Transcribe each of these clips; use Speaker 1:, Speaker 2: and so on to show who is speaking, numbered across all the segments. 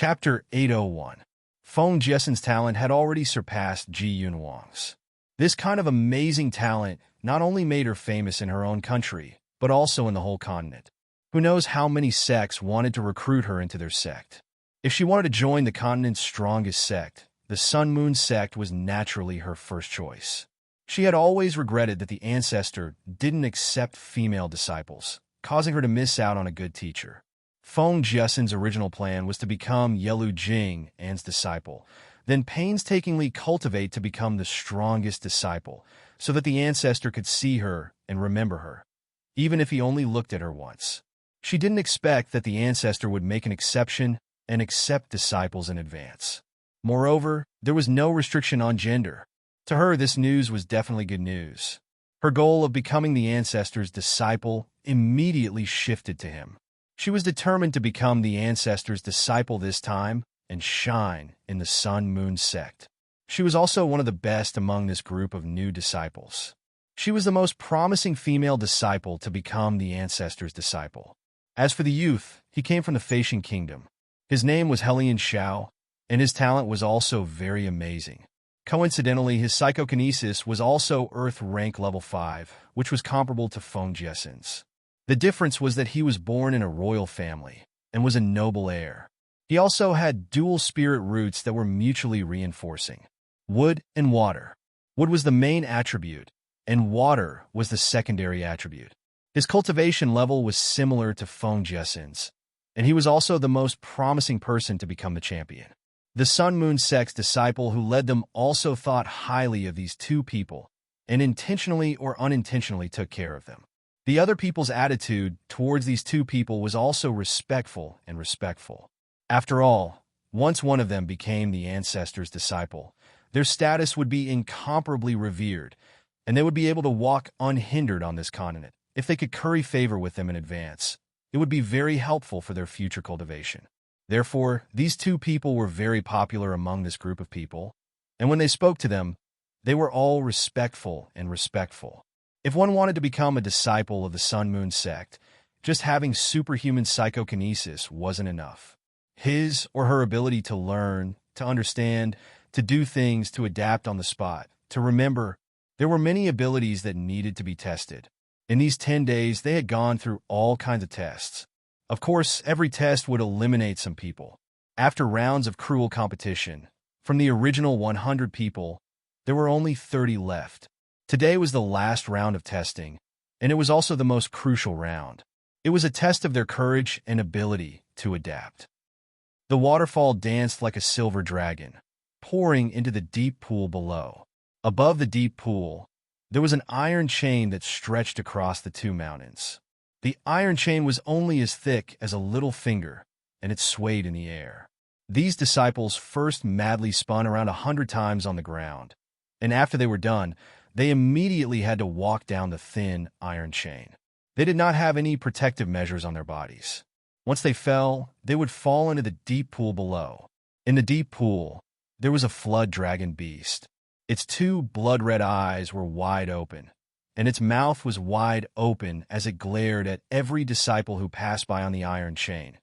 Speaker 1: Chapter 801. Feng Jiasen's talent had already surpassed Ji Yunwang's. This kind of amazing talent not only made her famous in her own country, but also in the whole continent. Who knows how many sects wanted to recruit her into their sect. If she wanted to join the continent's strongest sect, the Sun Moon sect was naturally her first choice. She had always regretted that the ancestor didn't accept female disciples, causing her to miss out on a good teacher. Feng Jiasen's original plan was to become Yelu Jing An's disciple, then painstakingly cultivate to become the strongest disciple, so that the ancestor could see her and remember her, even if he only looked at her once. She didn't expect that the ancestor would make an exception and accept disciples in advance. Moreover, there was no restriction on gender. To her, this news was definitely good news. Her goal of becoming the ancestor's disciple immediately shifted to him. She was determined to become the ancestor's disciple this time and shine in the Sun Moon sect. She was also one of the best among this group of new disciples. She was the most promising female disciple to become the ancestor's disciple. As for the youth, he came from the Feishan kingdom. His name was Helian Xiao, and his talent was also very amazing. Coincidentally, his psychokinesis was also Earth rank level 5, which was comparable to Feng Jiasen's. The difference was that he was born in a royal family and was a noble heir. He also had dual spirit roots that were mutually reinforcing. Wood and water. Wood was the main attribute, and water was the secondary attribute. His cultivation level was similar to Feng Jiasen's, and he was also the most promising person to become the champion. The Sun Moon sect's disciple who led them also thought highly of these two people, and intentionally or unintentionally took care of them. The other people's attitude towards these two people was also respectful and respectful. After all, once one of them became the ancestor's disciple, their status would be incomparably revered, and they would be able to walk unhindered on this continent. If they could curry favor with them in advance, it would be very helpful for their future cultivation. Therefore, these two people were very popular among this group of people, and when they spoke to them, they were all respectful and respectful. If one wanted to become a disciple of the Sun Moon sect, just having superhuman psychokinesis wasn't enough. His or her ability to learn, to understand, to do things, to adapt on the spot, to remember, there were many abilities that needed to be tested. In these 10 days, they had gone through all kinds of tests. Of course, every test would eliminate some people. After rounds of cruel competition, from the original 100 people, there were only 30 left. Today was the last round of testing, and it was also the most crucial round. It was a test of their courage and ability to adapt. The waterfall danced like a silver dragon, pouring into the deep pool below. Above the deep pool, there was an iron chain that stretched across the two mountains. The iron chain was only as thick as a little finger, and it swayed in the air. These disciples first madly spun around 100 times on the ground, and after they were done, they immediately had to walk down the thin iron chain. They did not have any protective measures on their bodies. Once they fell, they would fall into the deep pool below. In the deep pool, there was a flood dragon beast. Its two blood-red eyes were wide open, and its mouth was wide open as it glared at every disciple who passed by on the iron chain.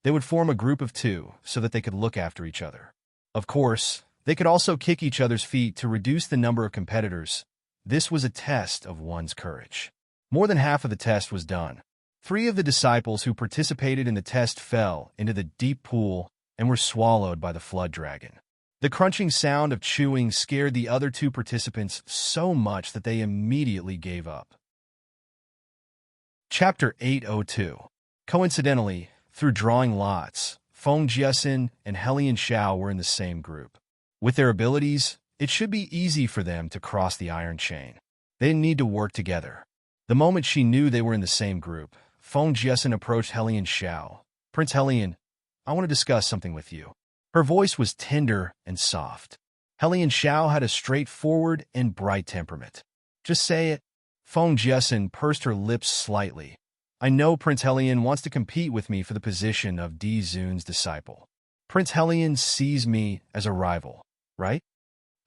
Speaker 1: They would form a group of two so that they could look after each other. Of course, they could also kick each other's feet to reduce the number of competitors. This was a test of one's courage. More than half of the test was done. 3 of the disciples who participated in the test fell into the deep pool and were swallowed by the flood dragon. The crunching sound of chewing scared the other 2 participants so much that they immediately gave up. Chapter 802. Coincidentally, through drawing lots, Feng Jiasen and Helian Xiao were in the same group. With their abilities, it should be easy for them to cross the iron chain. They didn't need to work together. The moment she knew they were in the same group, Feng Jiasen approached Helian Xiao. "Prince Helian, I want to discuss something with you." Her voice was tender and soft. Helian Xiao had a straightforward and bright temperament. "Just say it." Feng Jiasen pursed her lips slightly. "I know Prince Helian wants to compete with me for the position of Di Zun's disciple. Prince Helian sees me as a rival, right?"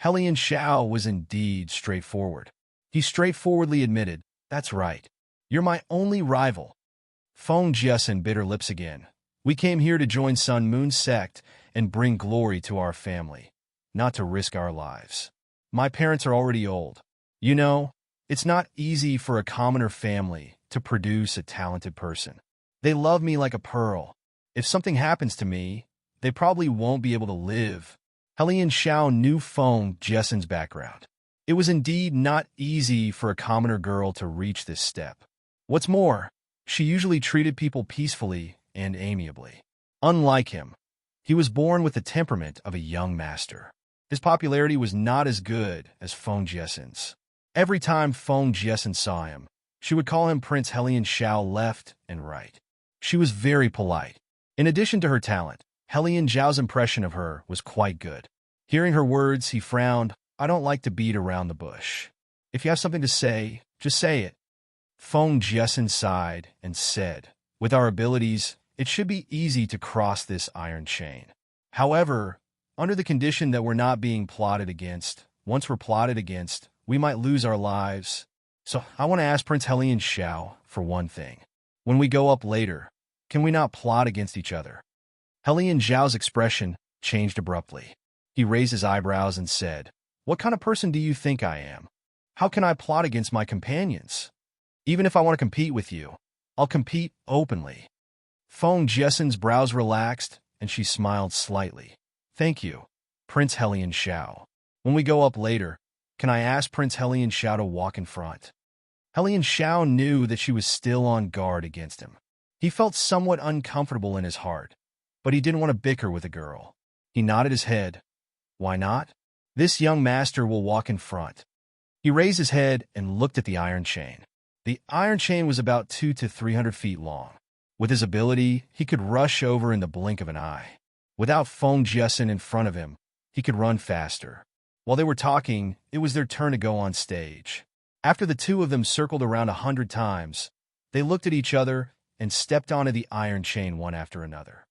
Speaker 1: Helian Xiao was indeed straightforward. He straightforwardly admitted, "That's right. You're my only rival." Feng Jiasen bit her lips again. We came here to join Sun Moon's sect and bring glory to our family, not to risk our lives. My parents are already old. You know, it's not easy for a commoner family to produce a talented person. They love me like a pearl. If something happens to me, they probably won't be able to live. Helian Xiao knew Feng Jessen's background. It was indeed not easy for a commoner girl to reach this step. What's more, she usually treated people peacefully and amiably. Unlike him, he was born with the temperament of a young master. His popularity was not as good as Feng Jessen's. Every time Feng Jessen saw him, she would call him Prince Helian Xiao left and right. She was very polite. In addition to her talent, Helian Zhao's impression of her was quite good. Hearing her words, he frowned. I don't like to beat around the bush. If you have something to say, just say it. Feng Jessen sighed and said, with our abilities, it should be easy to cross this iron chain. However, under the condition that we're not being plotted against, once we're plotted against, we might lose our lives. So I want to ask Prince Helian Xiao for one thing. When we go up later, can we not plot against each other? Helian Zhao's expression changed abruptly. He raised his eyebrows and said, What kind of person do you think I am? How can I plot against my companions? Even if I want to compete with you, I'll compete openly. Feng Jessen's brows relaxed, and she smiled slightly. Thank you, Prince Helian Xiao. When we go up later, can I ask Prince Helian Xiao to walk in front? Helian Xiao knew that she was still on guard against him. He felt somewhat uncomfortable in his heart, but he didn't want to bicker with the girl. He nodded his head. Why not? This young master will walk in front. He raised his head and looked at the iron chain. The iron chain was about 200 to 300 feet long. With his ability, he could rush over in the blink of an eye. Without Feng Jessen in front of him, he could run faster. While they were talking, it was their turn to go on stage. After the two of them circled around 100 times, they looked at each other and stepped onto the iron chain one after another.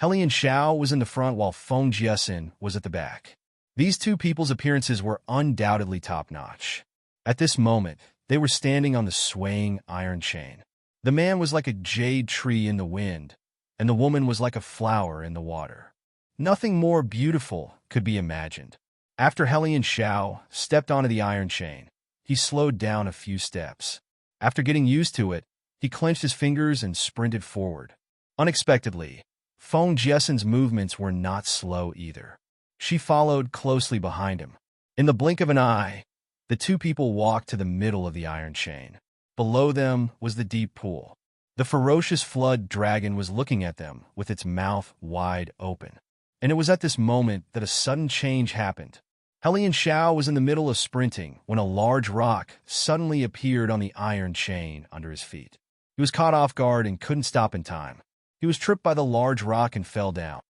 Speaker 1: Helian Xiao was in the front while Feng Jessen was at the back. These two people's appearances were undoubtedly top-notch. At this moment, they were standing on the swaying iron chain. The man was like a jade tree in the wind, and the woman was like a flower in the water. Nothing more beautiful could be imagined. After Helian Xiao stepped onto the iron chain, he slowed down a few steps. After getting used to it, he clenched his fingers and sprinted forward. Unexpectedly, Feng Jessen's movements were not slow either. She followed closely behind him. In the blink of an eye, the two people walked to the middle of the iron chain. Below them was the deep pool. The ferocious flood dragon was looking at them with its mouth wide open. And it was at this moment that a sudden change happened. Helian Xiao was in the middle of sprinting when a large rock suddenly appeared on the iron chain under his feet. He was caught off guard and couldn't stop in time. He was tripped by the large rock and fell down.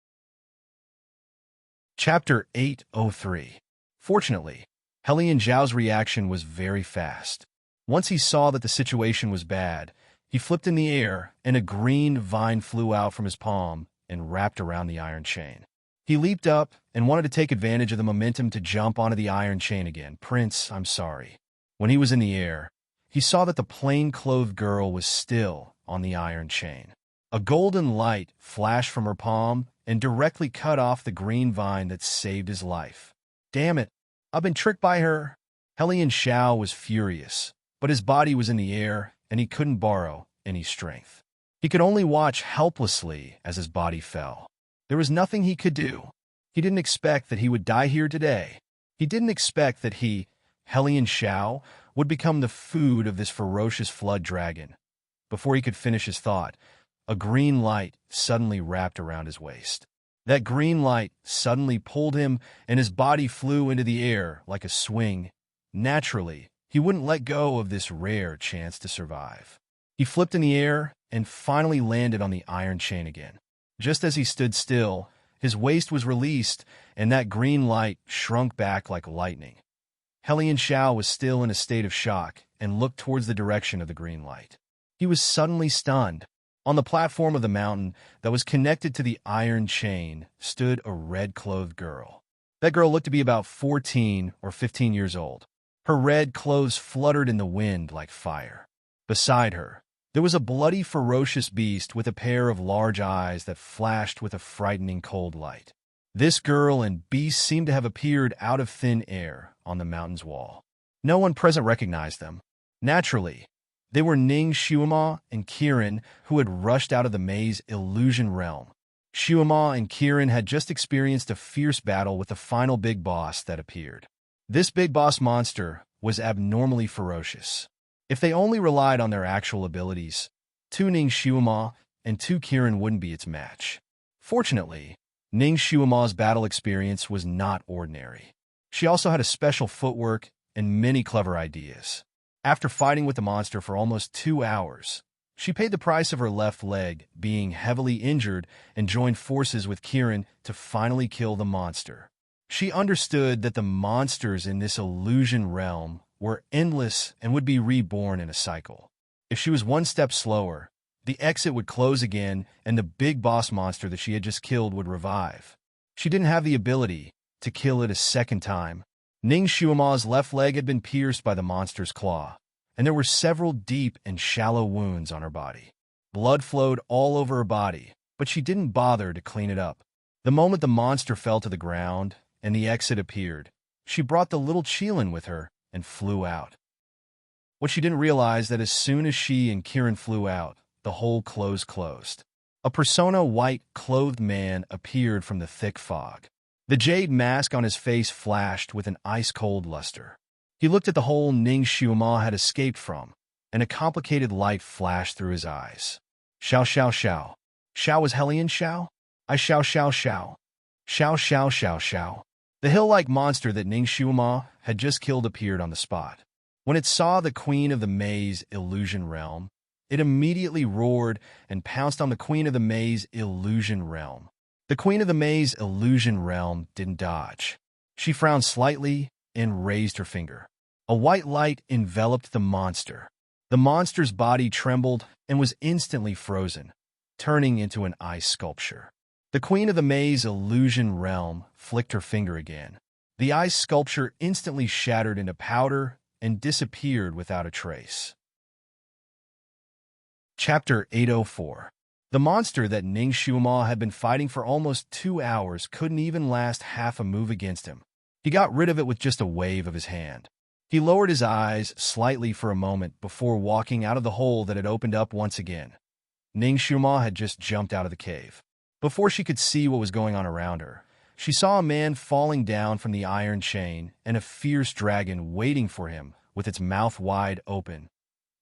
Speaker 1: Chapter 803. Fortunately, Helian Zhao's reaction was very fast. Once he saw that the situation was bad, he flipped in the air and a green vine flew out from his palm and wrapped around the iron chain. He leaped up and wanted to take advantage of the momentum to jump onto the iron chain again. Prince, I'm sorry. When he was in the air, he saw that the plain-clothed girl was still on the iron chain. A golden light flashed from her palm and directly cut off the green vine that saved his life. Damn it, I've been tricked by her. Helian Xiao was furious, but his body was in the air and he couldn't borrow any strength. He could only watch helplessly as his body fell. There was nothing he could do. He didn't expect that he would die here today. He didn't expect that he, Helian Xiao, would become the food of this ferocious flood dragon. Before he could finish his thought, a green light suddenly wrapped around his waist. That green light suddenly pulled him and his body flew into the air like a swing. Naturally, he wouldn't let go of this rare chance to survive. He flipped in the air and finally landed on the iron chain again. Just as he stood still, his waist was released and that green light shrunk back like lightning. Helian Xiao was still in a state of shock and looked towards the direction of the green light. He was suddenly stunned. On the platform of the mountain that was connected to the iron chain stood a red-clothed girl. That girl looked to be about 14 or 15 years old. Her red clothes fluttered in the wind like fire. Beside her, There was a bloody, ferocious beast with a pair of large eyes that flashed with a frightening cold light. This girl and beast seemed to have appeared out of thin air on the mountain's wall. No one present recognized them. Naturally, they were Ning Shuima and Kirin, who had rushed out of the maze illusion realm. Shuima and Kirin had just experienced a fierce battle with the final big boss that appeared. This big boss monster was abnormally ferocious. If they only relied on their actual abilities, two Ning Shuima and two Kirin wouldn't be its match. Fortunately, Ning Shuima's battle experience was not ordinary. She also had a special footwork and many clever ideas. After fighting with the monster for almost 2 hours, she paid the price of her left leg being heavily injured and joined forces with Kirin to finally kill the monster. She understood that the monsters in this illusion realm were endless and would be reborn in a cycle. If she was one step slower, the exit would close again and the big boss monster that she had just killed would revive. She didn't have the ability to kill it a second time. Ning Shuima's left leg had been pierced by the monster's claw, and there were several deep and shallow wounds on her body. Blood flowed all over her body, but she didn't bother to clean it up. The moment the monster fell to the ground and the exit appeared, she brought the little Qilin with her and flew out. What she didn't realize that as soon as she and Kirin flew out, the whole closed. A persona white-clothed man appeared from the thick fog. The jade mask on his face flashed with an ice-cold luster. He looked at the hole Ning Shuima had escaped from, and a complicated light flashed through his eyes. Xiao xiao xiao. Xiao was Hellion Xiao? I xiao xiao xiao. Xiao xiao xiao xiao. The hill-like monster that Ning Shuima had just killed appeared on the spot. When it saw the queen of the maze illusion realm, it immediately roared and pounced on the queen of the maze illusion realm. The queen of the maze illusion realm didn't dodge. She frowned slightly and raised her finger. A white light enveloped the monster. The monster's body trembled and was instantly frozen, turning into an ice sculpture. The queen of the maze illusion realm flicked her finger again. The ice sculpture instantly shattered into powder and disappeared without a trace. Chapter 804. The monster that Ning Shuima had been fighting for almost 2 hours couldn't even last half a move against him. He got rid of it with just a wave of his hand. He lowered his eyes slightly for a moment before walking out of the hole that had opened up once again. Ning Shuima had just jumped out of the cave. Before she could see what was going on around her, she saw a man falling down from the iron chain and a fierce dragon waiting for him with its mouth wide open.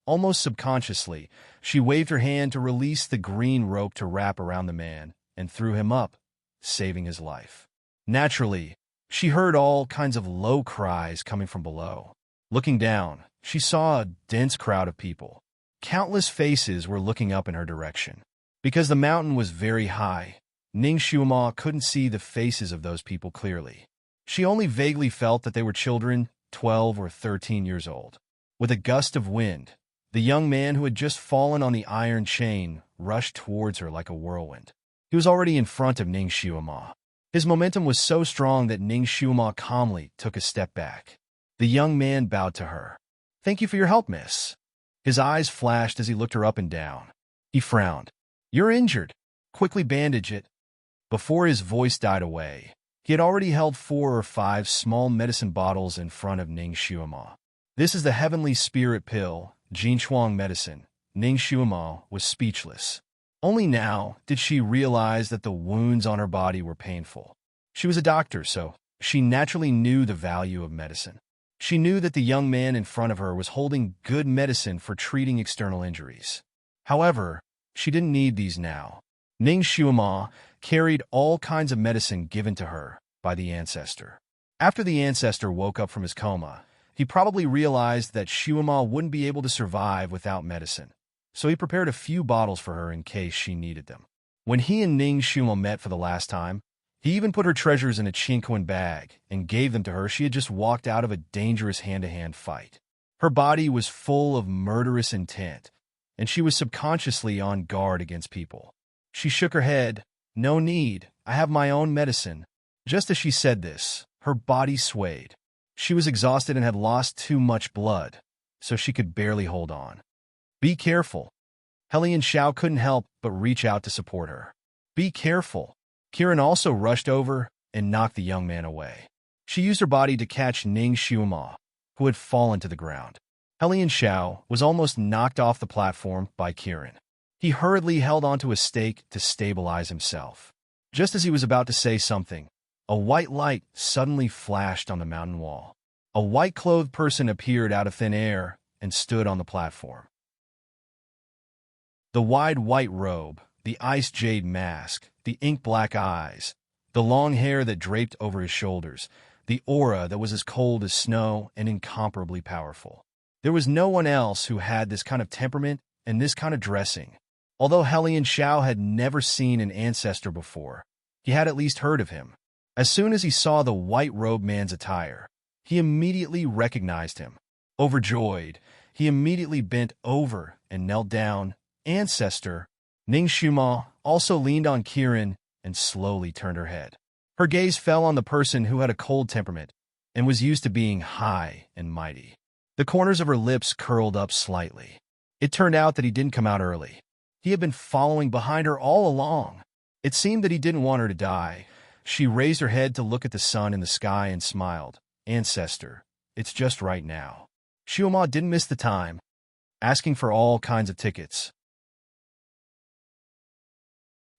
Speaker 1: Almost subconsciously, she waved her hand to release the green rope to wrap around the man and threw him up, saving his life. Naturally, she heard all kinds of low cries coming from below. Looking down, she saw a dense crowd of people. Countless faces were looking up in her direction. Because the mountain was very high, Ning Shuima couldn't see the faces of those people clearly. She only vaguely felt that they were children, 12 or 13 years old. With a gust of wind, the young man who had just fallen on the iron chain rushed towards her like a whirlwind. He was already in front of Ning Shuima. His momentum was so strong that Ning Shuima calmly took a step back. The young man bowed to her. "Thank you for your help, miss." His eyes flashed as he looked her up and down. He frowned. "You're injured. Quickly bandage it." Before his voice died away, he had already held 4 or 5 small medicine bottles in front of Ning Shuima. "This is the heavenly spirit pill, Jinchuang medicine." Ning Shuima was speechless. Only now did she realize that the wounds on her body were painful. She was a doctor, so she naturally knew the value of medicine. She knew that the young man in front of her was holding good medicine for treating external injuries. However, she didn't need these now. Ning Shuima carried all kinds of medicine given to her by the ancestor. After the ancestor woke up from his coma, he probably realized that Shuima wouldn't be able to survive without medicine, so he prepared a few bottles for her in case she needed them. When he and Ning Shuima met for the last time, he even put her treasures in a Qingquan bag and gave them to her. She had just walked out of a dangerous hand-to-hand fight. Her body was full of murderous intent, and she was subconsciously on guard against people. She shook her head. "No need. I have my own medicine." Just as she said this, her body swayed. She was exhausted and had lost too much blood, so she could barely hold on. "Be careful." Hellion Xiao couldn't help but reach out to support her. Be careful. Kirin also rushed over and knocked the young man away. She used her body to catch Ning Xiuma, who had fallen to the ground. Hellion Xiao was almost knocked off the platform by Kirin. He hurriedly held onto a stake to stabilize himself. Just as he was about to say something, a white light suddenly flashed on the mountain wall. A white-clothed person appeared out of thin air and stood on the platform. The wide white robe, the ice jade mask, the ink-black eyes, the long hair that draped over his shoulders, the aura that was as cold as snow and incomparably powerful. There was no one else who had this kind of temperament and this kind of dressing. Although Hellion Xiao had never seen an ancestor before, he had at least heard of him. As soon as he saw the white-robed man's attire, he immediately recognized him. Overjoyed, he immediately bent over and knelt down. Ancestor. Ning Xiuma also leaned on Kirin and slowly turned her head. Her gaze fell on the person who had a cold temperament and was used to being high and mighty. The corners of her lips curled up slightly. It turned out that he didn't come out early. He had been following behind her all along. It seemed that he didn't want her to die. She raised her head to look at the sun in the sky and smiled. Ancestor, it's just right now. Xiuma didn't miss the time, asking for all kinds of tickets.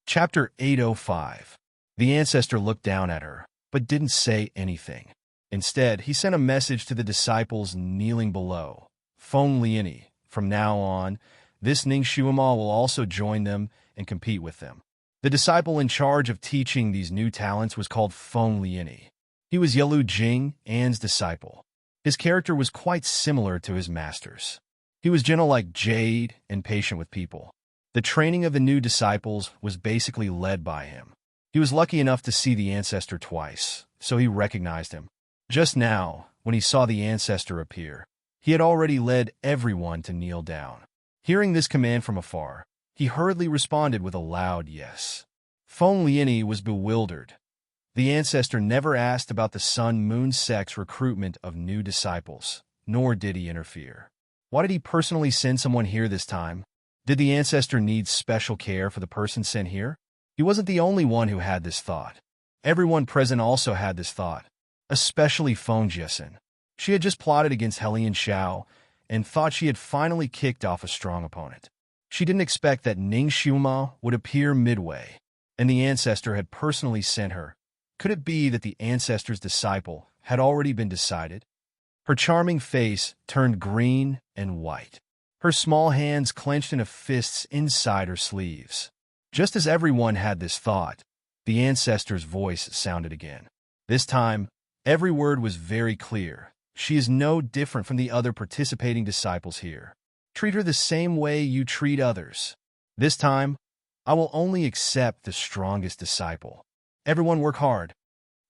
Speaker 1: Chapter 805. The ancestor looked down at her, but didn't say anything. Instead, he sent a message to the disciples kneeling below. Feng Liani, from now on, this Ning Xiuma will also join them and compete with them. The disciple in charge of teaching these new talents was called Feng Liani. He was Yelu Jing, An's disciple. His character was quite similar to his master's. He was gentle like jade and patient with people. The training of the new disciples was basically led by him. He was lucky enough to see the ancestor twice, so he recognized him. Just now, when he saw the ancestor appear, he had already led everyone to kneel down. Hearing this command from afar, he hurriedly responded with a loud yes. Feng Liani was bewildered. The ancestor never asked about the Sun-Moon sect's recruitment of new disciples, nor did he interfere. Why did he personally send someone here this time? Did the ancestor need special care for the person sent here? He wasn't the only one who had this thought. Everyone present also had this thought, especially Feng Jiesin. She had just plotted against Hellion Xiao and thought she had finally kicked off a strong opponent. She didn't expect that Ning Xiuma would appear midway, and the ancestor had personally sent her. Could it be that the ancestor's disciple had already been decided? Her charming face turned green and white. Her small hands clenched into fists inside her sleeves. Just as everyone had this thought, the ancestor's voice sounded again. This time, every word was very clear. She is no different from the other participating disciples here. Treat her the same way you treat others. This time, I will only accept the strongest disciple. Everyone work hard.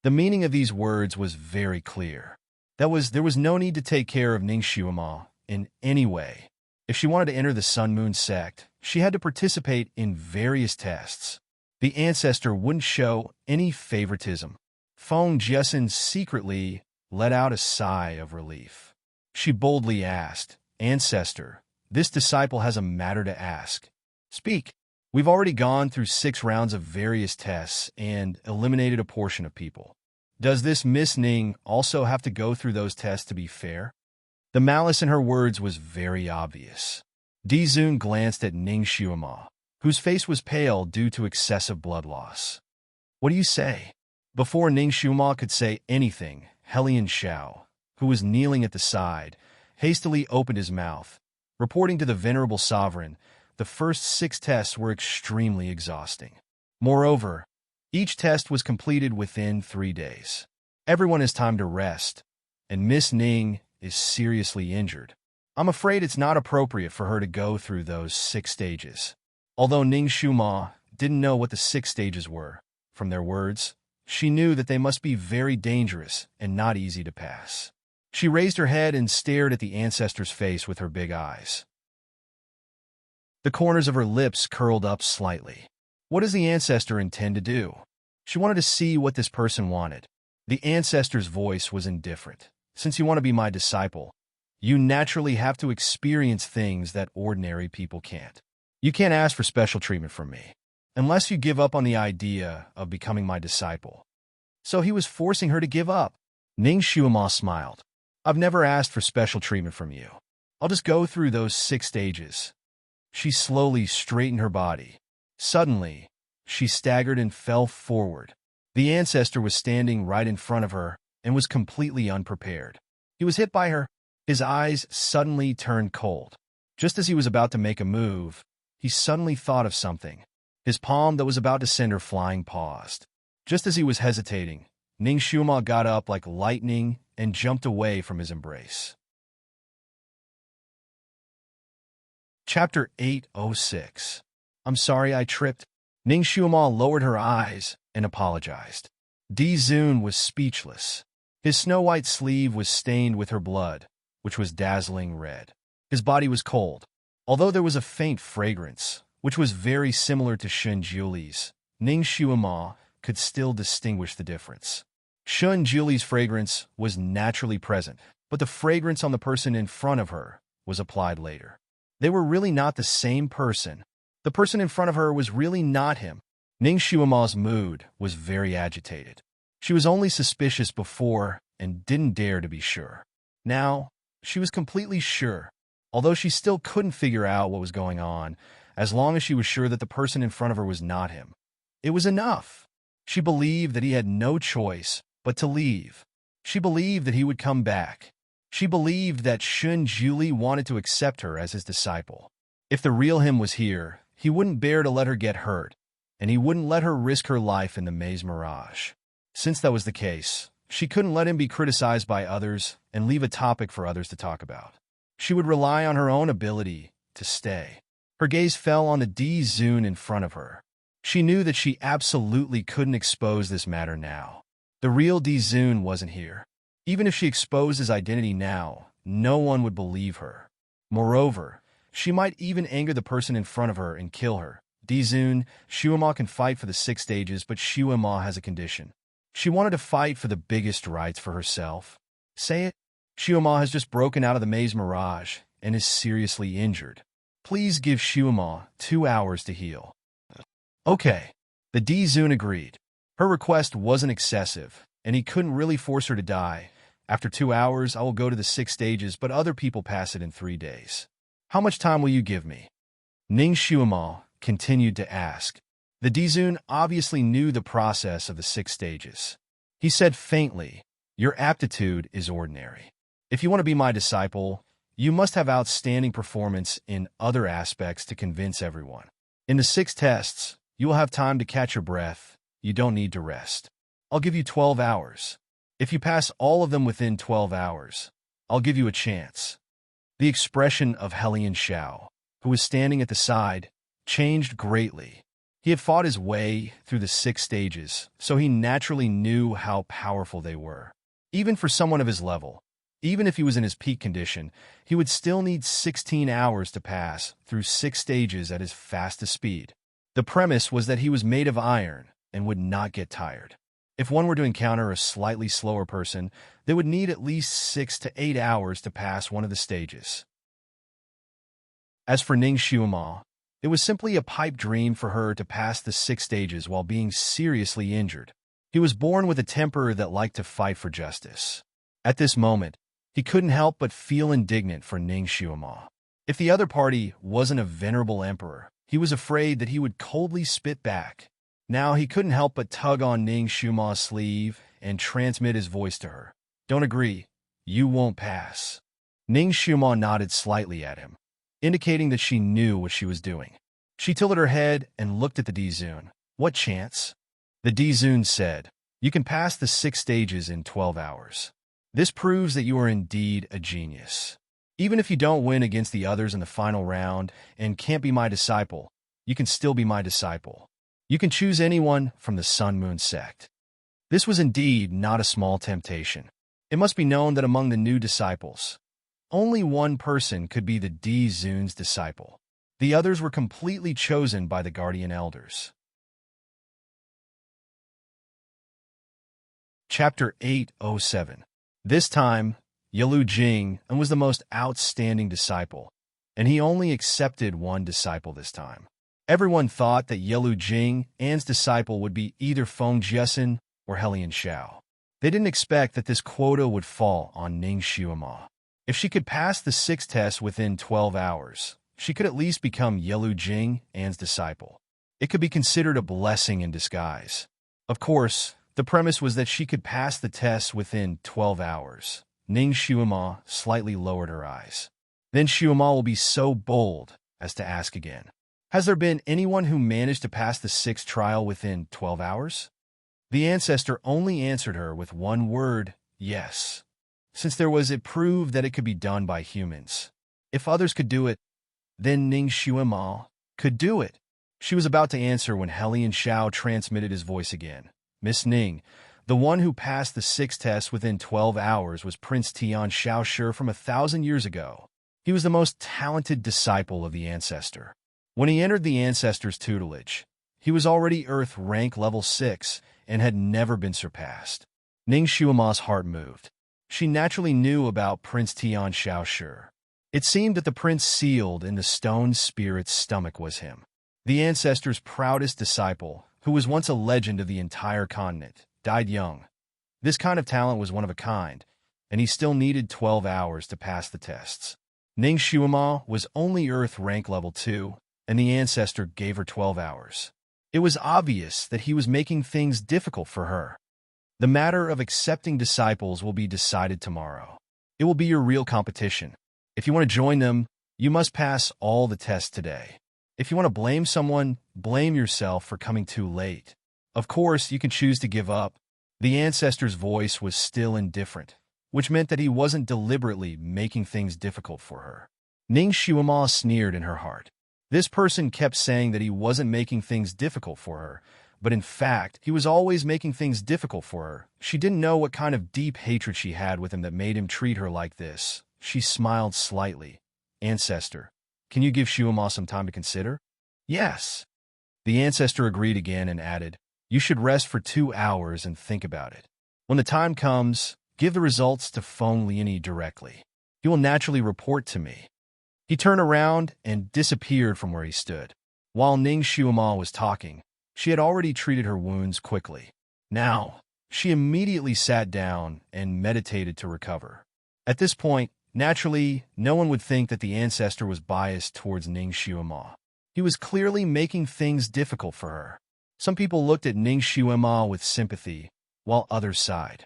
Speaker 1: The meaning of these words was very clear. There was no need to take care of Ning Xiuma in any way. If she wanted to enter the Sun-Moon sect, she had to participate in various tests. The ancestor wouldn't show any favoritism. Feng Jiesin secretly let out a sigh of relief. She boldly asked, Ancestor, this disciple has a matter to ask. Speak. We've already gone through 6 rounds of various tests and eliminated a portion of people. Does this Miss Ning also have to go through those tests to be fair? The malice in her words was very obvious. Di Zun glanced at Ning Xiuma, whose face was pale due to excessive blood loss. What do you say? Before Ning Xiuma could say anything, Hellion Xiao, who was kneeling at the side, hastily opened his mouth. Reporting to the venerable sovereign, the first 6 tests were extremely exhausting. Moreover, each test was completed within 3 days. Everyone has time to rest, and Miss Ning is seriously injured. I'm afraid it's not appropriate for her to go through those 6 stages. Although Ning Xiuma didn't know what the 6 stages were, from their words, she knew that they must be very dangerous and not easy to pass. She raised her head and stared at the ancestor's face with her big eyes. The corners of her lips curled up slightly. What does the ancestor intend to do? She wanted to see what this person wanted. The ancestor's voice was indifferent. Since you want to be my disciple, you naturally have to experience things that ordinary people can't. You can't ask for special treatment from me, unless you give up on the idea of becoming my disciple. So he was forcing her to give up. Ning Xuema smiled. I've never asked for special treatment from you. I'll just go through those 6 stages. She slowly straightened her body. Suddenly, she staggered and fell forward. The ancestor was standing right in front of her and was completely unprepared. He was hit by her. His eyes suddenly turned cold. Just as he was about to make a move, he suddenly thought of something. His palm that was about to send her flying paused. Just as he was hesitating, Ning Xuema got up like lightning and jumped away from his embrace. Chapter 806. I'm sorry I tripped. Ning Xuema lowered her eyes and apologized. Di Zun was speechless. His snow-white sleeve was stained with her blood, which was dazzling red. His body was cold. Although there was a faint fragrance, which was very similar to Shun Juli's, Ning Xuema could still distinguish the difference. Shun Juli's fragrance was naturally present, but the fragrance on the person in front of her was applied later. They were really not the same person. The person in front of her was really not him. Ning Xuema's mood was very agitated. She was only suspicious before and didn't dare to be sure. Now, she was completely sure, although she still couldn't figure out what was going on, as long as she was sure that the person in front of her was not him. It was enough. She believed that he had no choice but to leave. She believed that he would come back. She believed that Shun Juli wanted to accept her as his disciple. If the real him was here, he wouldn't bear to let her get hurt, and he wouldn't let her risk her life in the maze mirage. Since that was the case, she couldn't let him be criticized by others and leave a topic for others to talk about. She would rely on her own ability to stay. Her gaze fell on the Di Zun in front of her. She knew that she absolutely couldn't expose this matter now. The real Di Zun wasn't here. Even if she exposed his identity now, no one would believe her. Moreover, she might even anger the person in front of her and kill her. Di Zun, Xuema can fight for the 6 stages, but Xuema has a condition. She wanted to fight for the biggest rights for herself. Say it. Xuema has just broken out of the maze mirage and is seriously injured. Please give Xuema 2 hours to heal. Okay. The Di Zun agreed. Her request wasn't excessive, and he couldn't really force her to die. After 2 hours, I will go to the 6 stages, but other people pass it in 3 days. How much time will you give me? Ning Xuema continued to ask. The Di Zun obviously knew the process of the 6 stages. He said faintly, your aptitude is ordinary. If you want to be my disciple, you must have outstanding performance in other aspects to convince everyone. In the 6 tests, you will have time to catch your breath. You don't need to rest. I'll give you 12 hours. If you pass all of them within 12 hours, I'll give you a chance. The expression of Helian Shao, who was standing at the side, changed greatly. He had fought his way through the 6 stages, so he naturally knew how powerful they were. Even for someone of his level, even if he was in his peak condition, he would still need 16 hours to pass through 6 stages at his fastest speed. The premise was that he was made of iron and would not get tired. If one were to encounter a slightly slower person, they would need at least 6 to 8 hours to pass one of the stages. As for Ning Xuema, it was simply a pipe dream for her to pass the 6 stages while being seriously injured. He was born with a temper that liked to fight for justice. At this moment, he couldn't help but feel indignant for Ning Xuema. If the other party wasn't a venerable emperor, he was afraid that he would coldly spit back. Now he couldn't help but tug on Ning Xuema's sleeve and transmit his voice to her. Don't agree. You won't pass. Ning Xuema nodded slightly at him, indicating that she knew what she was doing. She tilted her head and looked at the Di Zun. What chance? The Di Zun said, you can pass the 6 stages in 12 hours. This proves that you are indeed a genius. Even if you don't win against the others in the final round and can't be my disciple, you can still be my disciple. You can choose anyone from the Sun Moon sect. This was indeed not a small temptation. It must be known that among the new disciples, only one person could be the Di Zun's disciple. The others were completely chosen by the guardian elders. Chapter 807. This time, Yalu Jing was the most outstanding disciple. and he only accepted one disciple this time. Everyone thought that Yelu Jing, An's disciple, would be either Feng Jiasin or Helian Xiao. They didn't expect that this quota would fall on Ning Xuema. If she could pass the 6 tests within 12 hours, she could at least become Yelu Jing, An's disciple. It could be considered a blessing in disguise. Of course, the premise was that she could pass the tests within 12 hours. Ning Xuema slightly lowered her eyes. Then Xuema will be so bold as to ask again. Has there been anyone who managed to pass the 6th trial within 12 hours? The ancestor only answered her with one word, yes. Since it proved that it could be done by humans. If others could do it, then Ning Xuema could do it. She was about to answer when Helian Xiao transmitted his voice again. Miss Ning, the one who passed the 6th test within 12 hours was Prince Tian Shaoshi from 1,000 years ago. He was the most talented disciple of the ancestor. When he entered the ancestor's tutelage, he was already Earth rank level 6 and had never been surpassed. Ning Xuema's heart moved. She naturally knew about Prince Tian Shaoshi. It seemed that the prince sealed in the stone spirit's stomach was him. The ancestor's proudest disciple, who was once a legend of the entire continent, died young. This kind of talent was one of a kind, and he still needed 12 hours to pass the tests. Ning Xuema was only Earth rank level 2, and the ancestor gave her 12 hours. It was obvious that he was making things difficult for her. The matter of accepting disciples will be decided tomorrow. It will be your real competition. If you want to join them, you must pass all the tests today. If you want to blame someone, blame yourself for coming too late. Of course, you can choose to give up. The ancestor's voice was still indifferent, which meant that he wasn't deliberately making things difficult for her. Ning Xuema sneered in her heart. This person kept saying that he wasn't making things difficult for her, but in fact, he was always making things difficult for her. She didn't know what kind of deep hatred she had with him that made him treat her like this. She smiled slightly. Ancestor, can you give Xuema some time to consider? Yes. The ancestor agreed again and added, you should rest for 2 hours and think about it. When the time comes, give the results to Feng Liani directly. He will naturally report to me. He turned around and disappeared from where he stood. While Ning Xuema was talking, she had already treated her wounds quickly. Now, she immediately sat down and meditated to recover. At this point, naturally, no one would think that the ancestor was biased towards Ning Xuema. He was clearly making things difficult for her. Some people looked at Ning Xuema with sympathy, while others sighed.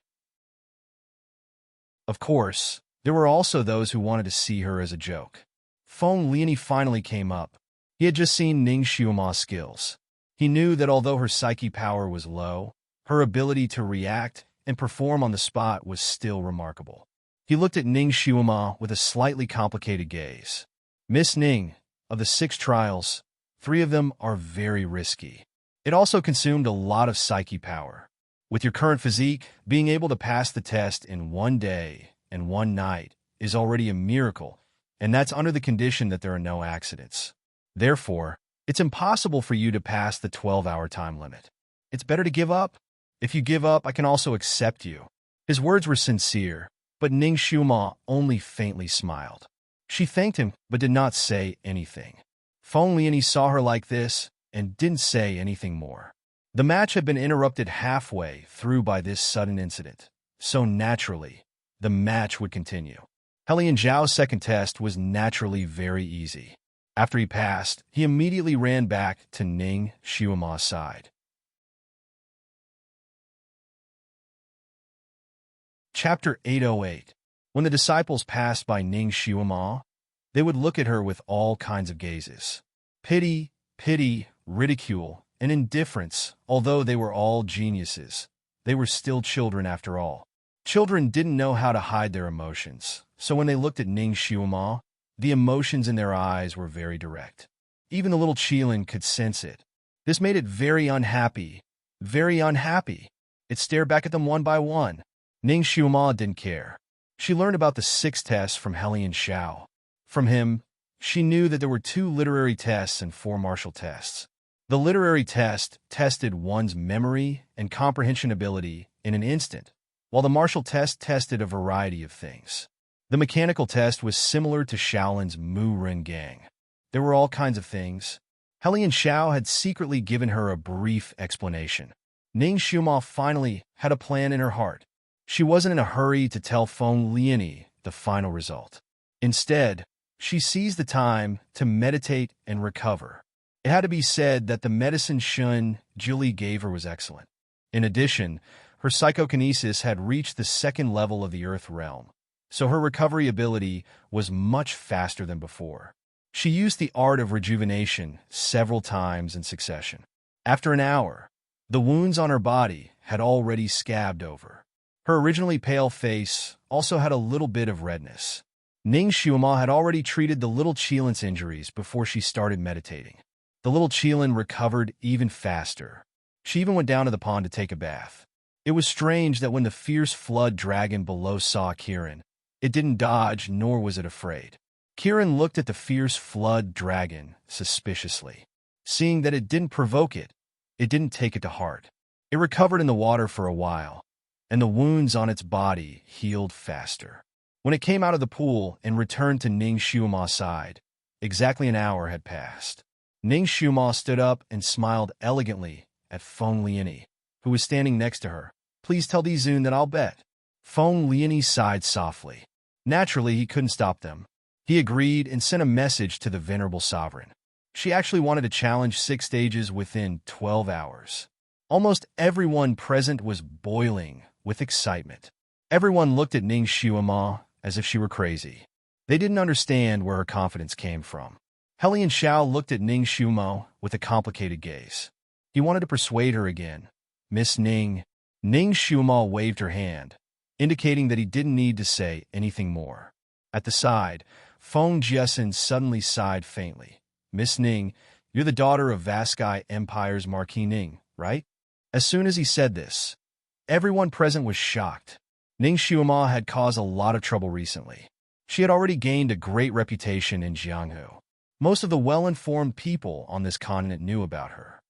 Speaker 1: Of course, there were also those who wanted to see her as a joke. Feng Liani finally came up. He had just seen Ning Xuema's skills. He knew that although her psyche power was low, her ability to react and perform on the spot was still remarkable. He looked at Ning Xuema with a slightly complicated gaze. Miss Ning, of the 6 trials, 3 of them are very risky. It also consumed a lot of psyche power. With your current physique, being able to pass the test in 1 day and 1 night is already a miracle, and that's under the condition that there are no accidents. Therefore, it's impossible for you to pass the 12-hour time limit. It's better to give up. If you give up, I can also accept you. His words were sincere, but Ning Xuema only faintly smiled. She thanked him, but did not say anything. Feng Liani saw her like this and didn't say anything more. The match had been interrupted halfway through by this sudden incident, so naturally, the match would continue. Helian Zhao's second test was naturally very easy. After he passed, he immediately ran back to Ning Xuema's side. Chapter 808. When the disciples passed by Ning Xuema, they would look at her with all kinds of gazes. Pity, ridicule, and indifference. Although they were all geniuses, they were still children after all. Children didn't know how to hide their emotions, so when they looked at Ning Xuema, the emotions in their eyes were very direct. Even the little Qilin could sense it. This made it very unhappy. Very unhappy. It stared back at them one by one. Ning Xuema didn't care. She learned about the 6 tests from Helian Xiao. From him, she knew that there were 2 literary tests and 4 martial tests. The literary test tested one's memory and comprehension ability in an instant, while the martial test tested a variety of things. The mechanical test was similar to Shaolin's Mu Ren Gang. There were all kinds of things. Helian Xiao had secretly given her a brief explanation. Ning Xiuma finally had a plan in her heart. She wasn't in a hurry to tell Feng Liani the final result. Instead, she seized the time to meditate and recover. It had to be said that the medicine Shun Julie gave her was excellent. In addition, her psychokinesis had reached the second level of the Earth realm, so her recovery ability was much faster than before. She used the art of rejuvenation several times in succession. After an hour, the wounds on her body had already scabbed over. Her originally pale face also had a little bit of redness. Ning Xiuma had already treated the little Qilin's injuries before she started meditating. The little Qilin recovered even faster. She even went down to the pond to take a bath. It was strange that when the fierce flood dragon below saw Kirin, it didn't dodge nor was it afraid. Kirin looked at the fierce flood dragon suspiciously. Seeing that it didn't provoke it, it didn't take it to heart. It recovered in the water for a while, and the wounds on its body healed faster. When it came out of the pool and returned to Ning Xiuma's side, exactly an hour had passed. Ning Xiuma stood up and smiled elegantly at Feng Liani, who was standing next to her. "Please tell Dizun that I'll bet." Feng Liani sighed softly. Naturally, he couldn't stop them. He agreed and sent a message to the venerable sovereign. She actually wanted to challenge 6 stages within 12 hours. Almost everyone present was boiling with excitement. Everyone looked at Ning Xiuma as if she were crazy. They didn't understand where her confidence came from. Helian Xiao looked at Ning Xiuma with a complicated gaze. He wanted to persuade her again. "Miss Ning." Ning Xiuma waved her hand, indicating that he didn't need to say anything more. At the side, Feng Jiesin suddenly sighed faintly. "Miss Ning, you're the daughter of Vaskai Empire's Marquis Ning, right?" As soon as he said this, everyone present was shocked. Ning Xiuma had caused a lot of trouble recently. She had already gained a great reputation in Jianghu. Most of the well-informed people on this continent knew about her.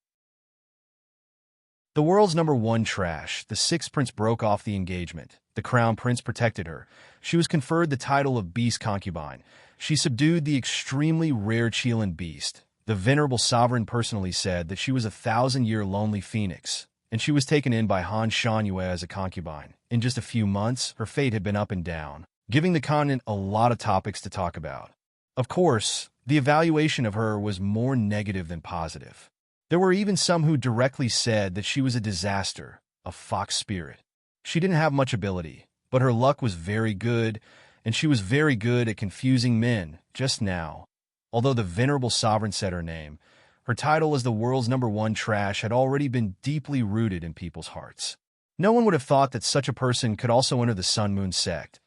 Speaker 1: The world's #1 trash, the 6th prince broke off the engagement. The crown prince protected her. She was conferred the title of Beast Concubine. She subdued the extremely rare Qilin beast. The venerable sovereign personally said that she was a 1,000-year lonely phoenix, and she was taken in by Han Shanyue as a concubine. In just a few months, her fate had been up and down, giving the continent a lot of topics to talk about. Of course, the evaluation of her was more negative than positive. There were even some who directly said that she was a disaster, a fox spirit. She didn't have much ability, but her luck was very good, and she was very good at confusing men. Just now, although the venerable sovereign said her name, her title as the world's #1 trash had already been deeply rooted in people's hearts. No one would have thought that such a person could also enter the Sun Moon sect.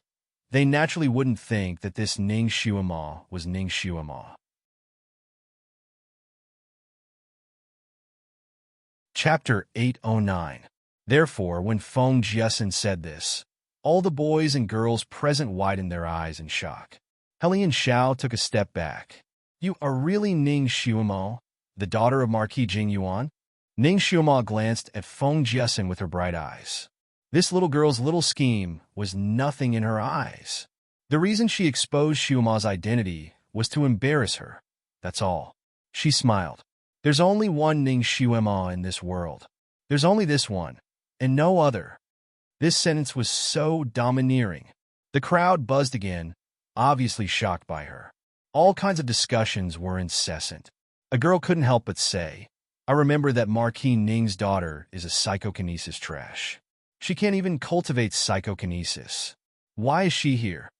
Speaker 1: They naturally wouldn't think that this Ning Xiuma was Ning Xiuma. Chapter 809. Therefore, when Feng Jiesin said this, all the boys and girls present widened their eyes in shock. Helian Xiao took a step back. "You are really Ning Xiuma, the daughter of Marquis Jingyuan?" Ning Xiuma glanced at Feng Jiesin with her bright eyes. This little girl's little scheme was nothing in her eyes. The reason she exposed Xiuma's identity was to embarrass her. That's all. She smiled. "There's only one Ning Xiuma in this world. There's only this one, and no other." This sentence was so domineering. The crowd buzzed again, obviously shocked by her. All kinds of discussions were incessant. A girl couldn't help but say, "I remember that Marquis Ning's daughter is a psychokinesis trash. She can't even cultivate psychokinesis. Why is she here?"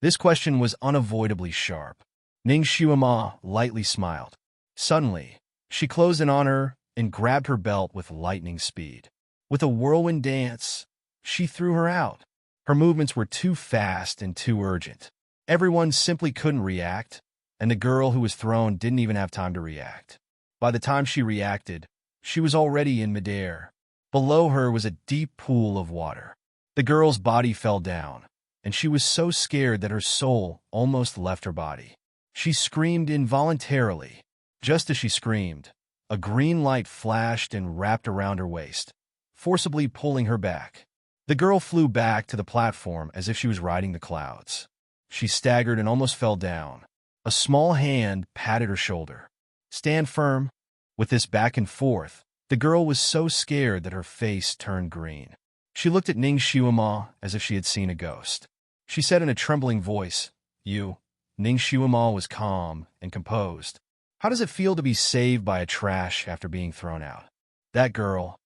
Speaker 1: This question was unavoidably sharp. Ning Xiuma lightly smiled. Suddenly, she closed in on her and grabbed her belt with lightning speed. With a whirlwind dance, she threw her out. Her movements were too fast and too urgent. Everyone simply couldn't react, and the girl who was thrown didn't even have time to react. By the time she reacted, she was already in midair. Below her was a deep pool of water. The girl's body fell down, and she was so scared that her soul almost left her body. She screamed involuntarily. Just as she screamed, a green light flashed and wrapped around her waist, forcibly pulling her back. The girl flew back to the platform as if she was riding the clouds. She staggered and almost fell down. A small hand patted her shoulder. "Stand firm." With this back and forth, the girl was so scared that her face turned green. She looked at Ning Xiuama as if she had seen a ghost. She said in a trembling voice, "You." Ning Xiuama was calm and composed. "How does it feel to be saved by a trash after being thrown out?" That girl.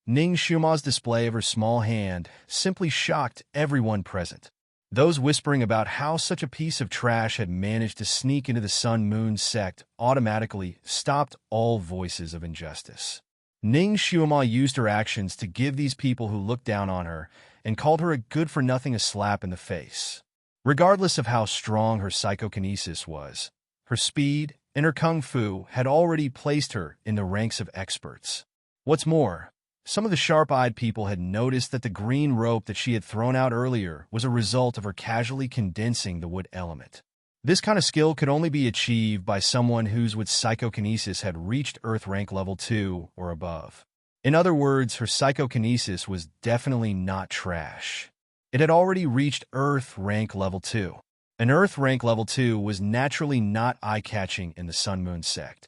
Speaker 1: Ning Xiuama's display of her small hand simply shocked everyone present. Those whispering about how such a piece of trash had managed to sneak into the Sun Moon sect automatically stopped all voices of injustice. Ning Xiuama used her actions to give these people who looked down on her and called her a good-for-nothing a slap in the face. Regardless of how strong her psychokinesis was, her speed and her kung fu had already placed her in the ranks of experts. What's more, some of the sharp-eyed people had noticed that the green rope that she had thrown out earlier was a result of her casually condensing the wood element. This kind of skill could only be achieved by someone whose with psychokinesis had reached Earth rank level 2 or above. In other words, her psychokinesis was definitely not trash. It had already reached Earth rank level 2. An Earth rank level 2 was naturally not eye-catching in the Sun Moon sect,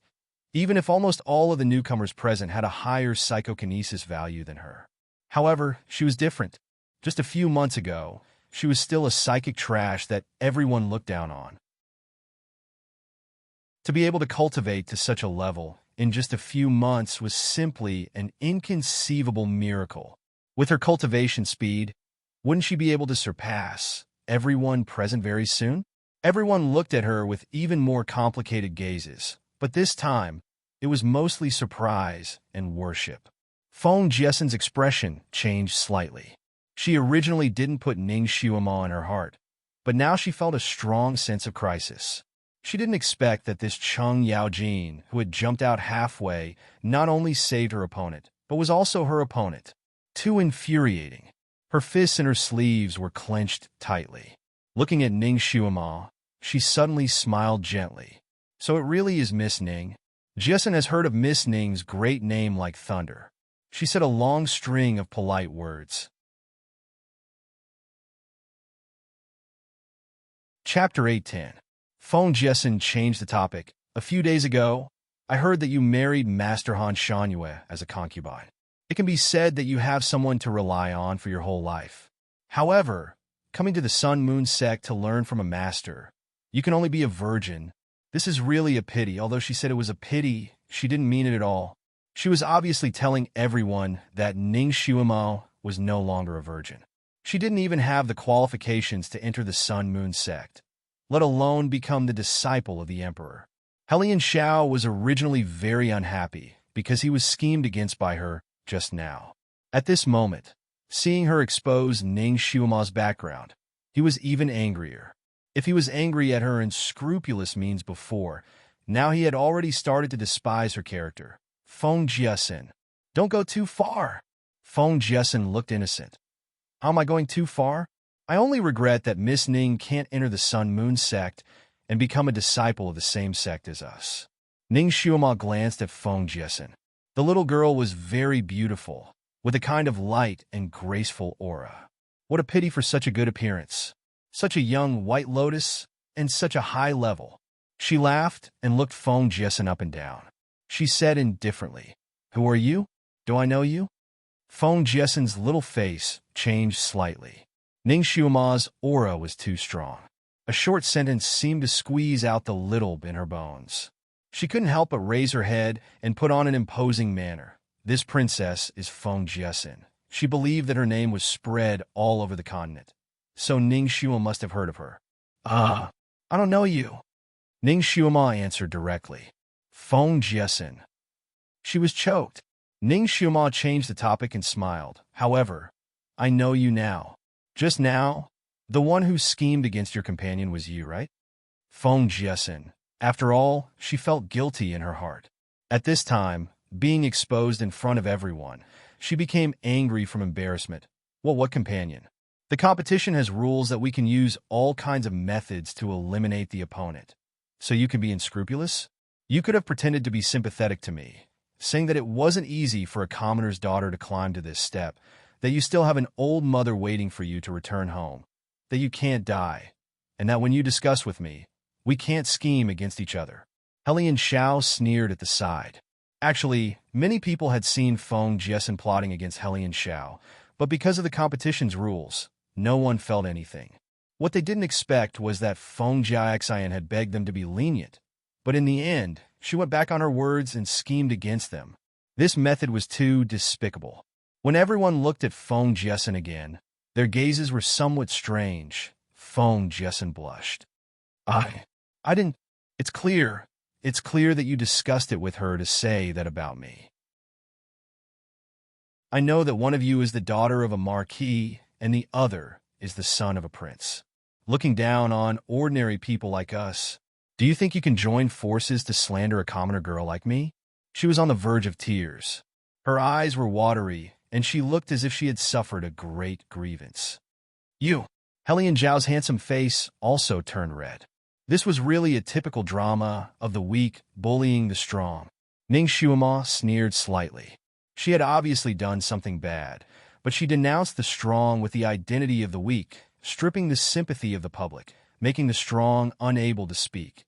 Speaker 1: even if almost all of the newcomers present had a higher psychokinesis value than her. However, she was different. Just a few months ago, she was still a psychic trash that everyone looked down on. To be able to cultivate to such a level in just a few months was simply an inconceivable miracle. With her cultivation speed, wouldn't she be able to surpass everyone present very soon? Everyone looked at her with even more complicated gazes, but this time, it was mostly surprise and worship. Feng Jieson's expression changed slightly. She originally didn't put Ning Xiuama in her heart, but now she felt a strong sense of crisis. She didn't expect that this Cheng Yaojin, who had jumped out halfway, not only saved her opponent, but was also her opponent. Too infuriating. Her fists and her sleeves were clenched tightly. Looking at Ning Xiuama, she suddenly smiled gently. "So it really is Miss Ning?" Jieson has heard of Miss Ning's great name like thunder. She said a long string of polite words. Chapter 810. Feng Jieson changed the topic. "A few days ago, I heard that you married Master Han Shangyue as a concubine. It can be said that you have someone to rely on for your whole life. However, coming to the Sun Moon sect to learn from a master, you can only be a virgin. This is really a pity." Although she said it was a pity, she didn't mean it at all. She was obviously telling everyone that Ning Xiuama was no longer a virgin. She didn't even have the qualifications to enter the Sun Moon sect, let alone become the disciple of the emperor. Helian Xiao was originally very unhappy because he was schemed against by her just now. At this moment, seeing her expose Ning Xiuama's background, he was even angrier. If he was angry at her unscrupulous means before, now he had already started to despise her character. Feng Jieson, don't go too far. Feng Jieson looked innocent. How am I going too far? I only regret that Miss Ning can't enter the Sun Moon sect and become a disciple of the same sect as us. Ning Xiuama glanced at Feng Jieson. The little girl was very beautiful, with a kind of light and graceful aura. What a pity for such a good appearance. Such a young white lotus, and such a high level. She laughed and looked Feng Jieson up and down. She said indifferently, "Who are you? Do I know you?" Feng Jieson's little face changed slightly. Ning Xiuama's aura was too strong. A short sentence seemed to squeeze out the little in her bones. She couldn't help but raise her head and put on an imposing manner. This princess is Feng Jieson. She believed that her name was spread all over the continent. So Ning Xiuama must have heard of her. I don't know you." Ning Xiuama answered directly. Feng Jieson. She was choked. Ning Xiuama changed the topic and smiled. "However, I know you now. Just now, the one who schemed against your companion was you, right?" Feng Jieson. After all, she felt guilty in her heart. At this time, being exposed in front of everyone, she became angry from embarrassment. Well, what companion? The competition has rules that we can use all kinds of methods to eliminate the opponent. So you can be unscrupulous? You could have pretended to be sympathetic to me, saying that it wasn't easy for a commoner's daughter to climb to this step, that you still have an old mother waiting for you to return home, that you can't die, and that when you discuss with me, we can't scheme against each other. Helian Xiao sneered at the side. Actually, many people had seen Feng Jiesen plotting against Helian Xiao, but because of the competition's rules, no one felt anything. What they didn't expect was that Feng Jiaxian had begged them to be lenient, but in the end, she went back on her words and schemed against them. This method was too despicable. When everyone looked at Feng Jiesen again, their gazes were somewhat strange. Feng Jiesen blushed. I didn't. It's clear that you discussed it with her to say that about me. I know that one of you is the daughter of a marquis and the other is the son of a prince. Looking down on ordinary people like us, do you think you can join forces to slander a commoner girl like me? She was on the verge of tears. Her eyes were watery, and she looked as if she had suffered a great grievance. You! Helian Zhao's handsome face also turned red. This was really a typical drama of the weak bullying the strong. Ning Xuema sneered slightly. She had obviously done something bad, but she denounced the strong with the identity of the weak, stripping the sympathy of the public, making the strong unable to speak.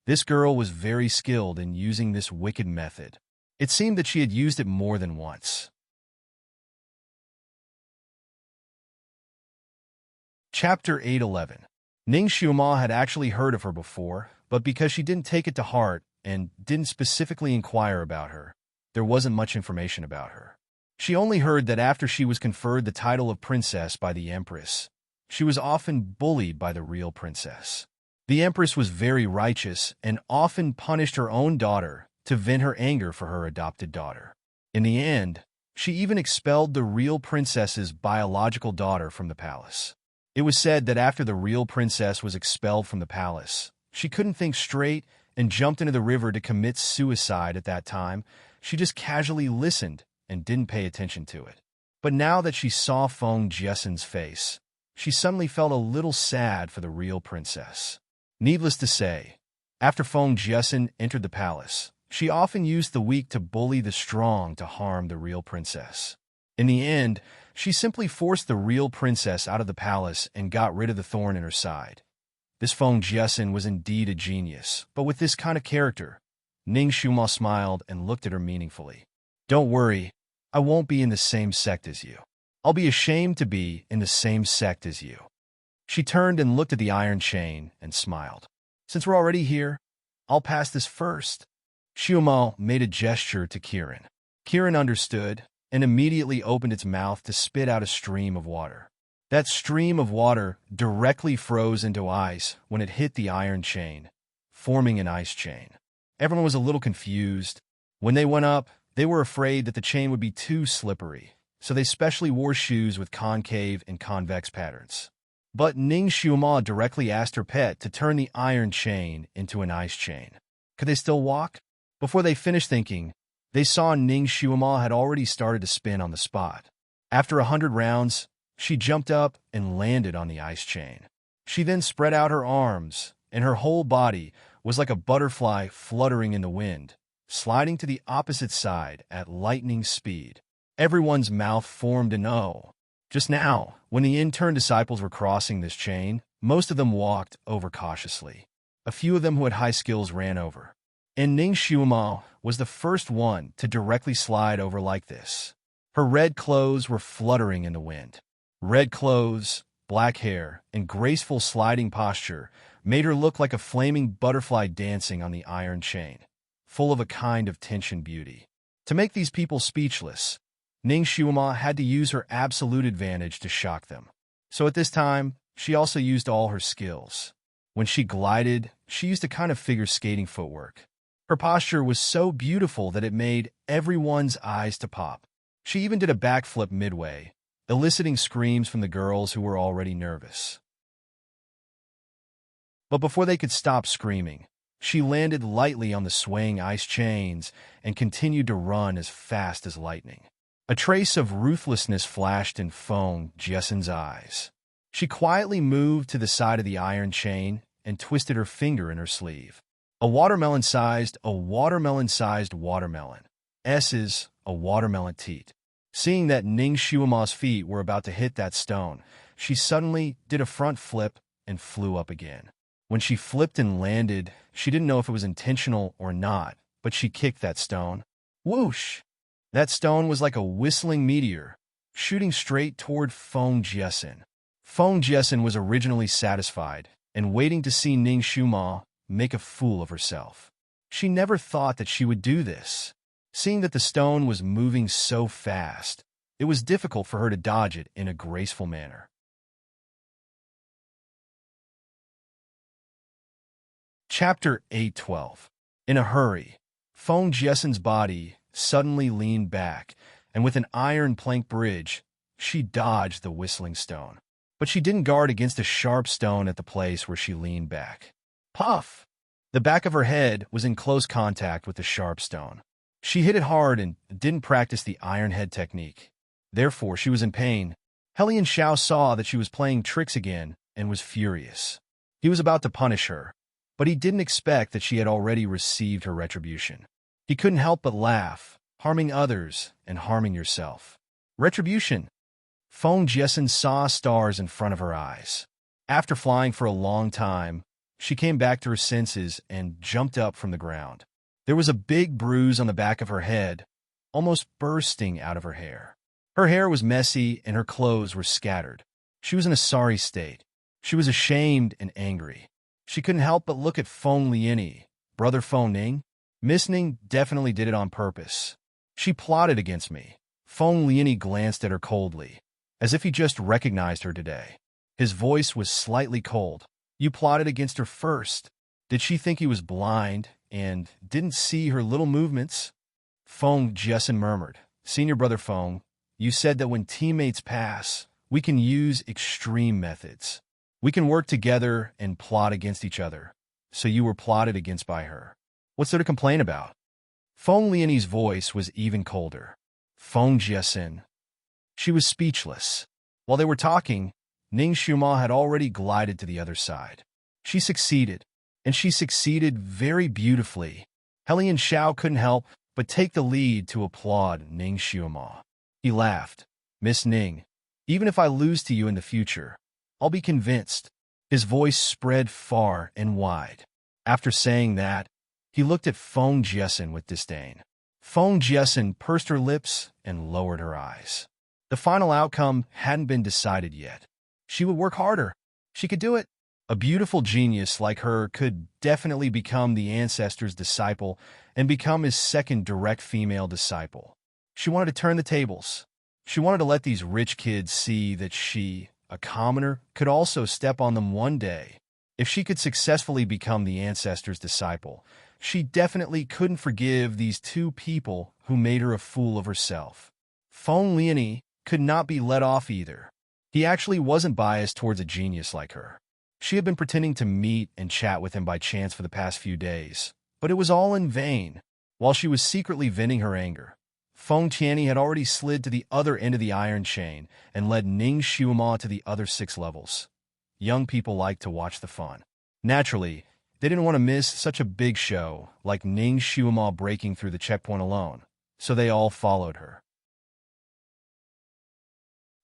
Speaker 1: This girl was very skilled in using this wicked method. It seemed that she had used it more than once. Chapter 811. Ning Xuema had actually heard of her before, but because she didn't take it to heart and didn't specifically inquire about her, there wasn't much information about her. She only heard that after she was conferred the title of princess by the empress, she was often bullied by the real princess. The empress was very righteous and often punished her own daughter to vent her anger for her adopted daughter. In the end, she even expelled the real princess's biological daughter from the palace. It was said that after the real princess was expelled from the palace, she couldn't think straight and jumped into the river to commit suicide. At that time, she just casually listened and didn't pay attention to it. But now that she saw Feng Jiesen's face, she suddenly felt a little sad for the real princess. Needless to say, after Feng Jiesen entered the palace, she often used the weak to bully the strong to harm the real princess. In the end, she simply forced the real princess out of the palace and got rid of the thorn in her side. This Feng Jiesen was indeed a genius, but with this kind of character, Ning Xuema smiled and looked at her meaningfully. Don't worry, I won't be in the same sect as you. I'll be ashamed to be in the same sect as you. She turned and looked at the iron chain and smiled. Since we're already here, I'll pass this first. Xuema made a gesture to Kiran. Kiran understood and immediately opened its mouth to spit out a stream of water. That stream of water directly froze into ice when it hit the iron chain, forming an ice chain. Everyone was a little confused. When they went up, they were afraid that the chain would be too slippery, so they specially wore shoes with concave and convex patterns. But Ning Xuema directly asked her pet to turn the iron chain into an ice chain. Could they still walk? Before they finished thinking, they saw Ning Xuema had already started to spin on the spot. After 100 rounds, she jumped up and landed on the ice chain. She then spread out her arms, and her whole body was like a butterfly fluttering in the wind, sliding to the opposite side at lightning speed. Everyone's mouth formed an O. Just now, when the intern disciples were crossing this chain, most of them walked over cautiously. A few of them who had high skills ran over. And Ning Xuema was the first one to directly slide over like this. Her red clothes were fluttering in the wind. Red clothes, black hair, and graceful sliding posture made her look like a flaming butterfly dancing on the iron chain, full of a kind of tension beauty. To make these people speechless, Ning Xuema had to use her absolute advantage to shock them. So at this time, she also used all her skills. When she glided, she used a kind of figure skating footwork. Her posture was so beautiful that it made everyone's eyes to pop. She even did a backflip midway, eliciting screams from the girls who were already nervous. But before they could stop screaming, she landed lightly on the swaying ice chains and continued to run as fast as lightning. A trace of ruthlessness flashed in Feng Jiesen's eyes. She quietly moved to the side of the iron chain and twisted her finger in her sleeve. A watermelon-sized watermelon. S is a watermelon teat. Seeing that Ning Xuema's feet were about to hit that stone, she suddenly did a front flip and flew up again. When she flipped and landed, she didn't know if it was intentional or not, but she kicked that stone. Whoosh! That stone was like a whistling meteor, shooting straight toward Feng Jiesin. Feng Jiesin was originally satisfied and waiting to see Ning Shuma make a fool of herself. She never thought that she would do this. Seeing that the stone was moving so fast, it was difficult for her to dodge it in a graceful manner. Chapter 812. In a hurry, Feng Jiesin's body suddenly leaned back, and with an iron plank bridge, she dodged the whistling stone. But she didn't guard against a sharp stone at the place where she leaned back. Puff! The back of her head was in close contact with the sharp stone. She hit it hard and didn't practice the iron head technique. Therefore, she was in pain. Helian Xiao saw that she was playing tricks again and was furious. He was about to punish her, but he didn't expect that she had already received her retribution. He couldn't help but laugh, harming others and harming yourself. Retribution! Feng Jiesin saw stars in front of her eyes. After flying for a long time, she came back to her senses and jumped up from the ground. There was a big bruise on the back of her head, almost bursting out of her hair. Her hair was messy and her clothes were scattered. She was in a sorry state. She was ashamed and angry. She couldn't help but look at Feng Lianyi, brother Feng Ning. Miss Ning definitely did it on purpose. She plotted against me. Feng Lianyi glanced at her coldly, as if he just recognized her today. His voice was slightly cold. You plotted against her first. Did she think he was blind and didn't see her little movements? Feng Jiesin murmured. Senior brother Feng, you said that when teammates pass, we can use extreme methods. We can work together and plot against each other. So you were plotted against by her. What's there to complain about? Feng Lianyi's voice was even colder. Feng Jiesin. She was speechless. While they were talking, Ning Shuma had already glided to the other side. She succeeded, and she succeeded very beautifully. Helian Xiao couldn't help but take the lead to applaud Ning Shuma. He laughed. Miss Ning, even if I lose to you in the future, I'll be convinced. His voice spread far and wide. After saying that, he looked at Feng Jiesin with disdain. Feng Jiesin pursed her lips and lowered her eyes. The final outcome hadn't been decided yet. She would work harder. She could do it. A beautiful genius like her could definitely become the ancestor's disciple and become his second direct female disciple. She wanted to turn the tables. She wanted to let these rich kids see that she, a commoner, could also step on them one day. If she could successfully become the ancestor's disciple, she definitely couldn't forgive these two people who made her a fool of herself. Feng Lianyi could not be let off either. He actually wasn't biased towards a genius like her. She had been pretending to meet and chat with him by chance for the past few days, but it was all in vain. While she was secretly venting her anger, Feng Tianyi had already slid to the other end of the iron chain and led Ning Shuma to the other 6 levels. Young people liked to watch the fun. Naturally, they didn't want to miss such a big show like Ning Shuma breaking through the checkpoint alone, so they all followed her.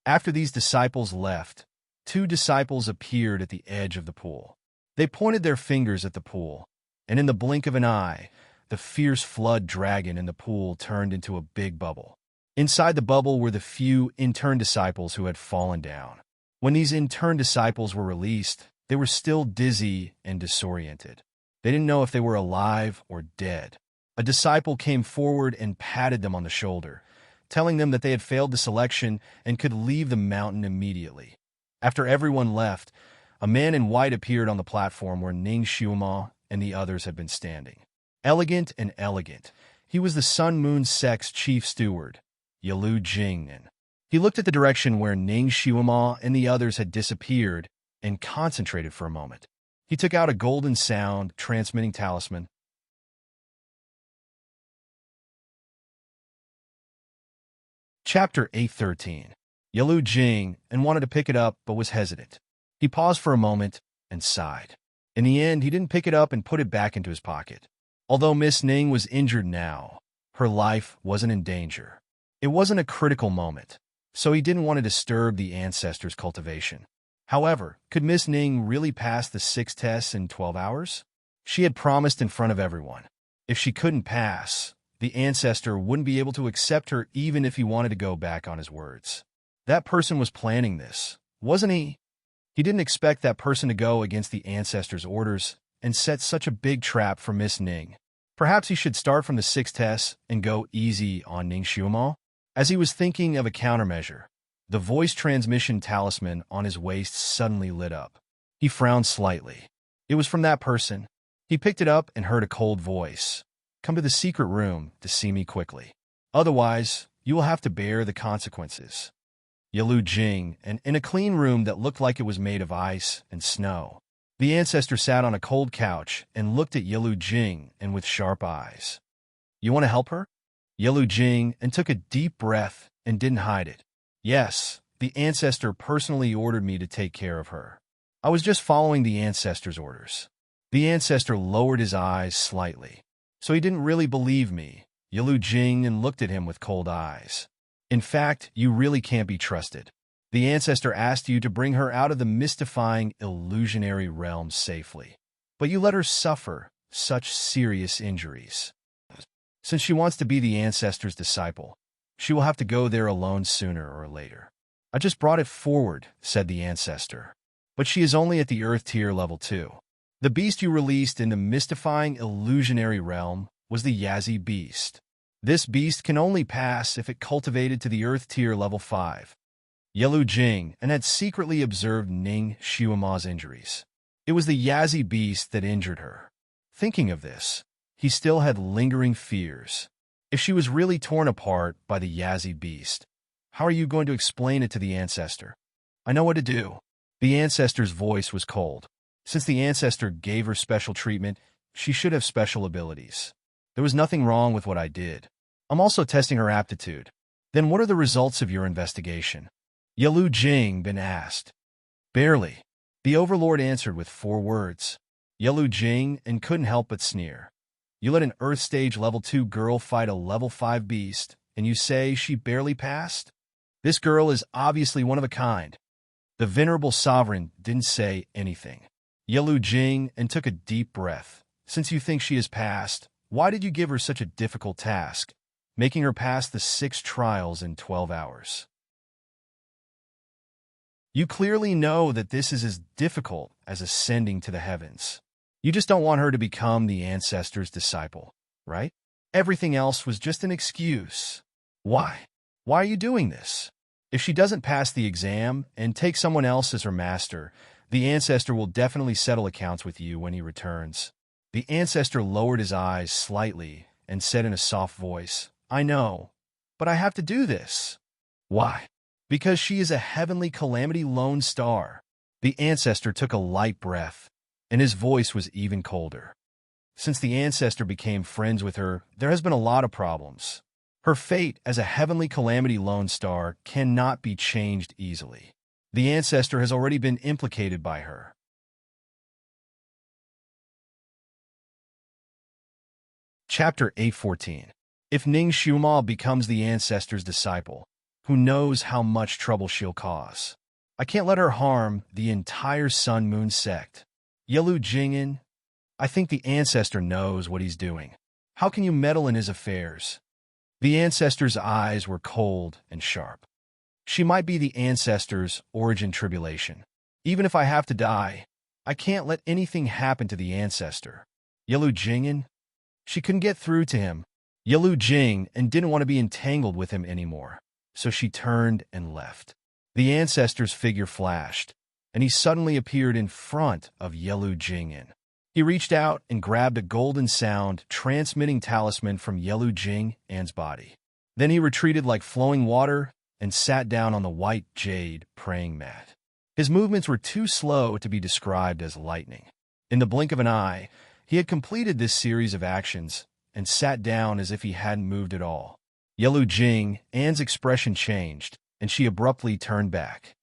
Speaker 1: After these disciples left, 2 disciples appeared at the edge of the pool. They pointed their fingers at the pool, and in the blink of an eye, the fierce flood dragon in the pool turned into a big bubble. Inside the bubble were the few intern disciples who had fallen down. When these intern disciples were released, they were still dizzy and disoriented. They didn't know if they were alive or dead. A disciple came forward and patted them on the shoulder, telling them that they had failed the selection and could leave the mountain immediately. After everyone left, a man in white appeared on the platform where Ning Shuma and the others had been standing. Elegant and elegant, he was the Sun Moon Sect's chief steward, Yalu Jingnan. He looked at the direction where Ning Shuma and the others had disappeared and concentrated for a moment. He took out a golden sound transmitting talisman. Chapter 813. Yalu Jing and wanted to pick it up but was hesitant. He paused for a moment and sighed. In the end, he didn't pick it up and put it back into his pocket. Although Miss Ning was injured now, her life wasn't in danger. It wasn't a critical moment, so he didn't want to disturb the ancestors' cultivation. However, could Miss Ning really pass the 6 tests in 12 hours? She had promised in front of everyone. If she couldn't pass, the ancestor wouldn't be able to accept her even if he wanted to go back on his words. That person was planning this, wasn't he? He didn't expect that person to go against the ancestor's orders and set such a big trap for Miss Ning. Perhaps he should start from the 6 tests and go easy on Ning Xiumo? As he was thinking of a countermeasure, the voice transmission talisman on his waist suddenly lit up. He frowned slightly. It was from that person. He picked it up and heard a cold voice. Come to the secret room to see me quickly. Otherwise, you will have to bear the consequences. Yalu Jing, and in a clean room that looked like it was made of ice and snow. The ancestor sat on a cold couch and looked at Yalu Jing and with sharp eyes. You want to help her? Yalu Jing and took a deep breath and didn't hide it. Yes, the ancestor personally ordered me to take care of her. I was just following the ancestor's orders. The ancestor lowered his eyes slightly. So he didn't really believe me. Yalu Jing and looked at him with cold eyes. In fact, you really can't be trusted. The ancestor asked you to bring her out of the mystifying, illusionary realm safely. But you let her suffer such serious injuries. Since she wants to be the ancestor's disciple, she will have to go there alone sooner or later. I just brought it forward, said the ancestor. But she is only at the Earth tier level 2. The beast you released in the mystifying, illusionary realm was the Yazi beast. This beast can only pass if it cultivated to the Earth tier level 5. Yalu Jing and had secretly observed Ning Xiuma's injuries. It was the Yazi beast that injured her. Thinking of this, he still had lingering fears. If she was really torn apart by the Yazi beast, how are you going to explain it to the ancestor? I know what to do. The ancestor's voice was cold. Since the ancestor gave her special treatment, she should have special abilities. There was nothing wrong with what I did. I'm also testing her aptitude. Then what are the results of your investigation? Yalu Jing been asked. Barely. The overlord answered with 4 words. Yalu Jing and couldn't help but sneer. You let an Earth stage level 2 girl fight a level 5 beast, and you say she barely passed? This girl is obviously one of a kind. The venerable sovereign didn't say anything. Yalu Jing and took a deep breath. Since you think she has passed, why did you give her such a difficult task, making her pass the 6 trials in 12 hours? You clearly know that this is as difficult as ascending to the heavens. You just don't want her to become the ancestor's disciple, right? Everything else was just an excuse. Why? Why are you doing this? If she doesn't pass the exam and take someone else as her master, the ancestor will definitely settle accounts with you when he returns. The ancestor lowered his eyes slightly and said in a soft voice, I know, but I have to do this. Why? Because she is a heavenly calamity lone star. The ancestor took a light breath, and his voice was even colder. Since the ancestor became friends with her, there has been a lot of problems. Her fate as a heavenly calamity lone star cannot be changed easily. The ancestor has already been implicated by her. Chapter 814. If Ning Xiuma becomes the ancestor's disciple, who knows how much trouble she'll cause? I can't let her harm the entire Sun-Moon sect. Yalu Jing'an, I think the ancestor knows what he's doing. How can you meddle in his affairs? The ancestor's eyes were cold and sharp. She might be the ancestor's origin tribulation. Even if I have to die, I can't let anything happen to the ancestor. Yalu Jing'an, she couldn't get through to him. Yalu Jing and didn't want to be entangled with him anymore, so she turned and left. The ancestor's figure flashed, and he suddenly appeared in front of Yalu Jing'an. He reached out and grabbed a golden sound transmitting talisman from Yalu Jing'an's body. Then he retreated like flowing water and sat down on the white jade praying mat. His movements were too slow to be described as lightning. In the blink of an eye, he had completed this series of actions and sat down as if he hadn't moved at all. Yalu Jing'an's expression changed, and she abruptly turned back.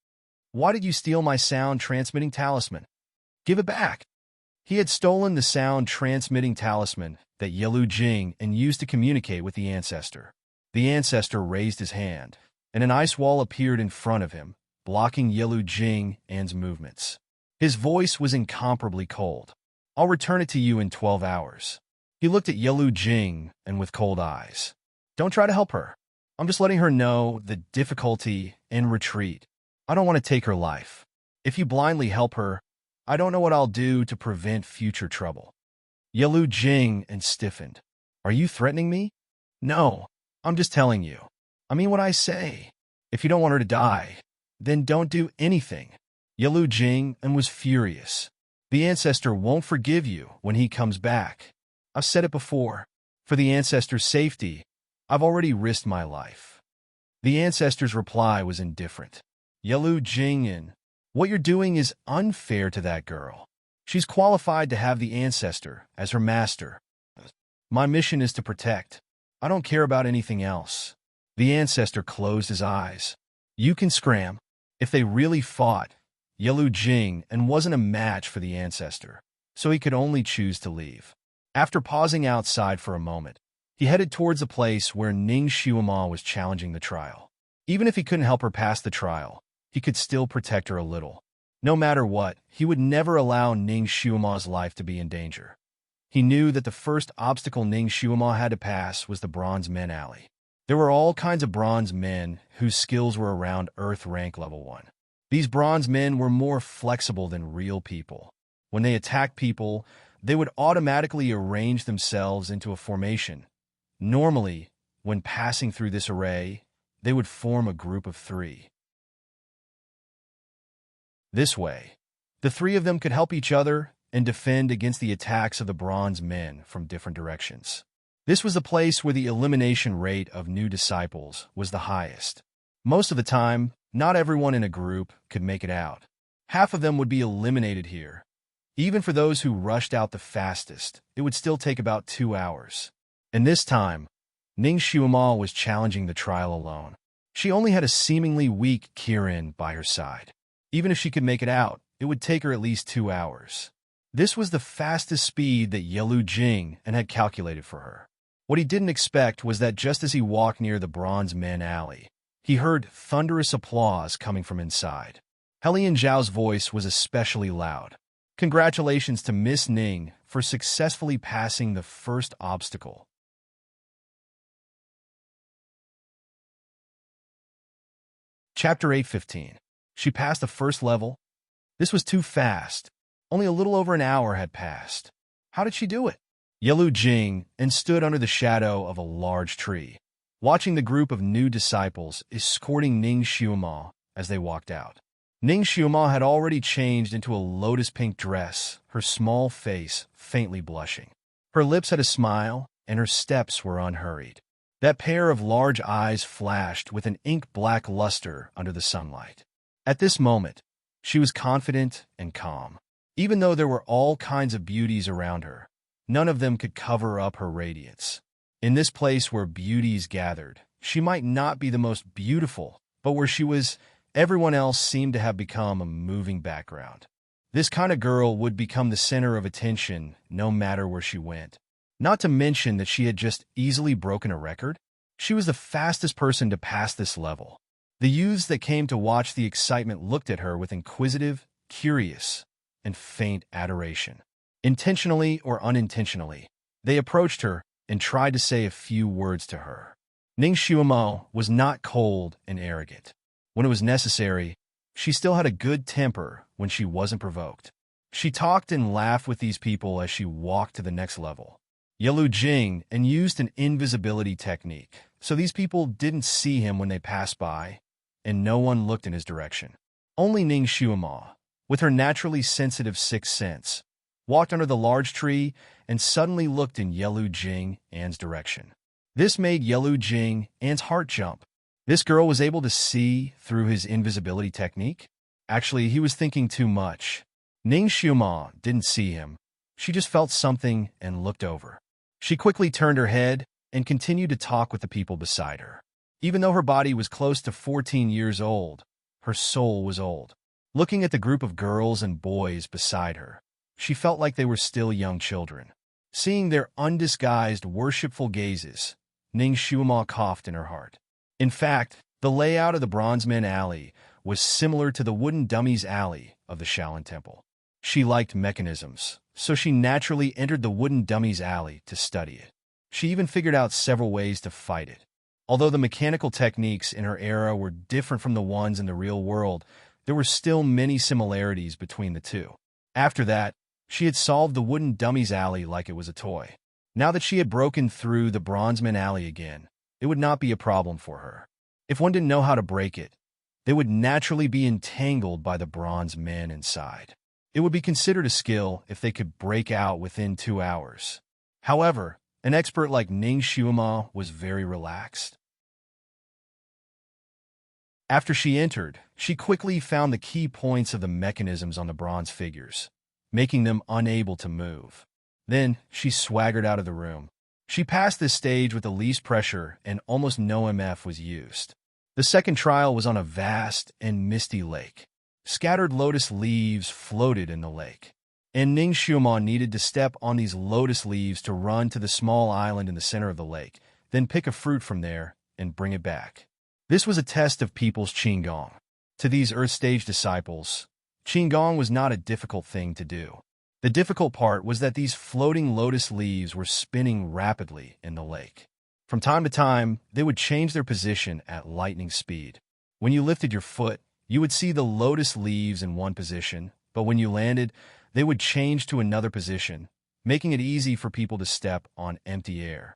Speaker 1: Why did you steal my sound-transmitting talisman? Give it back. He had stolen the sound-transmitting talisman that Yalu Jing'an used to communicate with the ancestor. The ancestor raised his hand, and an ice wall appeared in front of him, blocking Yelu Jing An's movements. His voice was incomparably cold. "I'll return it to you in 12 hours. He looked at Yelu Jing and with cold eyes. "Don't try to help her. I'm just letting her know the difficulty and retreat. I don't want to take her life. If you blindly help her, I don't know what I'll do to prevent future trouble." Yelu Jing and stiffened. "Are you threatening me?" "No, I'm just telling you. I mean what I say. If you don't want her to die, then don't do anything." Yelu Jing and was furious. "The ancestor won't forgive you when he comes back. I've said it before. For the ancestor's safety, I've already risked my life." The ancestor's reply was indifferent. "Yelu Jingyan, what you're doing is unfair to that girl. She's qualified to have the ancestor as her master. My mission is to protect. I don't care about anything else." The ancestor closed his eyes. "You can scram." If they really fought, Yelu Jing and wasn't a match for the ancestor, so he could only choose to leave. After pausing outside for a moment, he headed towards a place where Ning Xiuma was challenging the trial. Even if he couldn't help her pass the trial, he could still protect her a little. No matter what, he would never allow Ning Xiuma's life to be in danger. He knew that the first obstacle Ning Xiuma had to pass was the Bronze Men Alley. There were all kinds of bronze men whose skills were around Earth rank level 1. These bronze men were more flexible than real people. When they attacked people, they would automatically arrange themselves into a formation. Normally, when passing through this array, they would form a group of 3. This way, the 3 of them could help each other and defend against the attacks of the bronze men from different directions. This was the place where the elimination rate of new disciples was the highest. Most of the time, not everyone in a group could make it out. Half of them would be eliminated here. Even for those who rushed out the fastest, it would still take about 2 hours. And this time, Ning Xiuma was challenging the trial alone. She only had a seemingly weak Kirin by her side. Even if she could make it out, it would take her at least 2 hours. This was the fastest speed that Yelu Jing and had calculated for her. What he didn't expect was that just as he walked near the Bronze Men Alley, he heard thunderous applause coming from inside. Helian Zhao's voice was especially loud. "Congratulations to Miss Ning for successfully passing the first obstacle." Chapter 8:15. She passed the first level. This was too fast. Only a little over an hour had passed. How did she do it? Yelu Jing and stood under the shadow of a large tree, watching the group of new disciples escorting Ning Xiuma as they walked out. Ning Xiuma had already changed into a lotus-pink dress, her small face faintly blushing. Her lips had a smile, and her steps were unhurried. That pair of large eyes flashed with an ink-black luster under the sunlight. At this moment, she was confident and calm. Even though there were all kinds of beauties around her, none of them could cover up her radiance. In this place where beauties gathered, she might not be the most beautiful, but where she was, everyone else seemed to have become a moving background. This kind of girl would become the center of attention no matter where she went. Not to mention that she had just easily broken a record. She was the fastest person to pass this level. The youths that came to watch the excitement looked at her with inquisitive, curious, and faint adoration. Intentionally or unintentionally, they approached her and tried to say a few words to her. Ning Xiuma was not cold and arrogant. When it was necessary, she still had a good temper when she wasn't provoked. She talked and laughed with these people as she walked to the next level. Yelu Jing and used an invisibility technique, so these people didn't see him when they passed by, and no one looked in his direction. Only Ning Xiuma, with her naturally sensitive sixth sense, walked under the large tree and suddenly looked in Yelu Jing An's direction. This made Yelu Jing An's heart jump. This girl was able to see through his invisibility technique? Actually, he was thinking too much. Ning Xiuma didn't see him. She just felt something and looked over. She quickly turned her head and continued to talk with the people beside her. Even though her body was close to 14 years old, her soul was old. Looking at the group of girls and boys beside her, she felt like they were still young children. Seeing their undisguised, worshipful gazes, Ning Xiuma coughed in her heart. In fact, the layout of the Bronze Men Alley was similar to the wooden dummies alley of the Shaolin Temple. She liked mechanisms, so she naturally entered the wooden dummies alley to study it. She even figured out several ways to fight it. Although the mechanical techniques in her era were different from the ones in the real world, there were still many similarities between the two. After that, she had solved the wooden dummies alley like it was a toy. Now that she had broken through the bronzeman alley again, it would not be a problem for her. If one didn't know how to break it, they would naturally be entangled by the bronze men inside. It would be considered a skill if they could break out within 2 hours. However, an expert like Ning Xiuma was very relaxed. After she entered, she quickly found the key points of the mechanisms on the bronze figures, making them unable to move. Then, she swaggered out of the room. She passed this stage with the least pressure and almost no MF was used. The second trial was on a vast and misty lake. Scattered lotus leaves floated in the lake, and Ning Xiuma needed to step on these lotus leaves to run to the small island in the center of the lake, then pick a fruit from there and bring it back. This was a test of people's Qigong. To these Earth Stage disciples, Qigong was not a difficult thing to do. The difficult part was that these floating lotus leaves were spinning rapidly in the lake. From time to time, they would change their position at lightning speed. When you lifted your foot, you would see the lotus leaves in one position, but when you landed, they would change to another position, making it easy for people to step on empty air.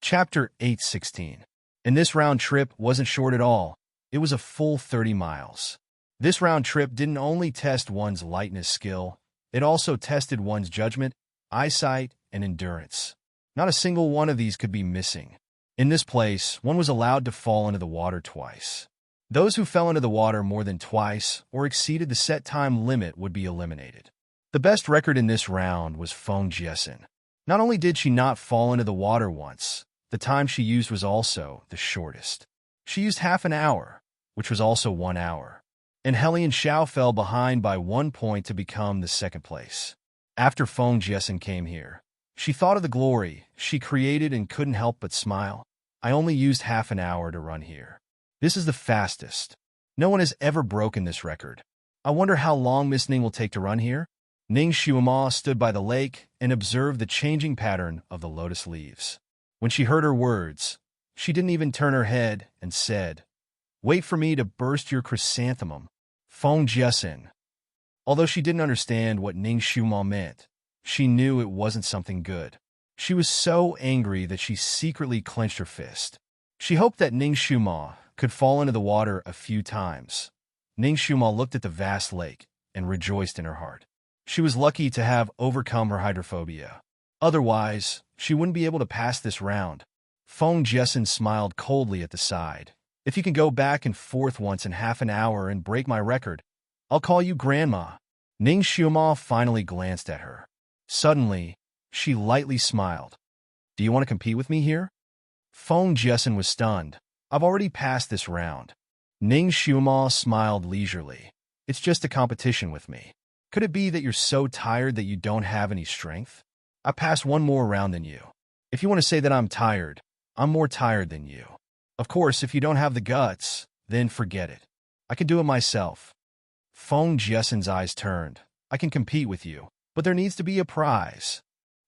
Speaker 1: Chapter 8:16. And this round trip wasn't short at all. It was a full 30 miles. This round trip didn't only test one's lightness skill, it also tested one's judgment, eyesight, and endurance. Not a single one of these could be missing. In this place, one was allowed to fall into the water twice. Those who fell into the water more than twice or exceeded the set time limit would be eliminated. The best record in this round was Feng Jiesin. Not only did she not fall into the water once, the time she used was also the shortest. She used half an hour, which was also 1 hour. And Helian Xiao fell behind by 1 point to become the second place. After Feng Jiesin came here, she thought of the glory she created and couldn't help but smile. I only used half an hour to run here. This is the fastest. No one has ever broken this record. I wonder how long Miss Ning will take to run here? Ning Xiuma stood by the lake and observed the changing pattern of the lotus leaves. When she heard her words, she didn't even turn her head and said, "Wait for me to burst your chrysanthemum, Feng Jiesin." Although she didn't understand what Ning Xiuma meant, she knew it wasn't something good. She was so angry that she secretly clenched her fist. She hoped that Ning Xiuma could fall into the water a few times. Ning Xiuma looked at the vast lake and rejoiced in her heart. She was lucky to have overcome her hydrophobia. Otherwise, she wouldn't be able to pass this round. Feng Jiesin smiled coldly at the side. "If you can go back and forth once in half an hour and break my record, I'll call you Grandma." Ning Xiuma finally glanced at her. Suddenly, she lightly smiled. "Do you want to compete with me here?" Feng Jiesin was stunned. "I've already passed this round." Ning Xiuma smiled leisurely. "It's just a competition with me. Could it be that you're so tired that you don't have any strength? I passed one more round than you. If you want to say that I'm tired, I'm more tired than you. Of course, if you don't have the guts, then forget it. I can do it myself." Feng Jiesin's eyes turned. "I can compete with you, but there needs to be a prize."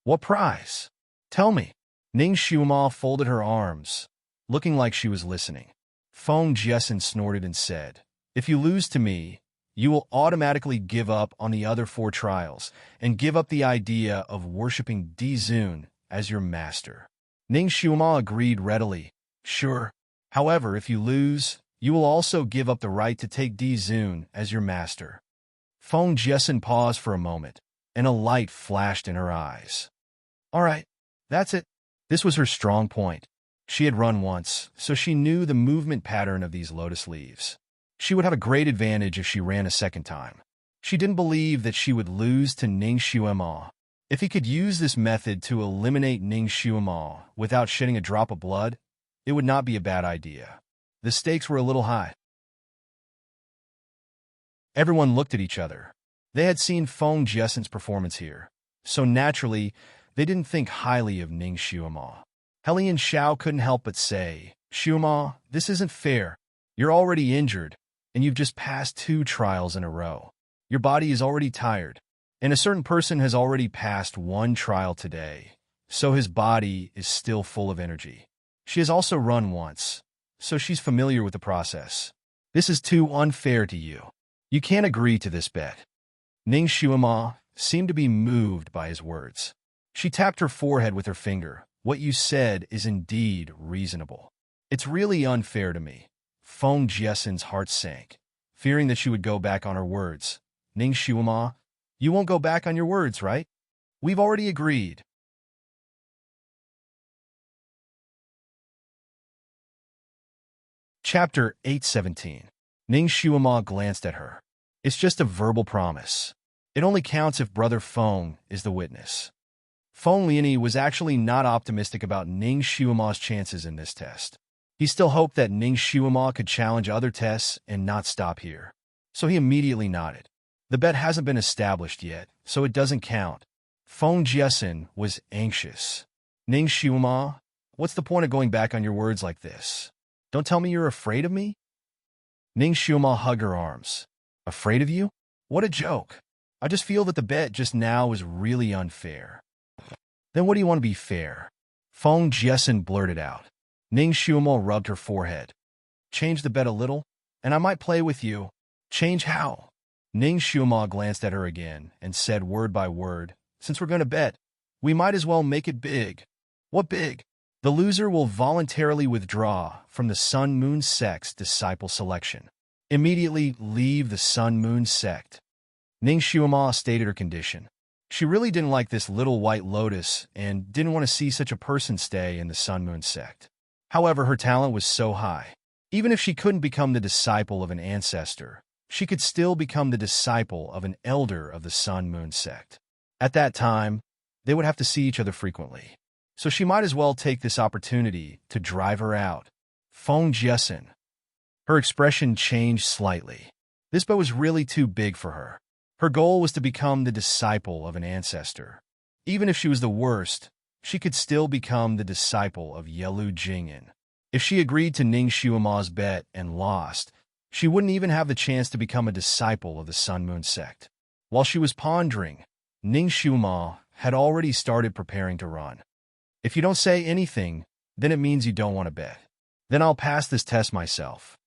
Speaker 1: "What prize? Tell me." Ning Xiuma folded her arms, looking like she was listening. Feng Jiesin snorted and said, "If you lose to me, you will automatically give up on the other 4 trials and give up the idea of worshipping Di Zun as your master." Ning Xiuma agreed readily. "Sure. However, if you lose, you will also give up the right to take Di Zun as your master." Feng Jiesin paused for a moment, and a light flashed in her eyes. "All right, that's it." This was her strong point. She had run once, so she knew the movement pattern of these lotus leaves. She would have a great advantage if she ran a second time. She didn't believe that she would lose to Ning Xiuma. If he could use this method to eliminate Ning Xiuma without shedding a drop of blood, it would not be a bad idea. The stakes were a little high. Everyone looked at each other. They had seen Feng Jiesin's performance here, so naturally, they didn't think highly of Ning Xiuma. Helian Xiao couldn't help but say, "Shuma, this isn't fair. You're already injured, and you've just passed 2 trials in a row. Your body is already tired, and a certain person has already passed 1 trial today, so his body is still full of energy. She has also run once, so she's familiar with the process. This is too unfair to you. You can't agree to this bet." Ning Shuima seemed to be moved by his words. She tapped her forehead with her finger. "What you said is indeed reasonable. It's really unfair to me." Feng Jiasen's heart sank, fearing that she would go back on her words. "Ning Shuima, you won't go back on your words, right? We've already agreed." Chapter 817. Ning Shuima glanced at her. "It's just a verbal promise. It only counts if Brother Feng is the witness." Feng Lianyi was actually not optimistic about Ning Shuima's chances in this test. He still hoped that Ning Shuima could challenge other tests and not stop here. So he immediately nodded. The bet hasn't been established yet, so it doesn't count. Feng Jiasen was anxious. "Ning Shuima, what's the point of going back on your words like this? Don't tell me you're afraid of me?" Ning Shuima hugged her arms. "Afraid of you? What a joke. I just feel that the bet just now is really unfair." "Then what do you want to be fair?" Feng Jiasen blurted out. Ning Shuima rubbed her forehead. "Change the bet a little, and I might play with you." "Change how?" Ning Shuima glanced at her again and said word by word, "Since we're going to bet, we might as well make it big." "What big?" "The loser will voluntarily withdraw from the Sun-Moon Sect's disciple selection. Immediately leave the Sun-Moon Sect." Ning Shuima stated her condition. She really didn't like this little white lotus and didn't want to see such a person stay in the Sun-Moon Sect. However, her talent was so high. Even if she couldn't become the disciple of an ancestor, she could still become the disciple of an elder of the Sun-Moon Sect. At that time, they would have to see each other frequently. So she might as well take this opportunity to drive her out. Feng Jiasen. Her expression changed slightly. This bet was really too big for her. Her goal was to become the disciple of an ancestor. Even if she was the worst, she could still become the disciple of Yelu Jingyan. If she agreed to Ning Shuima's bet and lost, she wouldn't even have the chance to become a disciple of the Sun-Moon Sect. While she was pondering, Ning Shuima had already started preparing to run. "If you don't say anything, then it means you don't want to bet. Then I'll pass this test myself."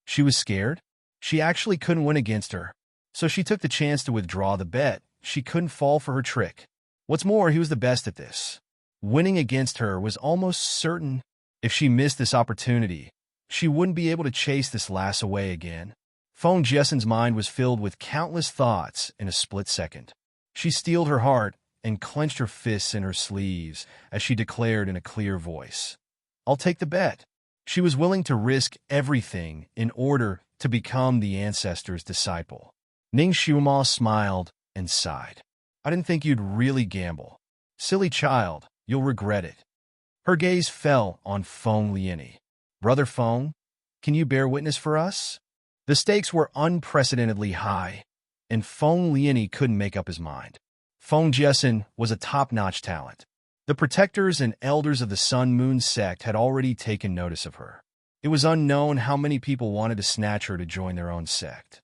Speaker 1: She was scared. She actually couldn't win against her. So she took the chance to withdraw the bet. She couldn't fall for her trick. What's more, he was the best at this. Winning against her was almost certain. If she missed this opportunity, she wouldn't be able to chase this lass away again. Feng Jiasen's mind was filled with countless thoughts in a split second. She steeled her heart and clenched her fists in her sleeves as she declared in a clear voice, "I'll take the bet." She was willing to risk everything in order to become the ancestor's disciple. Ning Shuima smiled and sighed. "I didn't think you'd really gamble. Silly child, you'll regret it." Her gaze fell on Feng Lianyi. "Brother Feng, can you bear witness for us?" The stakes were unprecedentedly high, and Feng Lianyi couldn't make up his mind. Feng Jiasen was a top-notch talent. The protectors and elders of the Sun-Moon Sect had already taken notice of her. It was unknown how many people wanted to snatch her to join their own sect.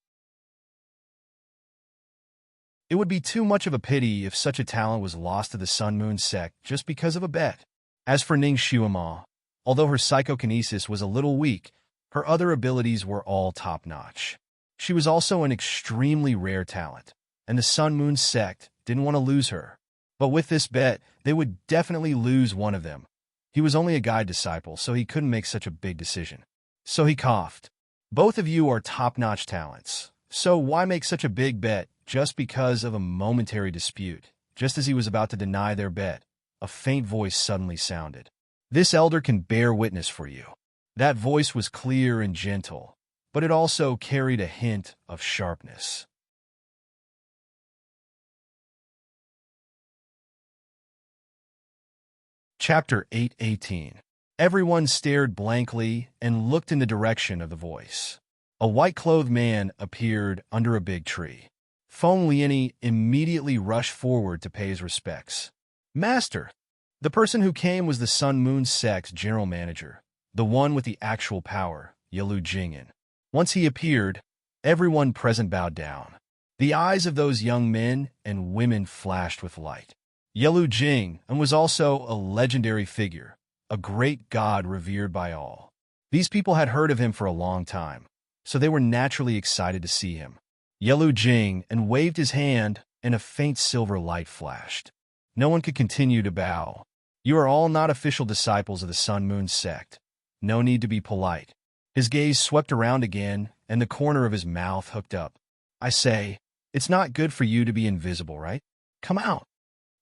Speaker 1: It would be too much of a pity if such a talent was lost to the Sun-Moon Sect just because of a bet. As for Ning Shuima, although her psychokinesis was a little weak, her other abilities were all top-notch. She was also an extremely rare talent, and the Sun-Moon Sect didn't want to lose her. But with this bet, they would definitely lose one of them. He was only a guide disciple, so he couldn't make such a big decision. So he coughed. "Both of you are top-notch talents, so why make such a big bet just because of a momentary dispute?" Just as he was about to deny their bet, a faint voice suddenly sounded. "This elder can bear witness for you." That voice was clear and gentle, but it also carried a hint of sharpness. Chapter 818. Everyone stared blankly and looked in the direction of the voice. A white-clothed man appeared under a big tree. Feng Lianyi immediately rushed forward to pay his respects. "Master!" The person who came was the Sun Moon sect's general manager, the one with the actual power, Yalu Jing'an. Once he appeared, everyone present bowed down. The eyes of those young men and women flashed with light. Yalu Jing'an was also a legendary figure, a great god revered by all. These people had heard of him for a long time, so they were naturally excited to see him. Yalu Jing'an waved his hand, and a faint silver light flashed. No one could continue to bow. You are all not official disciples of the Sun Moon sect. No need to be polite. His gaze swept around again, and the corner of his mouth hooked up. I say, it's not good for you to be invisible, right? Come out.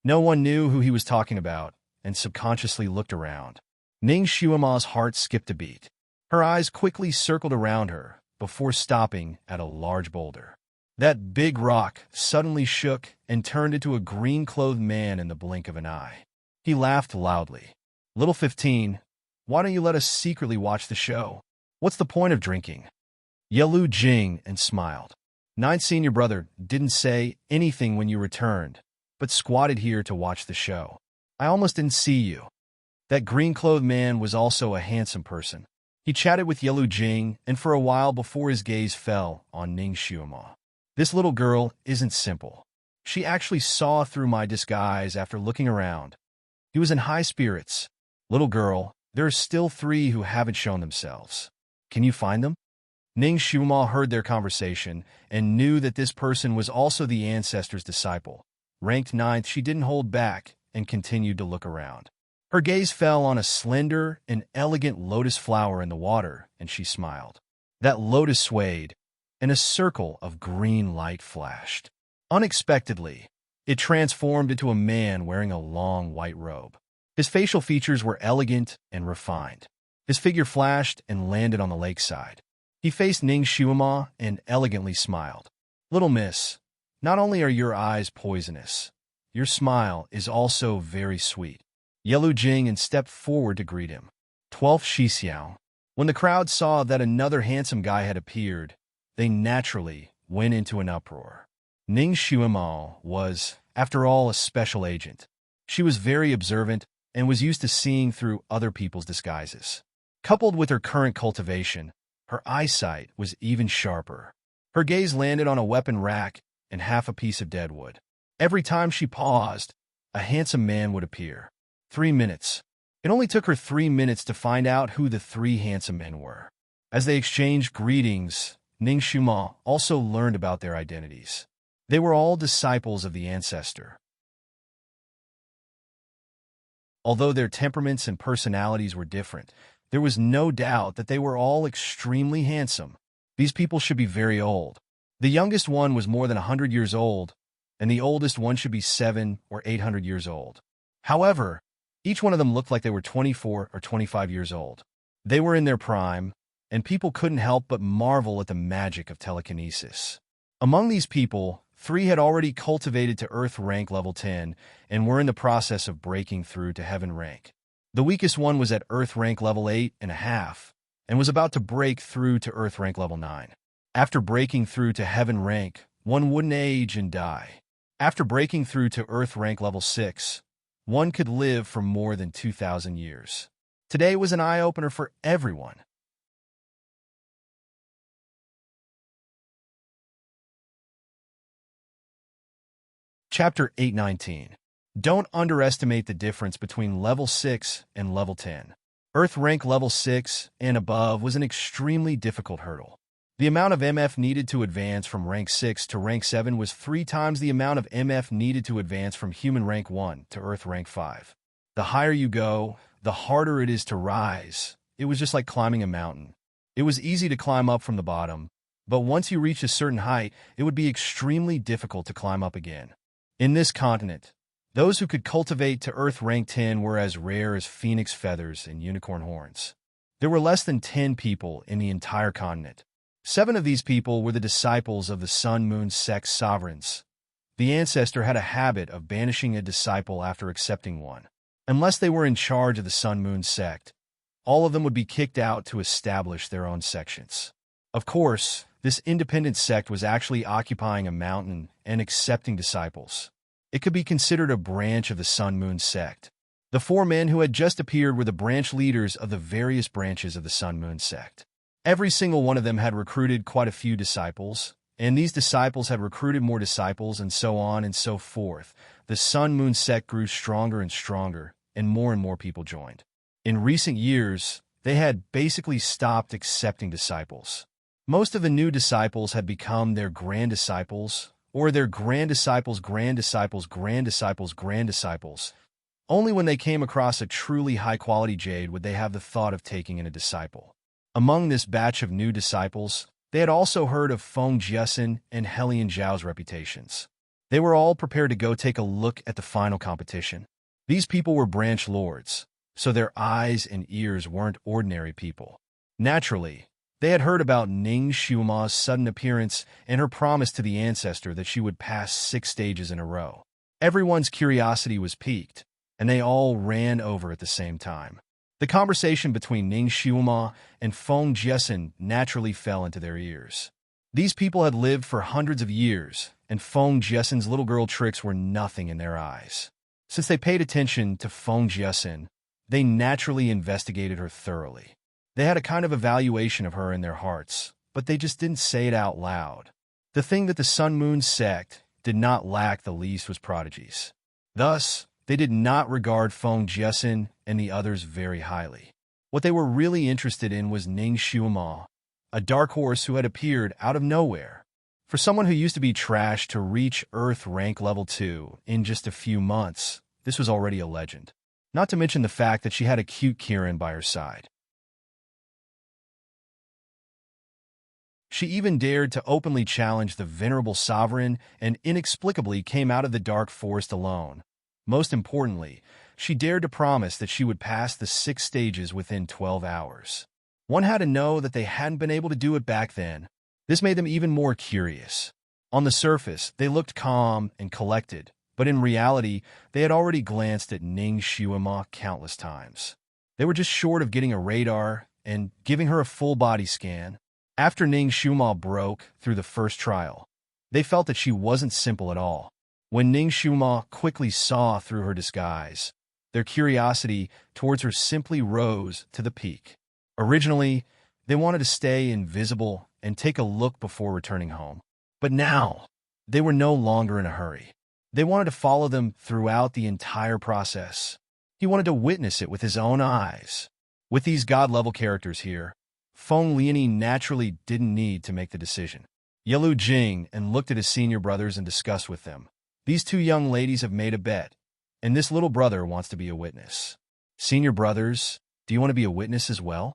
Speaker 1: No one knew who he was talking about, and subconsciously looked around. Ning Shuima's heart skipped a beat. Her eyes quickly circled around her, before stopping at a large boulder. That big rock suddenly shook and turned into a green-clothed man in the blink of an eye. He laughed loudly. Little 15, why don't you let us secretly watch the show? What's the point of drinking? Yalu Jing'an smiled. Ninth senior brother didn't say anything when you returned, but squatted here to watch the show. I almost didn't see you. That green-clothed man was also a handsome person. He chatted with Yalu Jing'an for a while before his gaze fell on Ning Shuima. This little girl isn't simple. She actually saw through my disguise after looking around. He was in high spirits. Little girl, there are still 3 who haven't shown themselves. Can you find them? Ning Shuima heard their conversation and knew that this person was also the ancestor's disciple. Ranked 9th, she didn't hold back and continued to look around. Her gaze fell on a slender and elegant lotus flower in the water, and she smiled. That lotus swayed, and a circle of green light flashed. Unexpectedly, it transformed into a man wearing a long white robe. His facial features were elegant and refined. His figure flashed and landed on the lakeside. He faced Ning Shuima and elegantly smiled. Little miss, not only are your eyes poisonous, your smile is also very sweet. Yalu Jing'an stepped forward to greet him. 12th Shixiao. When the crowd saw that another handsome guy had appeared, they naturally went into an uproar. Ning Shuima was, after all, a special agent. She was very observant and was used to seeing through other people's disguises. Coupled with her current cultivation, her eyesight was even sharper. Her gaze landed on a weapon rack and half a piece of deadwood. Every time she paused, a handsome man would appear. 3 minutes. It only took her 3 minutes to find out who the 3 handsome men were. As they exchanged greetings, Ning Shuima also learned about their identities. They were all disciples of the ancestor. Although their temperaments and personalities were different, there was no doubt that they were all extremely handsome. These people should be very old. The youngest one was more than 100 years old, and the oldest one should be 700 or 800 years old. However, each one of them looked like they were 24 or 25 years old. They were in their prime, and people couldn't help but marvel at the magic of telekinesis. Among these people, 3 had already cultivated to Earth rank level 10 and were in the process of breaking through to Heaven rank. The weakest one was at Earth rank level 8.5 and was about to break through to Earth rank level 9. After breaking through to Heaven rank, one wouldn't age and die. After breaking through to Earth rank level 6, one could live for more than 2,000 years. Today was an eye-opener for everyone. Chapter 819. Don't underestimate the difference between level 6 and level 10. Earth rank level 6 and above was an extremely difficult hurdle. The amount of MF needed to advance from rank 6 to rank 7 was 3 times the amount of MF needed to advance from human rank 1 to Earth rank 5. The higher you go, the harder it is to rise. It was just like climbing a mountain. It was easy to climb up from the bottom, but once you reach a certain height, it would be extremely difficult to climb up again. In this continent, those who could cultivate to Earth rank 10 were as rare as phoenix feathers and unicorn horns. There were less than 10 people in the entire continent. 7 of these people were the disciples of the Sun Moon sect sovereigns. The ancestor had a habit of banishing a disciple after accepting one. Unless they were in charge of the Sun Moon sect, all of them would be kicked out to establish their own sections. Of course, this independent sect was actually occupying a mountain and accepting disciples. It could be considered a branch of the Sun Moon sect. The four men who had just appeared were the branch leaders of the various branches of the Sun Moon sect. Every single one of them had recruited quite a few disciples, and these disciples had recruited more disciples, and so on and so forth. The Sun Moon sect grew stronger and stronger, and more people joined. In recent years, they had basically stopped accepting disciples. Most of the new disciples had become their grand disciples, or their grand disciples' grand disciples' grand disciples' grand disciples. Only when they came across a truly high-quality jade would they have the thought of taking in a disciple. Among this batch of new disciples, they had also heard of Feng Jiasin and Helian Zhao's reputations. They were all prepared to go take a look at the final competition. These people were branch lords, so their eyes and ears weren't ordinary people. Naturally, they had heard about Ning Xiuma's sudden appearance and her promise to the ancestor that she would pass 6 stages in a row. Everyone's curiosity was piqued, and they all ran over at the same time. The conversation between Ning Xiuma and Feng Jiasin naturally fell into their ears. These people had lived for hundreds of years, and Feng Jiasin's little girl tricks were nothing in their eyes. Since they paid attention to Feng Jiasin, they naturally investigated her thoroughly. They had a kind of evaluation of her in their hearts, but they just didn't say it out loud. The thing that the Sun Moon sect did not lack the least was prodigies. Thus, they did not regard Feng Jiasin and the others very highly. What they were really interested in was Ning Xiuma, a dark horse who had appeared out of nowhere. For someone who used to be trashed to reach Earth rank level 2 in just a few months, this was already a legend. Not to mention the fact that she had a cute Kirin by her side. She even dared to openly challenge the venerable sovereign and inexplicably came out of the dark forest alone. Most importantly, she dared to promise that she would pass the 6 stages within 12 hours. One had to know that they hadn't been able to do it back then. This made them even more curious. On the surface, they looked calm and collected, but in reality, they had already glanced at Ning Xiuma countless times. They were just short of getting a radar and giving her a full body scan. After Ning Xiuma broke through the first trial, they felt that she wasn't simple at all. When Ning Xiuma quickly saw through her disguise, their curiosity towards her simply rose to the peak. Originally, they wanted to stay invisible and take a look before returning home. But now, they were no longer in a hurry. They wanted to follow them throughout the entire process. He wanted to witness it with his own eyes. With these god-level characters here, Feng Liani naturally didn't need to make the decision. Yelu Jing and looked at his senior brothers and discussed with them. These 2 young ladies have made a bet, and this little brother wants to be a witness. Senior brothers, do you want to be a witness as well?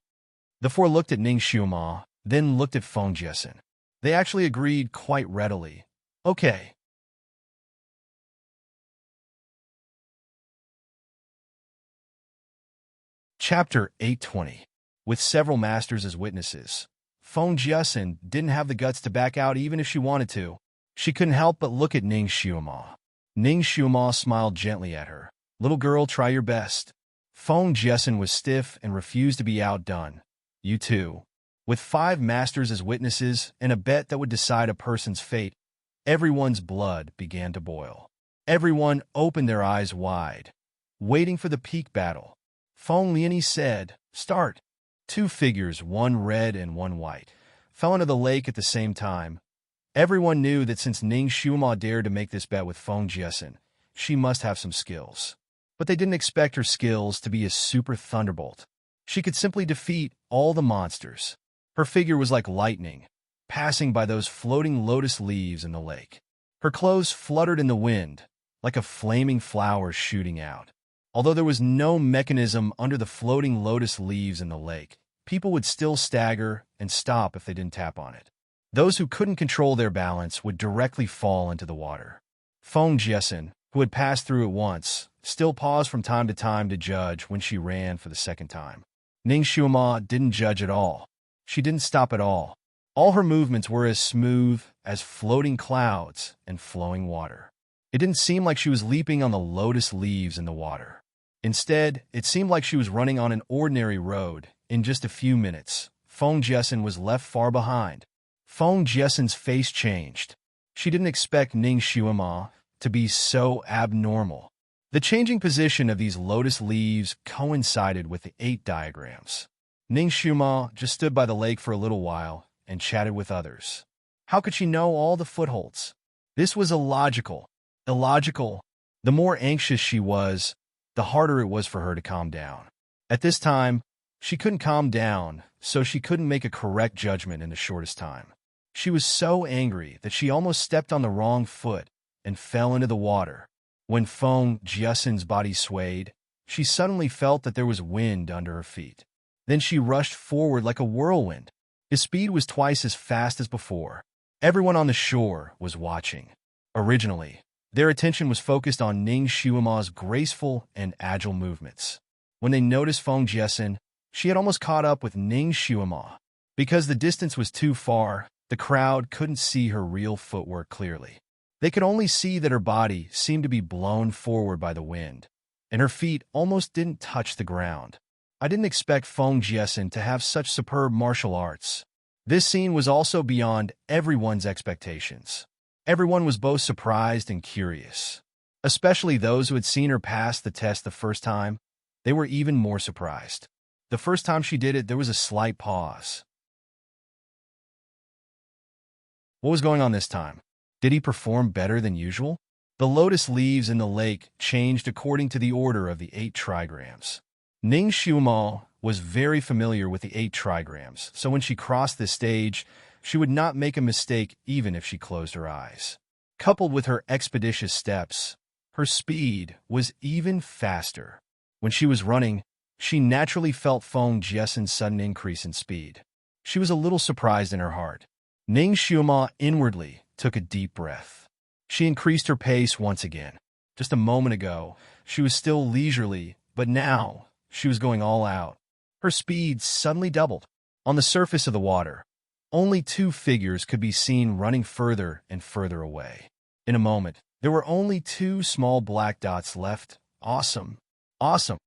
Speaker 1: The 4 looked at Ning Xiuma, then looked at Feng Jiasin. They actually agreed quite readily. Okay. Chapter 820. With several masters as witnesses, Feng Jiasin didn't have the guts to back out even if she wanted to. She couldn't help but look at Ning Xiuma. Ning Xiuma smiled gently at her. Little girl, try your best. Feng Jiasin was stiff and refused to be outdone. You too. With 5 masters as witnesses and a bet that would decide a person's fate, everyone's blood began to boil. Everyone opened their eyes wide, waiting for the peak battle. Feng Liani said, "Start." 2 figures, one red and one white, fell into the lake at the same time. Everyone knew that since Ning Xiuma dared to make this bet with Feng Jiasin, she must have some skills. But they didn't expect her skills to be a super thunderbolt. She could simply defeat all the monsters. Her figure was like lightning, passing by those floating lotus leaves in the lake. Her clothes fluttered in the wind, like a flaming flower shooting out. Although there was no mechanism under the floating lotus leaves in the lake, people would still stagger and stop if they didn't tap on it. Those who couldn't control their balance would directly fall into the water. Feng Jiasin, who had passed through it once, still paused from time to judge when she ran for the second time. Ning Xiuma didn't judge at all. She didn't stop at all. All her movements were as smooth as floating clouds and flowing water. It didn't seem like she was leaping on the lotus leaves in the water. Instead, it seemed like she was running on an ordinary road. In just a few minutes, Feng Jiasin was left far behind. Feng Jiasin's face changed. She didn't expect Ning Xiuma to be so abnormal. The changing position of these lotus leaves coincided with the 8 diagrams. Ning Shuma just stood by the lake for a little while and chatted with others. How could she know all the footholds? This was illogical. Illogical. The more anxious she was, the harder it was for her to calm down. At this time, she couldn't calm down, so she couldn't make a correct judgment in the shortest time. She was so angry that she almost stepped on the wrong foot and fell into the water. When Feng Jiasen's body swayed, she suddenly felt that there was wind under her feet. Then she rushed forward like a whirlwind. His speed was twice as fast as before. Everyone on the shore was watching. Originally, their attention was focused on Ning Shuima's graceful and agile movements. When they noticed Feng Jiasen, she had almost caught up with Ning Shuima. Because the distance was too far, the crowd couldn't see her real footwork clearly. They could only see that her body seemed to be blown forward by the wind, and her feet almost didn't touch the ground. I didn't expect Feng Jiasen to have such superb martial arts. This scene was also beyond everyone's expectations. Everyone was both surprised and curious. Especially those who had seen her pass the test the first time, they were even more surprised. The first time she did it, there was a slight pause. What was going on this time? Did he perform better than usual? The lotus leaves in the lake changed according to the order of the 8 trigrams. Ning Xiuma was very familiar with the 8 trigrams, so when she crossed this stage, she would not make a mistake even if she closed her eyes. Coupled with her expeditious steps, her speed was even faster. When she was running, she naturally felt Feng Jiasen's sudden increase in speed. She was a little surprised in her heart. Ning Xiuma inwardly took a deep breath. She increased her pace once again. Just a moment ago, she was still leisurely, but now she was going all out. Her speed suddenly doubled. On the surface of the water, only 2 figures could be seen running further and further away. In a moment, there were only 2 small black dots left. Awesome. Awesome.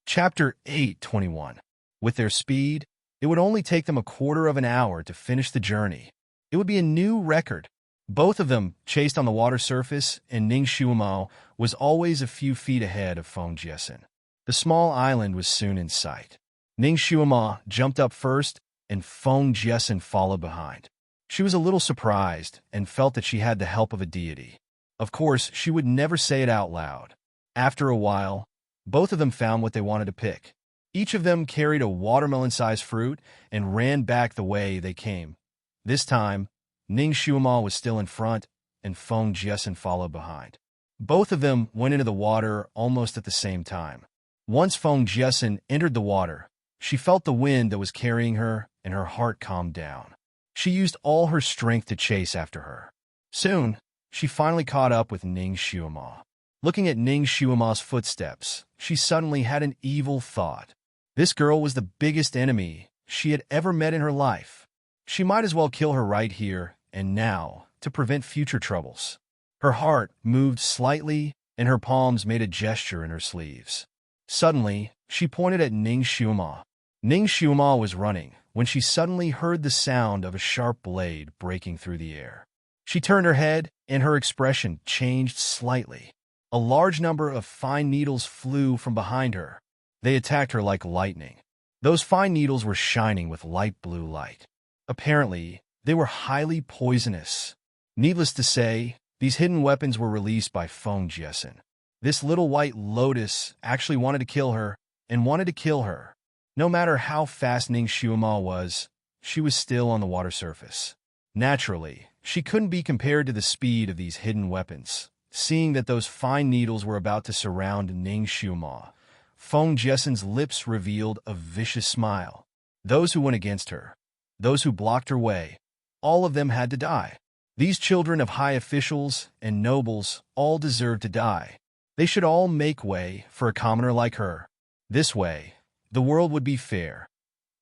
Speaker 1: Chapter 8:21. With their speed, it would only take them a quarter of an hour to finish the journey. It would be a new record. Both of them chased on the water surface, and Ning Xiumao was always a few feet ahead of Feng Jiasen. The small island was soon in sight. Ning Xiuma jumped up first, and Feng Jiasen followed behind. She was a little surprised and felt that she had the help of a deity. Of course, she would never say it out loud. After a while, both of them found what they wanted to pick. Each of them carried a watermelon-sized fruit and ran back the way they came. This time, Ning Xiuma was still in front, and Feng Jiasen followed behind. Both of them went into the water almost at the same time. Once Feng Jiasen entered the water, she felt the wind that was carrying her, and her heart calmed down. She used all her strength to chase after her. Soon, she finally caught up with Ning Xiuma. Looking at Ning Xiuma's footsteps, she suddenly had an evil thought. This girl was the biggest enemy she had ever met in her life. She might as well kill her right here and now to prevent future troubles. Her heart moved slightly, and her palms made a gesture in her sleeves. Suddenly, she pointed at Ning Xiuma. Ning Xiuma was running when she suddenly heard the sound of a sharp blade breaking through the air. She turned her head, and her expression changed slightly. A large number of fine needles flew from behind her. They attacked her like lightning. Those fine needles were shining with light blue light. Apparently, they were highly poisonous. Needless to say, these hidden weapons were released by Feng Jiasen. This little white lotus actually wanted to kill her, and wanted to kill her. No matter how fast Ning Xiuma was, she was still on the water surface. Naturally, she couldn't be compared to the speed of these hidden weapons. Seeing that those fine needles were about to surround Ning Xiuma, Feng Jiasen's lips revealed a vicious smile. Those who went against her, those who blocked her way, all of them had to die. These children of high officials and nobles all deserved to die. They should all make way for a commoner like her. This way, the world would be fair.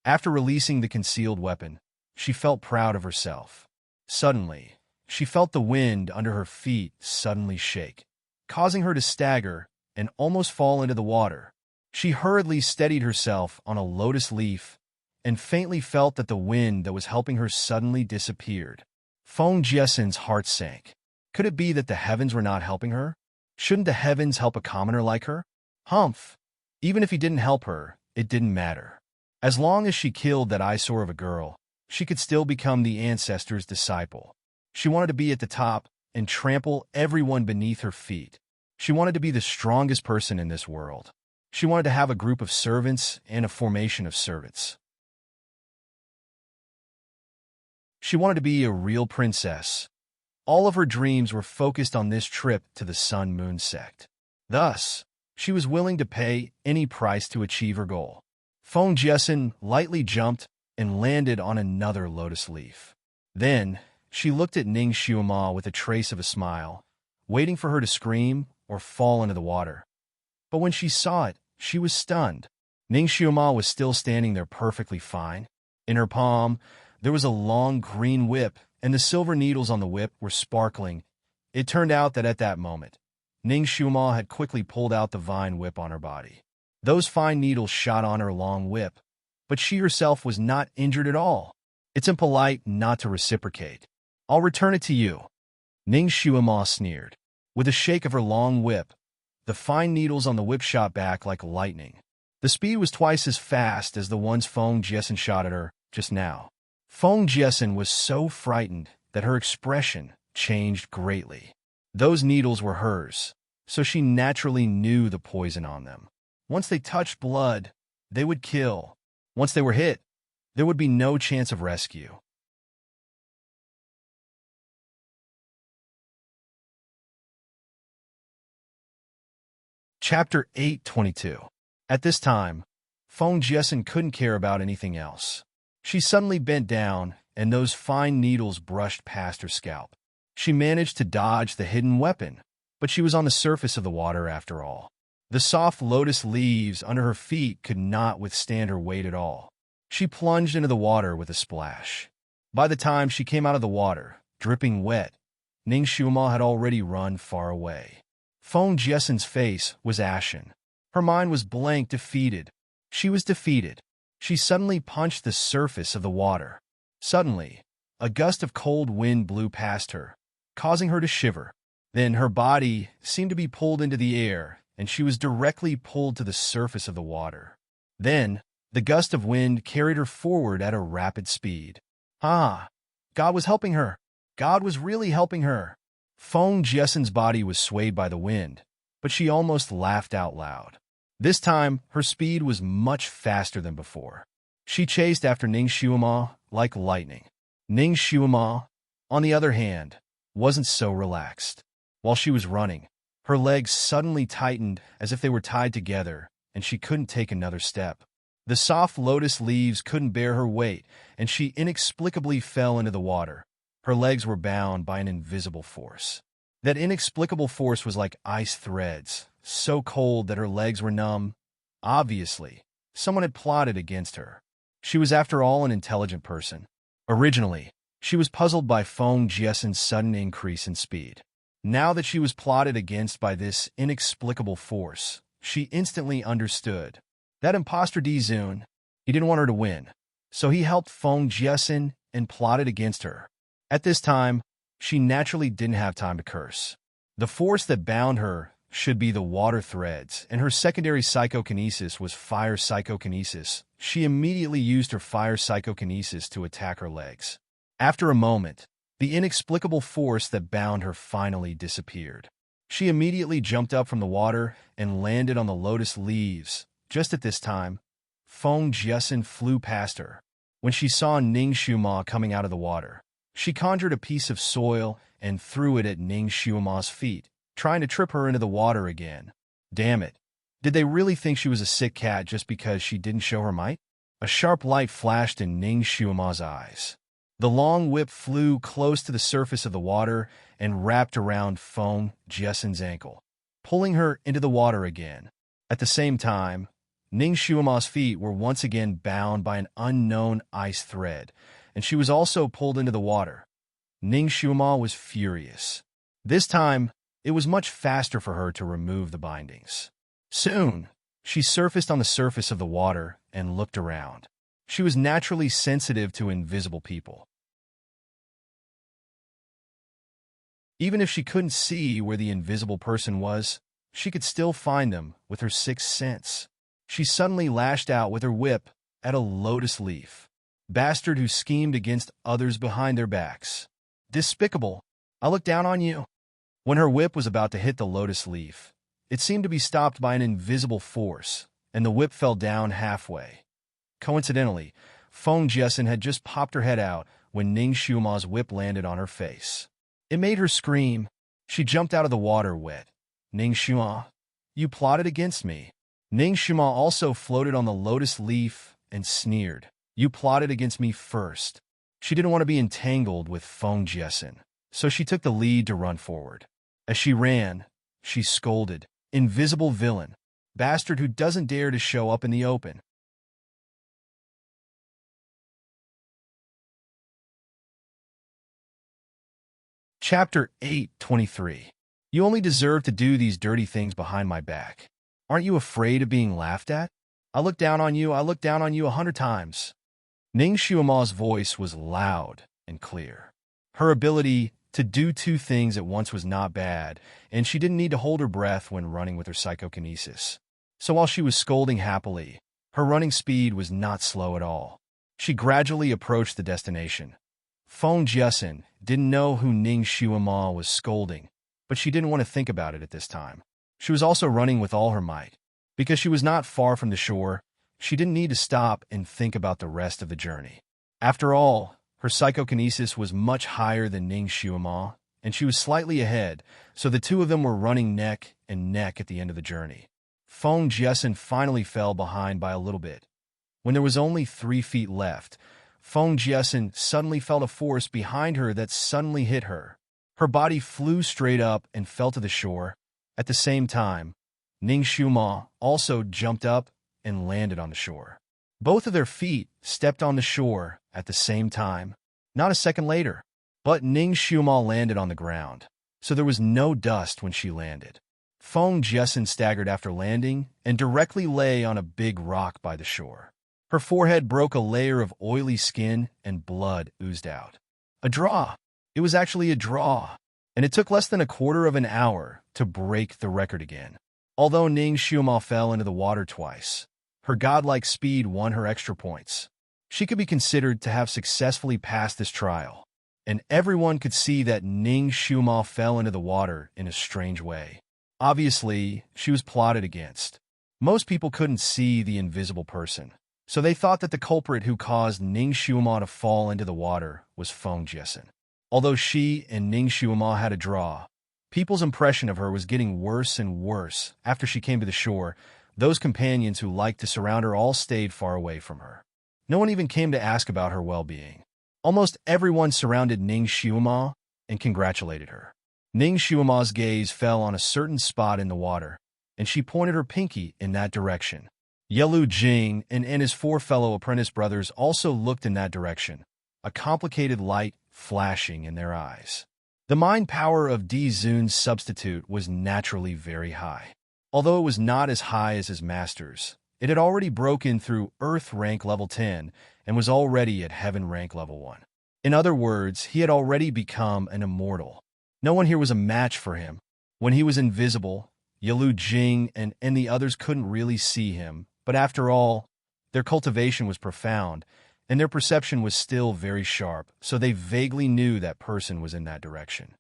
Speaker 1: After releasing the concealed weapon, she felt proud of herself. Suddenly, she felt the wind under her feet suddenly shake, causing her to stagger and almost fall into the water. She hurriedly steadied herself on a lotus leaf and faintly felt that the wind that was helping her suddenly disappeared. Feng Jiasen's heart sank. Could it be that the heavens were not helping her? Shouldn't the heavens help a commoner like her? Humph! Even if he didn't help her, it didn't matter. As long as she killed that eyesore of a girl, she could still become the ancestor's disciple. She wanted to be at the top and trample everyone beneath her feet. She wanted to be the strongest person in this world. She wanted to have a group of servants and a formation of servants. She wanted to be a real princess. All of her dreams were focused on this trip to the Sun-Moon sect. Thus, she was willing to pay any price to achieve her goal. Feng Jiasen lightly jumped and landed on another lotus leaf. Then, she looked at Ning Xiuma with a trace of a smile, waiting for her to scream or fall into the water. But when she saw it, she was stunned. Ning Xiuma was still standing there perfectly fine. In her palm, there was a long green whip, and the silver needles on the whip were sparkling. It turned out that at that moment, Ning Xiuma had quickly pulled out the vine whip on her body. Those fine needles shot on her long whip, but she herself was not injured at all. It's impolite not to reciprocate. I'll return it to you. Ning Xiuma sneered. With a shake of her long whip, the fine needles on the whip shot back like lightning. The speed was twice as fast as the ones Feng Jiasen shot at her just now. Feng Jiasen was so frightened that her expression changed greatly. Those needles were hers, so she naturally knew the poison on them. Once they touched blood, they would kill. Once they were hit, there would be no chance of rescue. Chapter 822. At this time, Feng Jiasen couldn't care about anything else. She suddenly bent down, and those fine needles brushed past her scalp. She managed to dodge the hidden weapon, but she was on the surface of the water after all. The soft lotus leaves under her feet could not withstand her weight at all. She plunged into the water with a splash. By the time she came out of the water, dripping wet, Ning Xiuma had already run far away. Feng Jiasen's face was ashen. Her mind was blank, defeated. She was defeated. She suddenly punched the surface of the water. Suddenly, a gust of cold wind blew past her, causing her to shiver. Then her body seemed to be pulled into the air, and she was directly pulled to the surface of the water. Then, the gust of wind carried her forward at a rapid speed. Ah! God was helping her. God was really helping her. Feng Jiasen's body was swayed by the wind, but she almost laughed out loud. This time, her speed was much faster than before. She chased after Ning Xiuma like lightning. Ning Xiuma, on the other hand, wasn't so relaxed. While she was running, her legs suddenly tightened as if they were tied together, and she couldn't take another step. The soft lotus leaves couldn't bear her weight, and she inexplicably fell into the water. Her legs were bound by an invisible force. That inexplicable force was like ice threads, so cold that her legs were numb. Obviously, someone had plotted against her. She was, after all, an intelligent person. Originally, she was puzzled by Feng Jiasen's sudden increase in speed. Now that she was plotted against by this inexplicable force, she instantly understood. That imposter Dizun, he didn't want her to win, so he helped Feng Jiasen and plotted against her. At this time, she naturally didn't have time to curse. The force that bound her should be the water threads, and her secondary psychokinesis was fire psychokinesis. She immediately used her fire psychokinesis to attack her legs. After a moment, the inexplicable force that bound her finally disappeared. She immediately jumped up from the water and landed on the lotus leaves. Just at this time, Feng Jiasen flew past her. When she saw Ning Xiuma coming out of the water, she conjured a piece of soil and threw it at Ning Xiuma's feet, trying to trip her into the water again. Damn it. Did they really think she was a sick cat just because she didn't show her might? A sharp light flashed in Ning Xiuma's eyes. The long whip flew close to the surface of the water and wrapped around Feng Jiasen's ankle, pulling her into the water again. At the same time, Ning Xiuma's feet were once again bound by an unknown ice thread, and she was also pulled into the water. Ning Xiuma was furious. This time, it was much faster for her to remove the bindings. Soon, she surfaced on the surface of the water and looked around. She was naturally sensitive to invisible people. Even if she couldn't see where the invisible person was, she could still find them with her sixth sense. She suddenly lashed out with her whip at a lotus leaf. Bastard who schemed against others behind their backs. Despicable. I look down on you. When her whip was about to hit the lotus leaf, it seemed to be stopped by an invisible force, and the whip fell down halfway. Coincidentally, Feng Jiesen had just popped her head out when Ning Xiuma's whip landed on her face. It made her scream. She jumped out of the water wet. Ning Xiuma, you plotted against me. Ning Xiuma also floated on the lotus leaf and sneered. You plotted against me first. She didn't want to be entangled with Feng Jiesen, so she took the lead to run forward. As she ran, she scolded, "Invisible villain, bastard who doesn't dare to show up in the open." Chapter 8:23. You only deserve to do these dirty things behind my back. Aren't you afraid of being laughed at? I look down on you 100 times. Ning Xiuma's voice was loud and clear. Her ability to do two things at once was not bad, and she didn't need to hold her breath when running with her psychokinesis. So while she was scolding happily, her running speed was not slow at all. She gradually approached the destination. Feng Jiesen didn't know who Ning Xiuma was scolding, but she didn't want to think about it at this time. She was also running with all her might. Because she was not far from the shore, she didn't need to stop and think about the rest of the journey. After all, her psychokinesis was much higher than Ning Xiuma, and she was slightly ahead, so the two of them were running neck and neck at the end of the journey. Feng Jiesen finally fell behind by a little bit. When there was only 3 feet left, Feng Jiesen suddenly felt a force behind her that suddenly hit her. Her body flew straight up and fell to the shore. At the same time, Ning Xiuma also jumped up and landed on the shore. Both of their feet stepped on the shore at the same time, not a second later. But Ning Xiuma landed on the ground, so there was no dust when she landed. Feng Jiesen staggered after landing and directly lay on a big rock by the shore. Her forehead broke a layer of oily skin and blood oozed out. A draw. It was actually a draw, and it took less than a quarter of an hour to break the record again. Although Ning Xiuma fell into the water twice, her godlike speed won her extra points. She could be considered to have successfully passed this trial, and everyone could see that Ning Xiuma fell into the water in a strange way. Obviously, she was plotted against. Most people couldn't see the invisible person, so they thought that the culprit who caused Ning Xiuma to fall into the water was Feng Jiesen. Although she and Ning Xiuma had a draw, people's impression of her was getting worse and worse. After she came to the shore, those companions who liked to surround her all stayed far away from her. No one even came to ask about her well-being. Almost everyone surrounded Ning Xiuma and congratulated her. Ning Xiuma's gaze fell on a certain spot in the water, and she pointed her pinky in that direction. Yelu Jing and his 4 fellow apprentice brothers also looked in that direction, a complicated light flashing in their eyes. The mind power of Di Zun's substitute was naturally very high. Although it was not as high as his master's, it had already broken through Earth rank level 10 and was already at Heaven rank level 1. In other words, he had already become an immortal. No one here was a match for him. When he was invisible, Yelu Jing and the others couldn't really see him, but after all, their cultivation was profound, and their perception was still very sharp, so they vaguely knew that person was in that direction.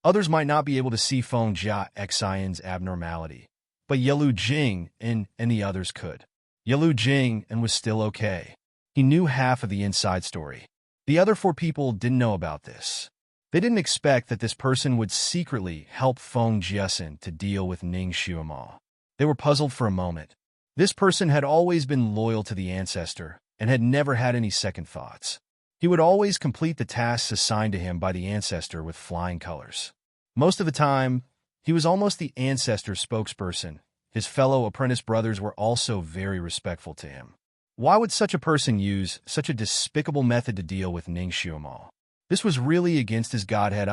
Speaker 1: Others might not be able to see Feng Jiaxian's abnormality, but Yelu Jing and the others could. Yelu Jing was still okay. He knew half of the inside story. The other 4 people didn't know about this. They didn't expect that this person would secretly help Feng Jiesen to deal with Ning Xiuma. They were puzzled for a moment. This person had always been loyal to the ancestor and had never had any second thoughts. He would always complete the tasks assigned to him by the ancestor with flying colors. Most of the time, he was almost the ancestor's spokesperson. His fellow apprentice brothers were also very respectful to him. Why would such a person use such a despicable method to deal with Ning Xiuma? This was really against his godhead.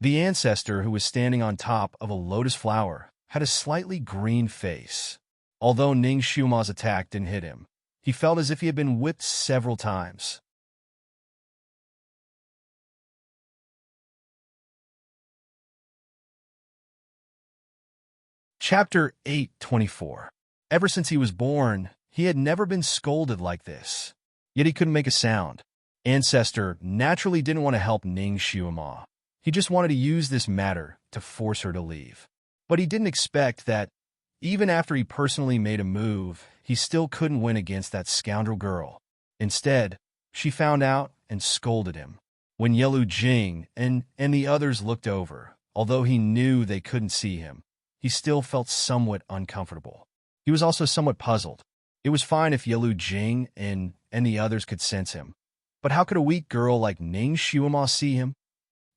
Speaker 1: The ancestor, who was standing on top of a lotus flower, had a slightly green face. Although Ning Xiuma's attack didn't hit him, he felt as if he had been whipped several times. Chapter 8:24. Ever since he was born, he had never been scolded like this. Yet he couldn't make a sound. Ancestor naturally didn't want to help Ning Xiuma. He just wanted to use this matter to force her to leave. But he didn't expect that, even after he personally made a move, he still couldn't win against that scoundrel girl. Instead, she found out and scolded him. When Yelu Jing and the others looked over, although he knew they couldn't see him, he still felt somewhat uncomfortable. He was also somewhat puzzled. It was fine if Yelu Jing and the others could sense him. But how could a weak girl like Ning Xiuma see him?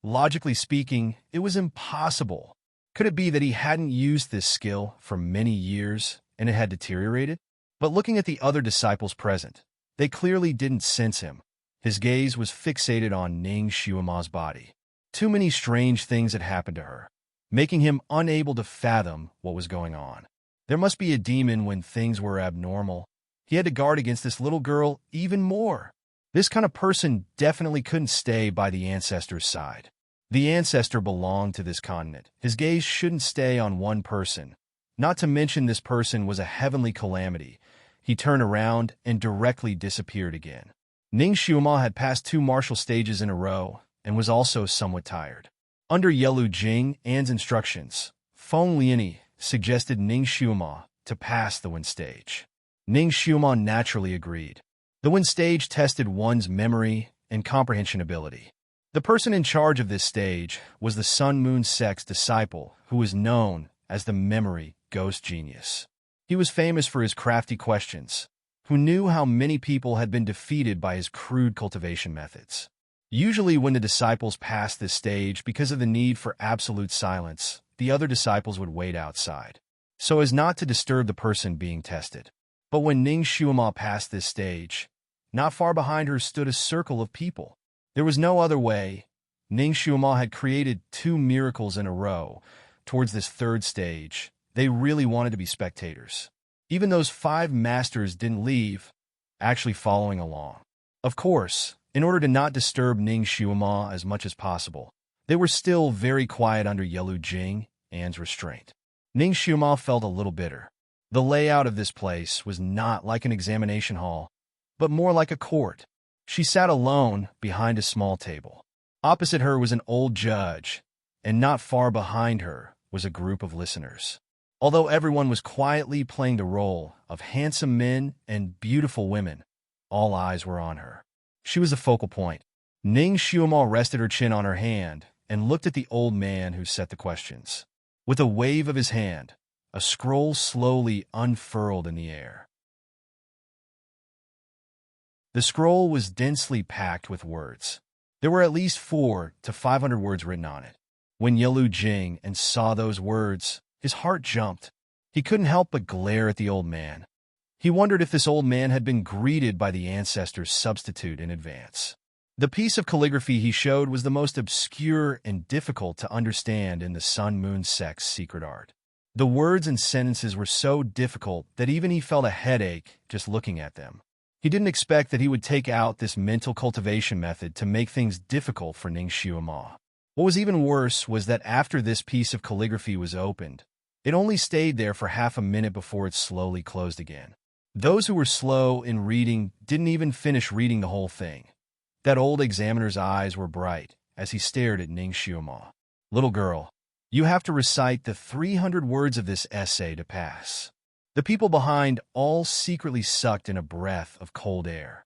Speaker 1: Logically speaking, it was impossible. Could it be that he hadn't used this skill for many years and it had deteriorated? But looking at the other disciples present, they clearly didn't sense him. His gaze was fixated on Ning Xiuma's body. Too many strange things had happened to her, making him unable to fathom what was going on. There must be a demon when things were abnormal. He had to guard against this little girl even more. This kind of person definitely couldn't stay by the ancestor's side. The ancestor belonged to this continent. His gaze shouldn't stay on one person. Not to mention this person was a heavenly calamity. He turned around and directly disappeared again. Ning Xiuma had passed 2 martial stages in a row and was also somewhat tired. Under Yelu Jing An's instructions, Feng Liani suggested Ning Xiuma to pass the wind stage. Ning Xiuma naturally agreed. The wind stage tested one's memory and comprehension ability. The person in charge of this stage was the Sun Moon Sect's disciple, who was known as the Memory Ghost Genius. He was famous for his crafty questions, who knew how many people had been defeated by his crude cultivation methods. Usually when the disciples passed this stage because of the need for absolute silence, the other disciples would wait outside, so as not to disturb the person being tested. But when Ning Xiuma passed this stage, not far behind her stood a circle of people. There was no other way. Ning Xiuma had created 2 miracles in a row. Towards this 3rd stage, they really wanted to be spectators. Even those 5 masters didn't leave, actually following along. Of course, in order to not disturb Ning Xiuma as much as possible, they were still very quiet under Yelu Jing An's restraint. Ning Xiuma felt a little bitter. The layout of this place was not like an examination hall, but more like a court. She sat alone behind a small table. Opposite her was an old judge, and not far behind her was a group of listeners. Although everyone was quietly playing the role of handsome men and beautiful women, all eyes were on her. She was the focal point. Ning Xiuma rested her chin on her hand and looked at the old man who set the questions. With a wave of his hand, a scroll slowly unfurled in the air. The scroll was densely packed with words. There were at least 400 to 500 words written on it. When Yelu Jing and saw those words, his heart jumped. He couldn't help but glare at the old man. He wondered if this old man had been greeted by the ancestor's substitute in advance. The piece of calligraphy he showed was the most obscure and difficult to understand in the Sun Moon Sect's secret art. The words and sentences were so difficult that even he felt a headache just looking at them. He didn't expect that he would take out this mental cultivation method to make things difficult for Ning Xiuma. What was even worse was that after this piece of calligraphy was opened, it only stayed there for half a minute before it slowly closed again. Those who were slow in reading didn't even finish reading the whole thing. That old examiner's eyes were bright as he stared at Ning Xiuma. "Little girl, you have to recite the 300 words of this essay to pass." The people behind all secretly sucked in a breath of cold air.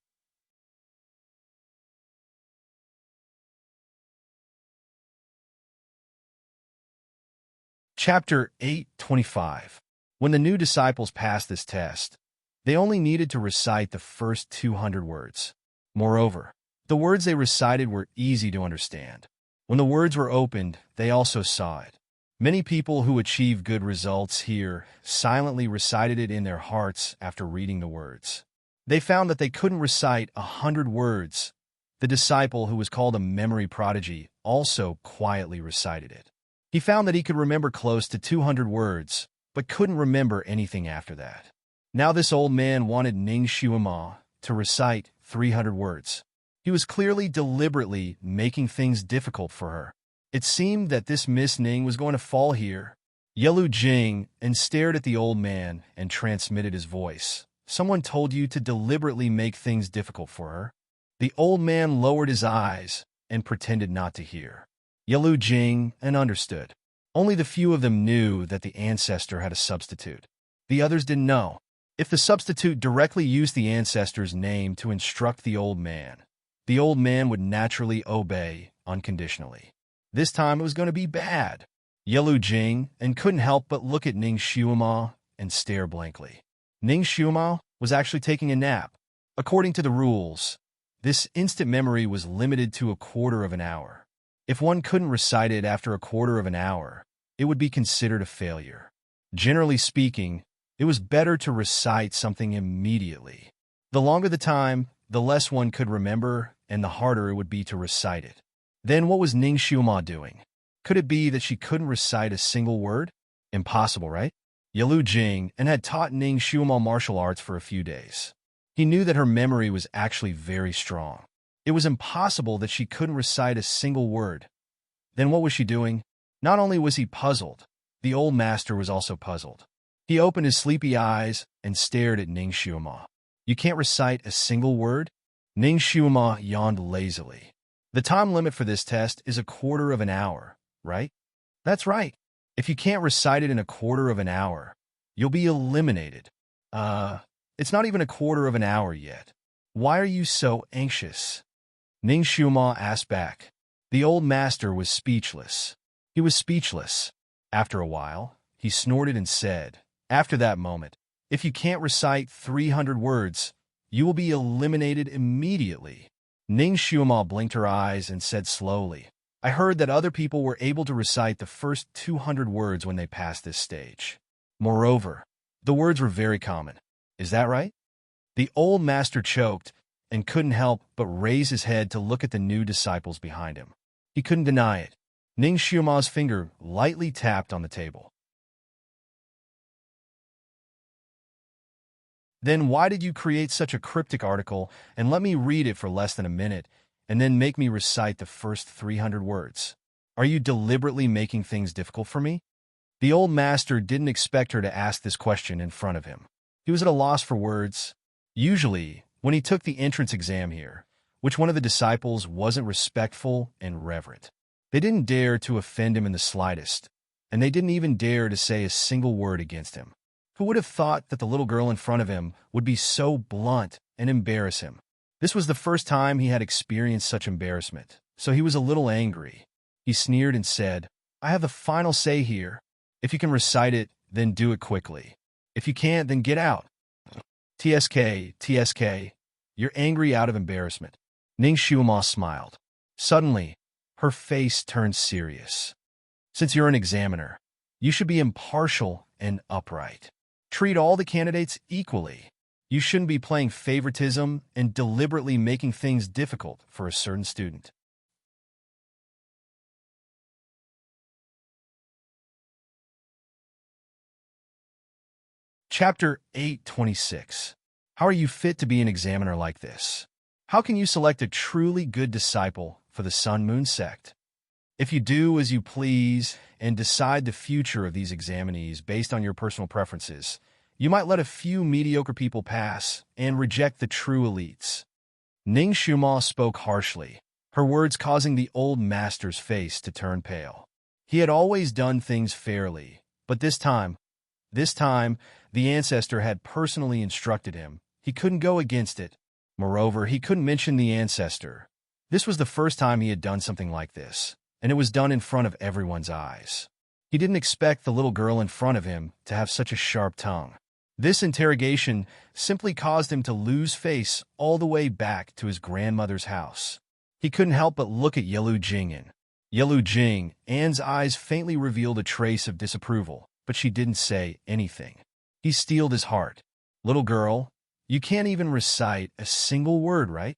Speaker 1: Chapter 8:25. When the new disciples passed this test, they only needed to recite the first 200 words. Moreover, the words they recited were easy to understand. When the words were opened, they also saw it. Many people who achieved good results here silently recited it in their hearts after reading the words. They found that they couldn't recite 100 words. The disciple who was called a memory prodigy also quietly recited it. He found that he could remember close to 200 words, but couldn't remember anything after that. Now this old man wanted Ning Xiuma to recite 300 words. He was clearly deliberately making things difficult for her. It seemed that this Miss Ning was going to fall here. Yelu Jing and stared at the old man and transmitted his voice. Someone told you to deliberately make things difficult for her? The old man lowered his eyes and pretended not to hear. Yelu Jing and understood. Only the few of them knew that the ancestor had a substitute. The others didn't know. If the substitute directly used the ancestor's name to instruct the old man would naturally obey unconditionally. This time it was going to be bad. Yelu Jing and couldn't help but look at Ning Xiuma and stare blankly. Ning Xiuma was actually taking a nap. According to the rules, this instant memory was limited to a quarter of an hour. If one couldn't recite it after a quarter of an hour, it would be considered a failure. Generally speaking, it was better to recite something immediately. The longer the time, the less one could remember, and the harder it would be to recite it. Then what was Ning Xiuma doing? Could it be that she couldn't recite a single word? Impossible, right? Yelu Jing and had taught Ning Xiuma martial arts for a few days. He knew that her memory was actually very strong. It was impossible that she couldn't recite a single word. Then what was she doing? Not only was he puzzled, the old master was also puzzled. He opened his sleepy eyes and stared at Ning Xiuma. You can't recite a single word? Ning Xiuma yawned lazily. The time limit for this test is a quarter of an hour, right? That's right. If you can't recite it in a quarter of an hour, you'll be eliminated. It's not even a quarter of an hour yet. Why are you so anxious? Ning Xiuma asked back. The old master was speechless. He was speechless. After a while, he snorted and said, after that moment, if you can't recite 300 words, you will be eliminated immediately. Ning Xiuma blinked her eyes and said slowly, I heard that other people were able to recite the first 200 words when they passed this stage. Moreover, the words were very common. Is that right? The old master choked and couldn't help but raise his head to look at the new disciples behind him. He couldn't deny it. Ning Xiuma's finger lightly tapped on the table. Then why did you create such a cryptic article and let me read it for less than a minute and then make me recite the first 300 words? Are you deliberately making things difficult for me? The old master didn't expect her to ask this question in front of him. He was at a loss for words. Usually, when he took the entrance exam here, which one of the disciples wasn't respectful and reverent? They didn't dare to offend him in the slightest, and they didn't even dare to say a single word against him. Who would have thought that the little girl in front of him would be so blunt and embarrass him? This was the first time he had experienced such embarrassment, so he was a little angry. He sneered and said, I have the final say here. If you can recite it, then do it quickly. If you can't, then get out. TSK, you're angry out of embarrassment. Ning Xiuma smiled. Suddenly, her face turned serious. Since you're an examiner, you should be impartial and upright. Treat all the candidates equally. You shouldn't be playing favoritism and deliberately making things difficult for a certain student. Chapter 826. How are you fit to be an examiner like this? How can you select a truly good disciple for the Sun Moon sect? If you do as you please and decide the future of these examinees based on your personal preferences, you might let a few mediocre people pass and reject the true elites. Ning Xiuma spoke harshly, her words causing the old master's face to turn pale. He had always done things fairly, but this time, the ancestor had personally instructed him. He couldn't go against it. Moreover, he couldn't mention the ancestor. This was the first time he had done something like this, and it was done in front of everyone's eyes. He didn't expect the little girl in front of him to have such a sharp tongue. This interrogation simply caused him to lose face all the way back to his grandmother's house. He couldn't help but look at Yelu Jing. Yelu Jing, Anne's eyes faintly revealed a trace of disapproval, but she didn't say anything. He steeled his heart. Little girl, you can't even recite a single word, right?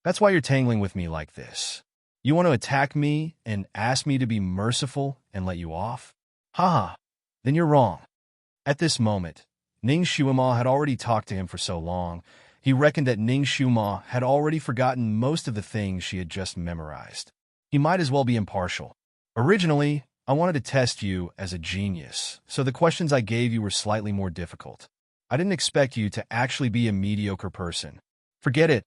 Speaker 1: That's why you're tangling with me like this. You want to attack me and ask me to be merciful and let you off? Haha, then you're wrong. At this moment, Ning Xiuma had already talked to him for so long, he reckoned that Ning Xiuma had already forgotten most of the things she had just memorized. He might as well be impartial. Originally, I wanted to test you as a genius, so the questions I gave you were slightly more difficult. I didn't expect you to actually be a mediocre person. Forget it.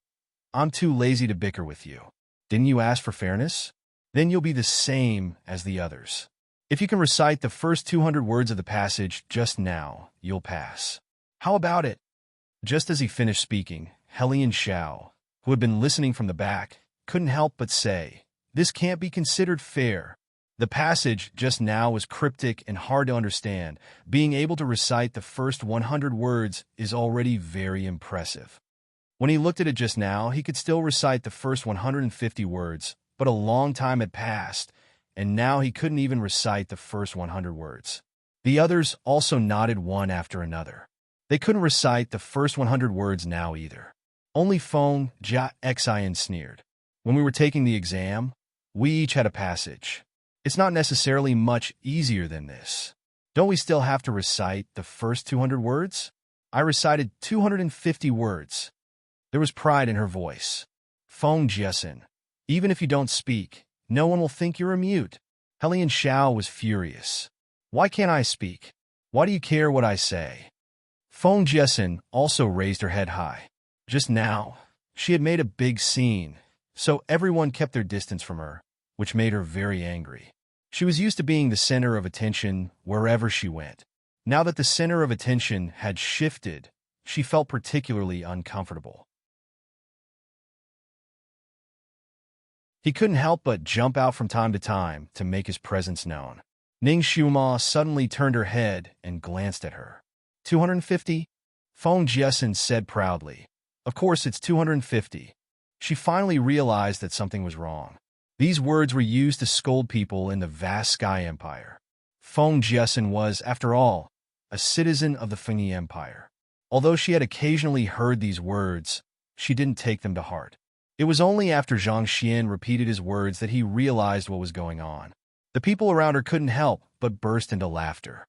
Speaker 1: I'm too lazy to bicker with you. Didn't you ask for fairness? Then you'll be the same as the others. If you can recite the first 200 words of the passage just now, you'll pass. How about it? Just as he finished speaking, Helian Xiao, who had been listening from the back, couldn't help but say, "This can't be considered fair." The passage just now was cryptic and hard to understand. Being able to recite the first 100 words is already very impressive. When he looked at it just now, he could still recite the first 150 words, but a long time had passed, and now he couldn't even recite the first 100 words. The others also nodded one after another. They couldn't recite the first 100 words now either. Only Feng Jiaxian sneered. When we were taking the exam, we each had a passage. It's not necessarily much easier than this. Don't we still have to recite the first 200 words? I recited 250 words. There was pride in her voice. Feng Jiaxian, even if you don't speak, no one will think you're a mute. Helian Xiao was furious. Why can't I speak? Why do you care what I say? Feng Jiaxian also raised her head high. Just now, she had made a big scene, so everyone kept their distance from her, which made her very angry. She was used to being the center of attention wherever she went. Now that the center of attention had shifted, she felt particularly uncomfortable. He couldn't help but jump out from time to time to make his presence known. Ning Xiuma suddenly turned her head and glanced at her. 250? Feng Jiaxian said proudly. Of course it's 250. She finally realized that something was wrong. These words were used to scold people in the vast Sky Empire. Feng Jiaxian was, after all, a citizen of the Fengyi Empire. Although she had occasionally heard these words, she didn't take them to heart. It was only after Zhang Xian repeated his words that he realized what was going on. The people around her couldn't help but burst into laughter.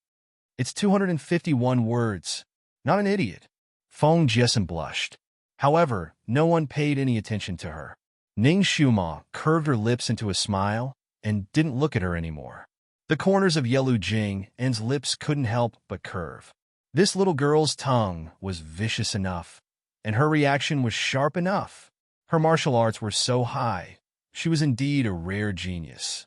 Speaker 1: It's 251 words. Not an idiot. Feng Jiaxian blushed. However, no one paid any attention to her. Ning Xiuma curved her lips into a smile and didn't look at her anymore. The corners of Yelu Jing's lips couldn't help but curve. This little girl's tongue was vicious enough, and her reaction was sharp enough. Her martial arts were so high. She was indeed a rare genius.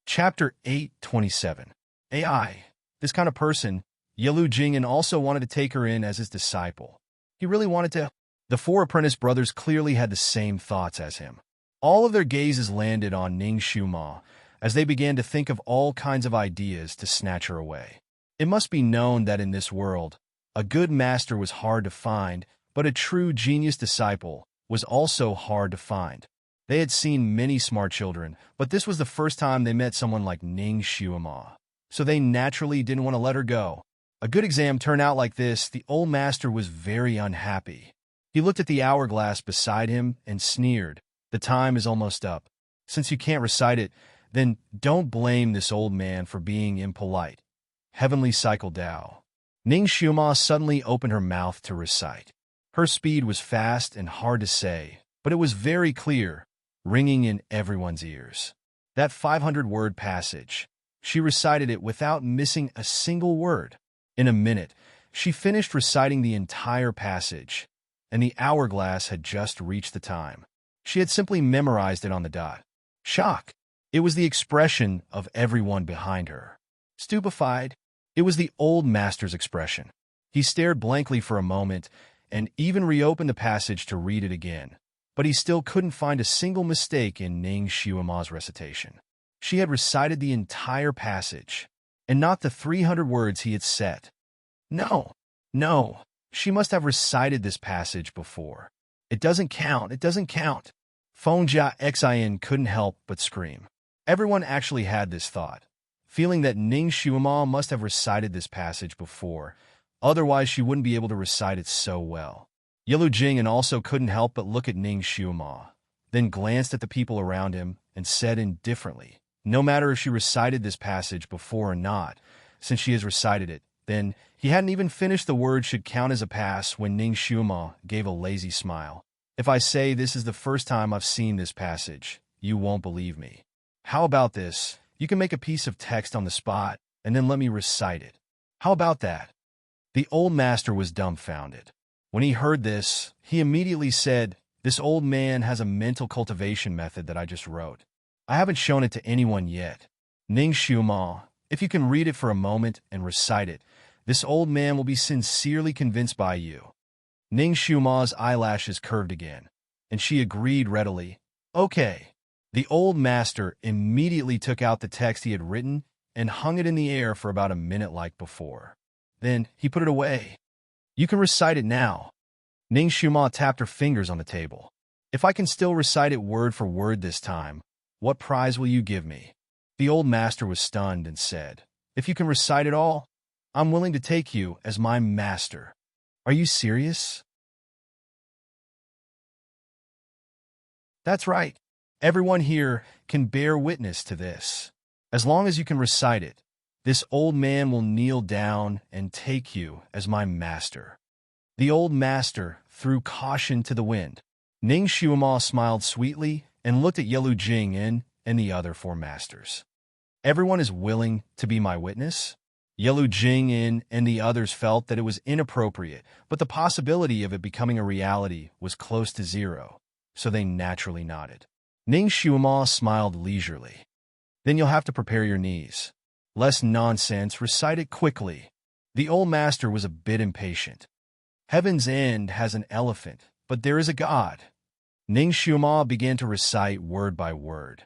Speaker 1: Chapter 827. AI. This kind of person, Yelu Jing'an also wanted to take her in as his disciple. He really wanted to. The four apprentice brothers clearly had the same thoughts as him. All of their gazes landed on Ning Xiuma as they began to think of all kinds of ideas to snatch her away. It must be known that in this world, a good master was hard to find, but a true genius disciple was also hard to find. They had seen many smart children, but this was the first time they met someone like Ning Xiuma, so they naturally didn't want to let her go. A good exam turned out like this. The old master was very unhappy. He looked at the hourglass beside him and sneered. The time is almost up. Since you can't recite it, then don't blame this old man for being impolite. Heavenly Cycle Tao. Ning Xiuma suddenly opened her mouth to recite. Her speed was fast and hard to say, but it was very clear, ringing in everyone's ears. That 500-word passage. She recited it without missing a single word. In a minute, she finished reciting the entire passage, and the hourglass had just reached the time. She had simply memorized it on the dot. Shock. It was the expression of everyone behind her. Stupefied. It was the old master's expression. He stared blankly for a moment and even reopened the passage to read it again, but he still couldn't find a single mistake in Ning Xiuma's recitation. She had recited the entire passage, and not the 300 words he had set. No, she must have recited this passage before. It doesn't count. Feng Jiaxian couldn't help but scream. Everyone actually had this thought, feeling that Ning Xiuma must have recited this passage before, otherwise she wouldn't be able to recite it so well. Yelu Jing'an also couldn't help but look at Ning Xiuma, then glanced at the people around him and said indifferently, no matter if she recited this passage before or not, since she has recited it, then He hadn't even finished the word should count as a pass when Ning Xiuma gave a lazy smile. If I say this is the first time I've seen this passage, you won't believe me. How about this? You can make a piece of text on the spot, and then let me recite it. How about that? The old master was dumbfounded. When he heard this, he immediately said, "This old man has a mental cultivation method that I just wrote. I haven't shown it to anyone yet. Ning Xiuma, if you can read it for a moment and recite it, this old man will be sincerely convinced by you." Ning Xiuma's eyelashes curved again, and she agreed readily. Okay. The old master immediately took out the text he had written and hung it in the air for about a minute like before. Then he put it away. You can recite it now. Ning Xiuma tapped her fingers on the table. If I can still recite it word for word this time, what prize will you give me? The old master was stunned and said, If you can recite it all, I'm willing to take you as my master. Are you serious? That's right. Everyone here can bear witness to this. As long as you can recite it, this old man will kneel down and take you as my master. The old master threw caution to the wind. Ning Xiuma smiled sweetly and looked at Yelu Jingyin and the other four masters. Everyone is willing to be my witness? Yelu Jingyin and the others felt that it was inappropriate, but the possibility of it becoming a reality was close to zero, so they naturally nodded. Ning Xiuma smiled leisurely. Then you'll have to prepare your knees. Less nonsense, recite it quickly. The old master was a bit impatient. Heaven's End has an elephant, but there is a god. Ning Xiuma began to recite word by word.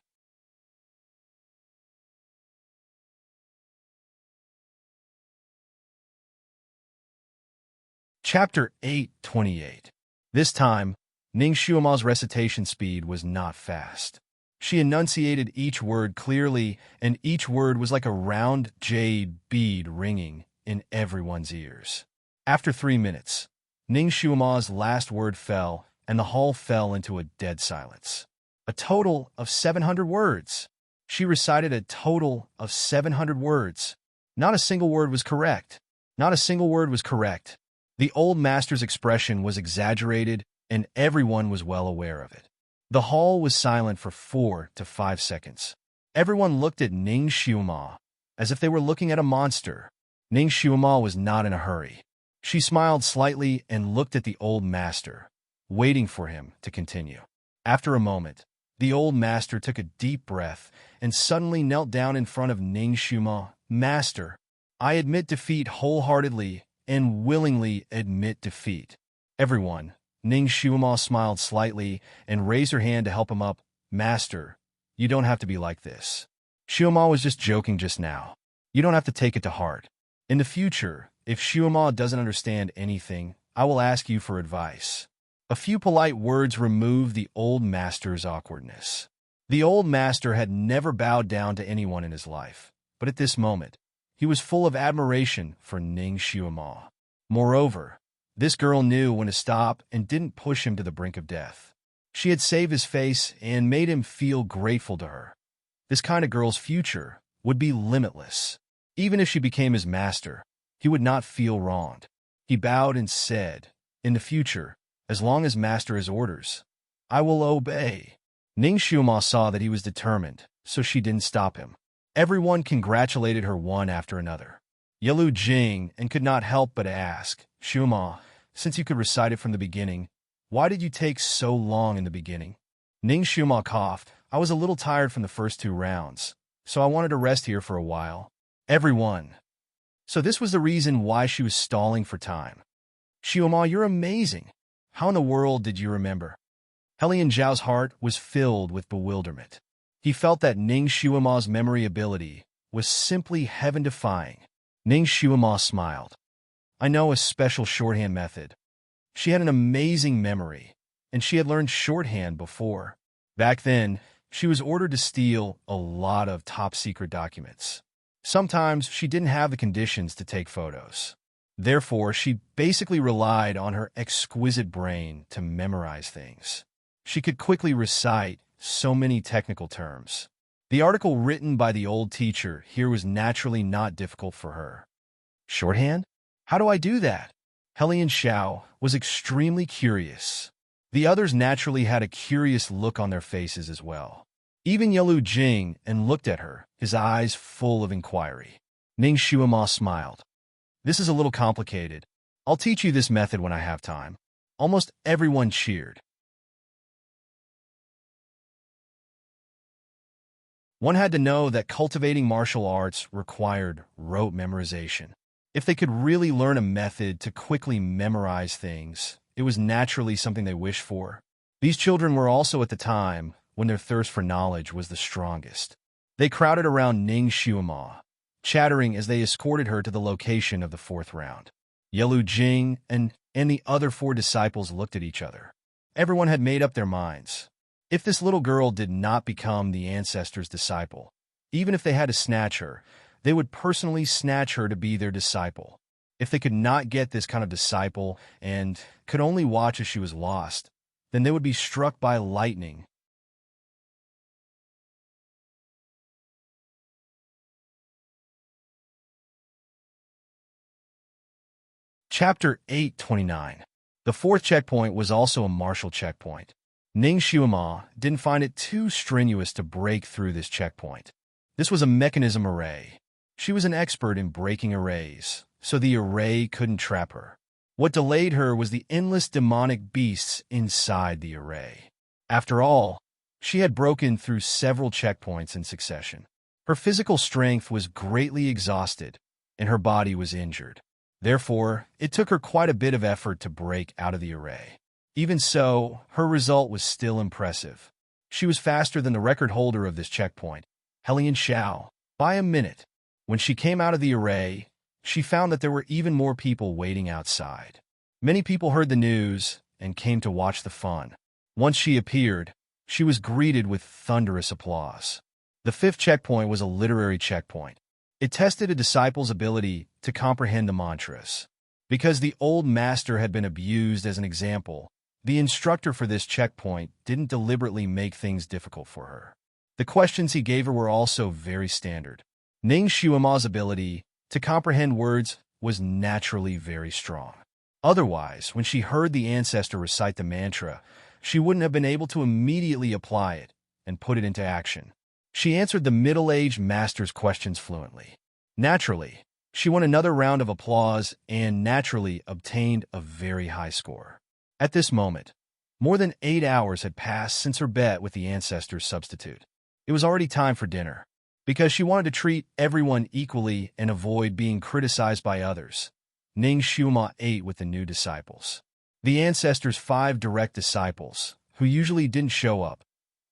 Speaker 1: Chapter 8:28. This time, Ning Xiuma's recitation speed was not fast. She enunciated each word clearly, and each word was like a round jade bead ringing in everyone's ears. After 3 minutes, Ning Xiuma's last word fell, and the hall fell into a dead silence. A total of 700 words. She recited a total of 700 words. Not a single word was correct. Not a single word was correct. The old master's expression was exaggerated, and everyone was well aware of it. The hall was silent for 4 to 5 seconds. Everyone looked at Ning Xiuma as if they were looking at a monster. Ning Xiuma was not in a hurry. She smiled slightly and looked at the old master, waiting for him to continue. After a moment, the old master took a deep breath and suddenly knelt down in front of Ning Xiuma. Master, I admit defeat wholeheartedly and willingly admit defeat. Everyone, Ning Xiuma smiled slightly and raised her hand to help him up. Master, you don't have to be like this. Xiuma was just joking just now. You don't have to take it to heart. In the future, if Xiuma doesn't understand anything, I will ask you for advice. A few polite words removed the old master's awkwardness. The old master had never bowed down to anyone in his life, but at this moment, he was full of admiration for Ning Xiuma. Moreover, this girl knew when to stop and didn't push him to the brink of death. She had saved his face and made him feel grateful to her. This kind of girl's future would be limitless. Even if she became his master, he would not feel wronged. He bowed and said, In the future, as long as master has orders, I will obey. Ning Xiuma saw that he was determined, so she didn't stop him. Everyone congratulated her one after another. Yelu Jing and could not help but ask, Xiuma, since you could recite it from the beginning, why did you take so long in the beginning? Ning Xiuma coughed. I was a little tired from the first 2 rounds, so I wanted to rest here for a while. Everyone. So this was the reason why she was stalling for time. Xiuma, you're amazing. How in the world did you remember? Helian Zhao's heart was filled with bewilderment. He felt that Ning Xiuma's memory ability was simply heaven-defying. Ning Xiuma smiled. I know a special shorthand method. She had an amazing memory, and she had learned shorthand before. Back then, she was ordered to steal a lot of top-secret documents. Sometimes she didn't have the conditions to take photos. Therefore, she basically relied on her exquisite brain to memorize things. She could quickly recite so many technical terms. The article written by the old teacher here was naturally not difficult for her. Shorthand? How do I do that? Helian Xiao was extremely curious. The others naturally had a curious look on their faces as well. Even Yelu Jing and looked at her, his eyes full of inquiry. Ning Shuima smiled. This is a little complicated. I'll teach you this method when I have time. Almost everyone cheered. One had to know that cultivating martial arts required rote memorization. If they could really learn a method to quickly memorize things, it was naturally something they wished for. These children were also at the time when their thirst for knowledge was the strongest. They crowded around Ning Shuima, chattering as they escorted her to the location of the fourth round. Yelu Jing and the other 4 disciples looked at each other. Everyone had made up their minds. If this little girl did not become the ancestor's disciple, even if they had to snatch her, they would personally snatch her to be their disciple. If they could not get this kind of disciple and could only watch as she was lost, then they would be struck by lightning. Chapter 829. The fourth checkpoint was also a martial checkpoint. Ning Shuima didn't find it too strenuous to break through this checkpoint. This was a mechanism array. She was an expert in breaking arrays, so the array couldn't trap her. What delayed her was the endless demonic beasts inside the array. After all, she had broken through several checkpoints in succession. Her physical strength was greatly exhausted, and her body was injured. Therefore, it took her quite a bit of effort to break out of the array. Even so, her result was still impressive. She was faster than the record holder of this checkpoint, Helian Xiao, by a minute. When she came out of the array, she found that there were even more people waiting outside. Many people heard the news and came to watch the fun. Once she appeared, she was greeted with thunderous applause. The fifth checkpoint was a literary checkpoint. It tested a disciple's ability to comprehend the mantras. Because the old master had been abused as an example, the instructor for this checkpoint didn't deliberately make things difficult for her. The questions he gave her were also very standard. Ning Shuima's ability to comprehend words was naturally very strong. Otherwise, when she heard the ancestor recite the mantra, she wouldn't have been able to immediately apply it and put it into action. She answered the middle-aged master's questions fluently. Naturally, she won another round of applause and naturally obtained a very high score. At this moment, more than 8 hours had passed since her bet with the ancestor's substitute. It was already time for dinner. Because she wanted to treat everyone equally and avoid being criticized by others, Ning Shuima ate with the new disciples. The ancestor's 5 direct disciples, who usually didn't show up,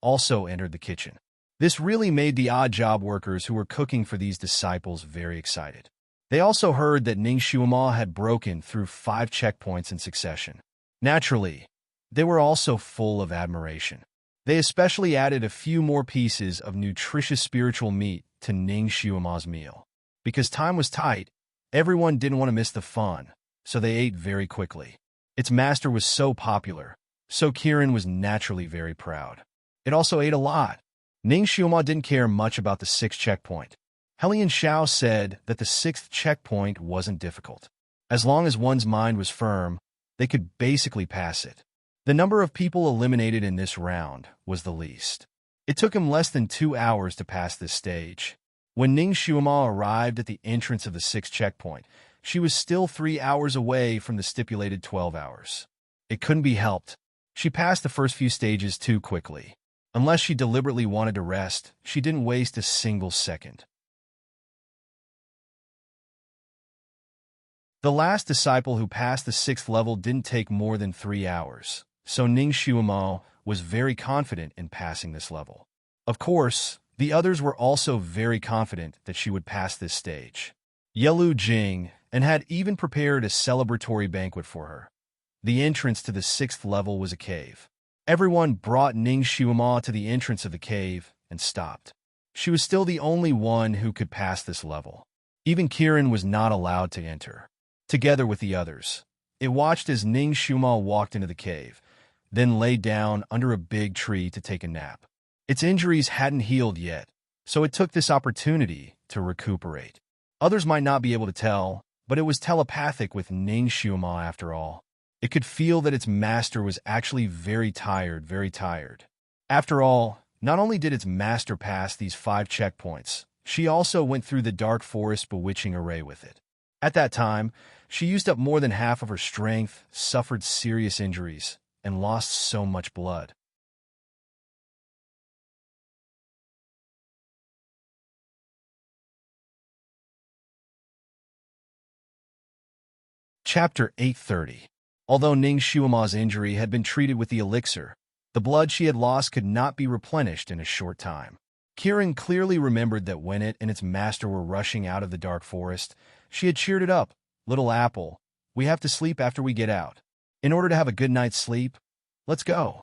Speaker 1: also entered the kitchen. This really made the odd job workers who were cooking for these disciples very excited. They also heard that Ning Shuima had broken through 5 checkpoints in succession. Naturally, they were also full of admiration. They especially added a few more pieces of nutritious spiritual meat to Ning Shuima's meal. Because time was tight, everyone didn't want to miss the fun, so they ate very quickly. Its master was so popular, so Kirin was naturally very proud. It also ate a lot. Ning Shuima didn't care much about the 6th checkpoint. Helian Xiao said that the 6th checkpoint wasn't difficult. As long as one's mind was firm, they could basically pass it. The number of people eliminated in this round was the least. It took him less than 2 hours to pass this stage. When Ning Shuima arrived at the entrance of the 6th checkpoint, she was still 3 hours away from the stipulated 12 hours. It couldn't be helped. She passed the first few stages too quickly. Unless she deliberately wanted to rest, she didn't waste a single second. The last disciple who passed the 6th level didn't take more than 3 hours, so Ning Shuima was very confident in passing this level. Of course, the others were also very confident that she would pass this stage. Yelu Jing and had even prepared a celebratory banquet for her. The entrance to the 6th level was a cave. Everyone brought Ning Shuima to the entrance of the cave and stopped. She was still the only one who could pass this level. Even Kirin was not allowed to enter. Together with the others, it watched as Ning Shuima walked into the cave, then lay down under a big tree to take a nap. Its injuries hadn't healed yet, so it took this opportunity to recuperate. Others might not be able to tell, but it was telepathic with Ning Xiuma after all. It could feel that its master was actually very tired, very tired. After all, not only did its master pass these 5 checkpoints, she also went through the dark forest bewitching array with it. At that time, she used up more than half of her strength, suffered serious injuries, and lost so much blood. Chapter 830. Although Ning Xiuma's injury had been treated with the elixir, the blood she had lost could not be replenished in a short time. Kirin clearly remembered that when it and its master were rushing out of the dark forest, she had cheered it up. "Little apple, we have to sleep after we get out. In order to have a good night's sleep, let's go."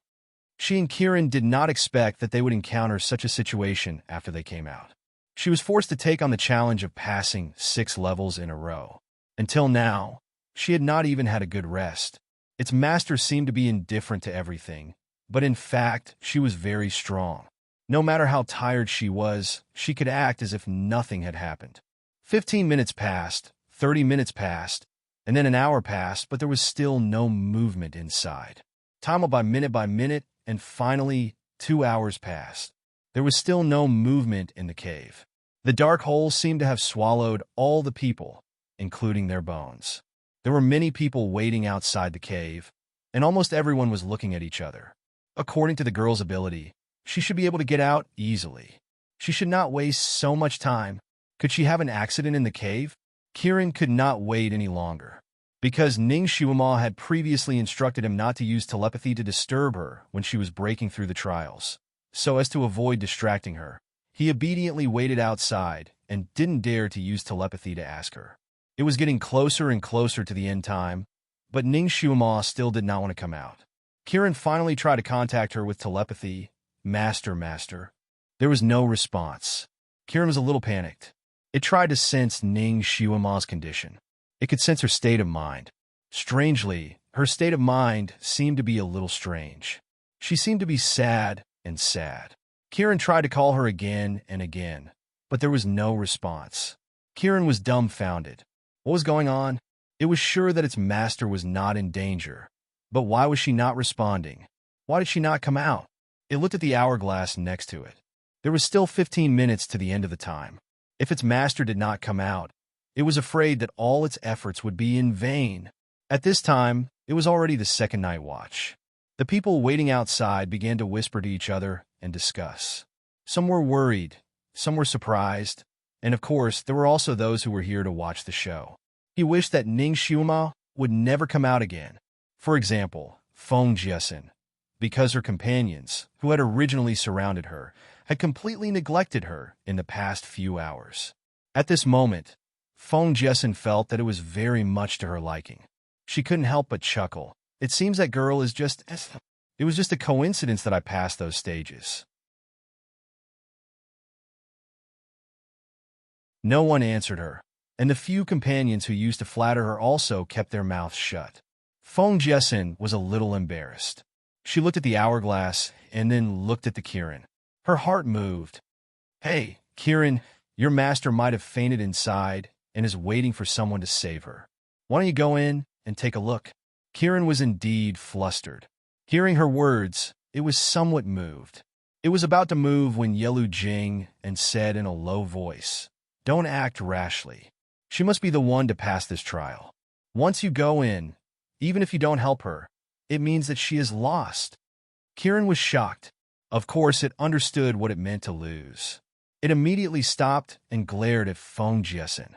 Speaker 1: She and Kirin did not expect that they would encounter such a situation after they came out. She was forced to take on the challenge of passing 6 levels in a row. Until now, she had not even had a good rest. Its master seemed to be indifferent to everything, but in fact, she was very strong. No matter how tired she was, she could act as if nothing had happened. 15 minutes passed, 30 minutes passed, and then an hour passed, but there was still no movement inside. Time went by minute, and finally, 2 hours passed. There was still no movement in the cave. The dark hole seemed to have swallowed all the people, including their bones. There were many people waiting outside the cave, and almost everyone was looking at each other. According to the girl's ability, she should be able to get out easily. She should not waste so much time. Could she have an accident in the cave? Kirin could not wait any longer. Because Ning Xiuma had previously instructed him not to use telepathy to disturb her when she was breaking through the trials. So as to avoid distracting her, he obediently waited outside and didn't dare to use telepathy to ask her. It was getting closer and closer to the end time, but Ning Xiuma still did not want to come out. Kirin finally tried to contact her with telepathy. Master. There was no response. Kirin was a little panicked. It tried to sense Ning Xiuma's condition. It could sense her state of mind. Strangely, her state of mind seemed to be a little strange. She seemed to be sad and sad. Kirin tried to call her again and again, but there was no response. Kirin was dumbfounded. What was going on? It was sure that its master was not in danger. But why was she not responding? Why did she not come out? It looked at the hourglass next to it. There was still 15 minutes to the end of the time. If its master did not come out, it was afraid that all its efforts would be in vain. At this time, it was already the second night watch. The people waiting outside began to whisper to each other and discuss. Some were worried, some were surprised, and of course, there were also those who were here to watch the show. He wished that Ning Xiuma would never come out again. For example, Feng Jiesin, because her companions, who had originally surrounded her, had completely neglected her in the past few hours. At this moment, Feng Jiesin felt that it was very much to her liking. She couldn't help but chuckle. It seems that girl is just... It was just a coincidence that I passed those stages. No one answered her, and the few companions who used to flatter her also kept their mouths shut. Feng Jiesin was a little embarrassed. She looked at the hourglass and then looked at the Kirin. Her heart moved. "Hey, Kirin, your master might have fainted inside and is waiting for someone to save her. Why don't you go in and take a look?" Kirin was indeed flustered. Hearing her words, it was somewhat moved. It was about to move when Yelu Jing and said in a low voice, "Don't act rashly. She must be the one to pass this trial. Once you go in, even if you don't help her, it means that she is lost." Kirin was shocked. Of course, it understood what it meant to lose. It immediately stopped and glared at Feng Jiesin.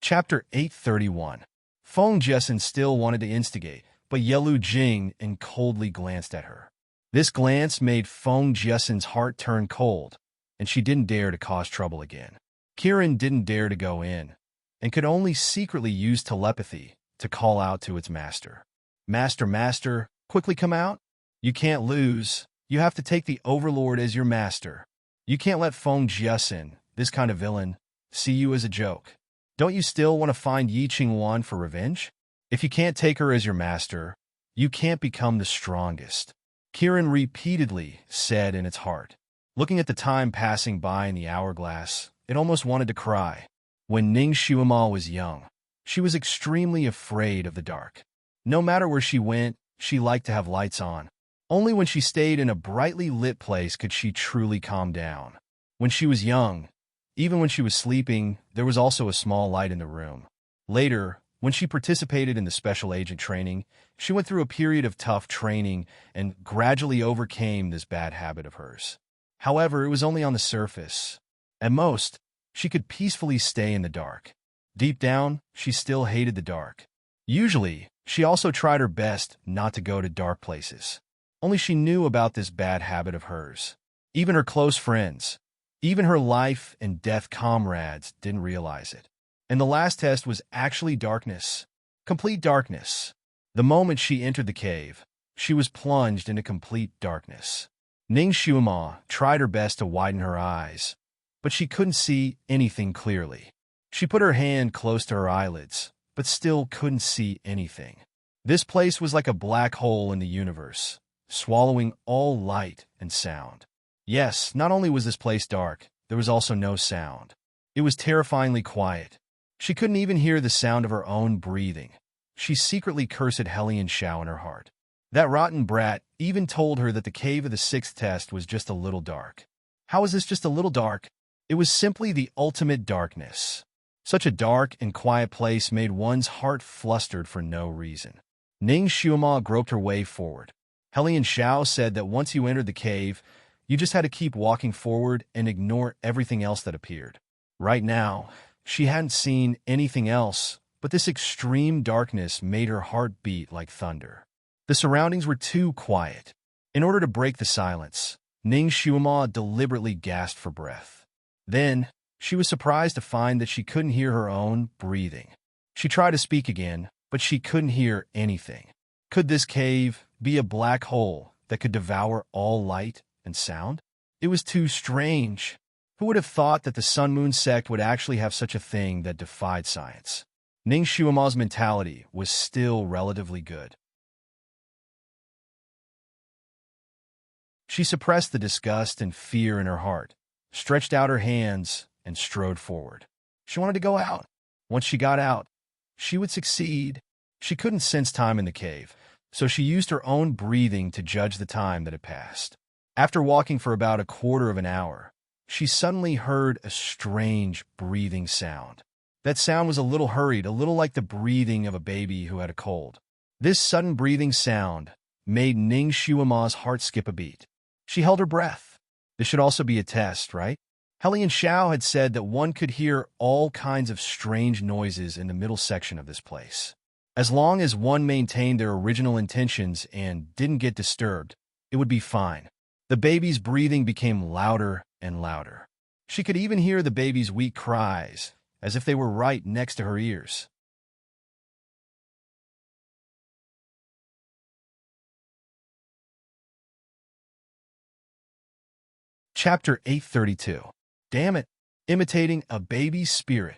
Speaker 1: Chapter 831. Feng Jiesin still wanted to instigate, but Yelu Jing and coldly glanced at her. This glance made Feng Jiesin's heart turn cold, and she didn't dare to cause trouble again. Kirin didn't dare to go in, and could only secretly use telepathy to call out to its master. Master, quickly come out. You can't lose. You have to take the Overlord as your master. You can't let Feng Jiesin, this kind of villain, see you as a joke. Don't you still want to find Yi Qingwan for revenge? If you can't take her as your master, you can't become the strongest. Kiran repeatedly said in its heart. Looking at the time passing by in the hourglass, it almost wanted to cry. When Ning Shuama was young, she was extremely afraid of the dark. No matter where she went, she liked to have lights on. Only when she stayed in a brightly lit place could she truly calm down. When she was young, even when she was sleeping, there was also a small light in the room. Later, when she participated in the special agent training, she went through a period of tough training and gradually overcame this bad habit of hers. However, it was only on the surface. At most, she could peacefully stay in the dark. Deep down, she still hated the dark. Usually, she also tried her best not to go to dark places. Only she knew about this bad habit of hers. Even her close friends, even her life and death comrades didn't realize it. And the last test was actually darkness. Complete darkness. The moment she entered the cave, she was plunged into complete darkness. Ning Shuama tried her best to widen her eyes, but she couldn't see anything clearly. She put her hand close to her eyelids, but still couldn't see anything. This place was like a black hole in the universe, swallowing all light and sound. Yes, not only was this place dark, there was also no sound. It was terrifyingly quiet. She couldn't even hear the sound of her own breathing. She secretly cursed Hellion Shao in her heart. That rotten brat even told her that the cave of the sixth test was just a little dark. How is this just a little dark? It was simply the ultimate darkness. Such a dark and quiet place made one's heart flustered for no reason. Ning Shuama groped her way forward. Hellion Shao said that once you entered the cave, you just had to keep walking forward and ignore everything else that appeared. Right now, she hadn't seen anything else, but this extreme darkness made her heart beat like thunder. The surroundings were too quiet. In order to break the silence, Ning Shuama deliberately gasped for breath. Then, she was surprised to find that she couldn't hear her own breathing. She tried to speak again, but she couldn't hear anything. Could this cave be a black hole that could devour all light and sound? It was too strange. Who would have thought that the Sun Moon sect would actually have such a thing that defied science? Ning Shuama's mentality was still relatively good. She suppressed the disgust and fear in her heart, stretched out her hands, and strode forward. She wanted to go out. Once she got out, she would succeed. She couldn't sense time in the cave, so she used her own breathing to judge the time that had passed. After walking for about a quarter of an hour, she suddenly heard a strange breathing sound. That sound was a little hurried, a little like the breathing of a baby who had a cold. This sudden breathing sound made Ning Shuama's heart skip a beat. She held her breath. This should also be a test, right? Hellion Shao had said that one could hear all kinds of strange noises in the middle section of this place. As long as one maintained their original intentions and didn't get disturbed, it would be fine. The baby's breathing became louder and louder. She could even hear the baby's weak cries, as if they were right next to her ears. Chapter 832. Damn it! Imitating a baby's spirit.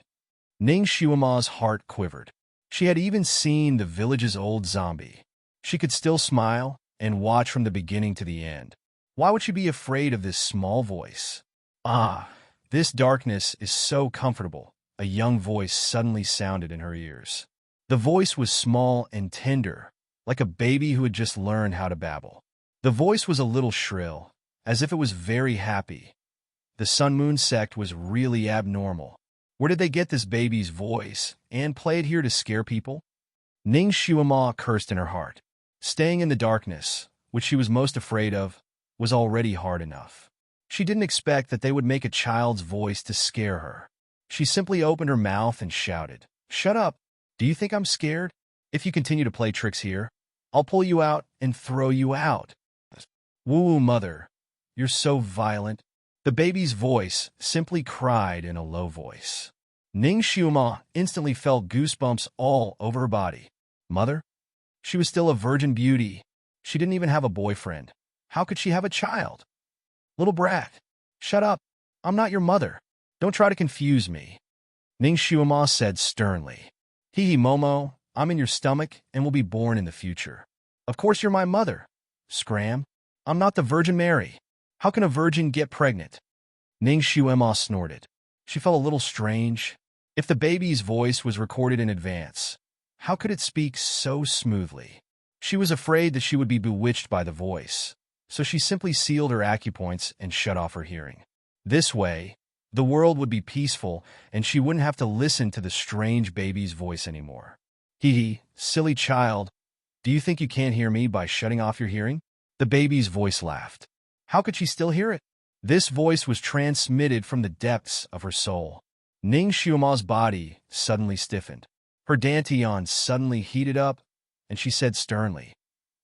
Speaker 1: Ning Shuama's heart quivered. She had even seen the village's old zombie. She could still smile and watch from the beginning to the end. Why would she be afraid of this small voice? Ah, this darkness is so comfortable, a young voice suddenly sounded in her ears. The voice was small and tender, like a baby who had just learned how to babble. The voice was a little shrill, as if it was very happy. The Sun Moon sect was really abnormal. Where did they get this baby's voice and play it here to scare people? Ning Shuama cursed in her heart. Staying in the darkness, which she was most afraid of, was already hard enough. She didn't expect that they would make a child's voice to scare her. She simply opened her mouth and shouted, "Shut up! Do you think I'm scared? If you continue to play tricks here, I'll pull you out and throw you out." "Woo, mother, you're so violent." The baby's voice simply cried in a low voice. Ning Shuama instantly felt goosebumps all over her body. Mother? She was still a virgin beauty. She didn't even have a boyfriend. How could she have a child? Little brat, shut up. I'm not your mother. Don't try to confuse me. Ning Shuama said sternly. Hee Momo, I'm in your stomach and will be born in the future. Of course you're my mother. Scram. I'm not the Virgin Mary. How can a virgin get pregnant? Ning Xuema snorted. She felt a little strange. If the baby's voice was recorded in advance, how could it speak so smoothly? She was afraid that she would be bewitched by the voice, so she simply sealed her acupoints and shut off her hearing. This way, the world would be peaceful and she wouldn't have to listen to the strange baby's voice anymore. Hee hee, silly child. Do you think you can't hear me by shutting off your hearing? The baby's voice laughed. How could she still hear it? This voice was transmitted from the depths of her soul. Ning Xuema's body suddenly stiffened. Her dantian suddenly heated up, and she said sternly,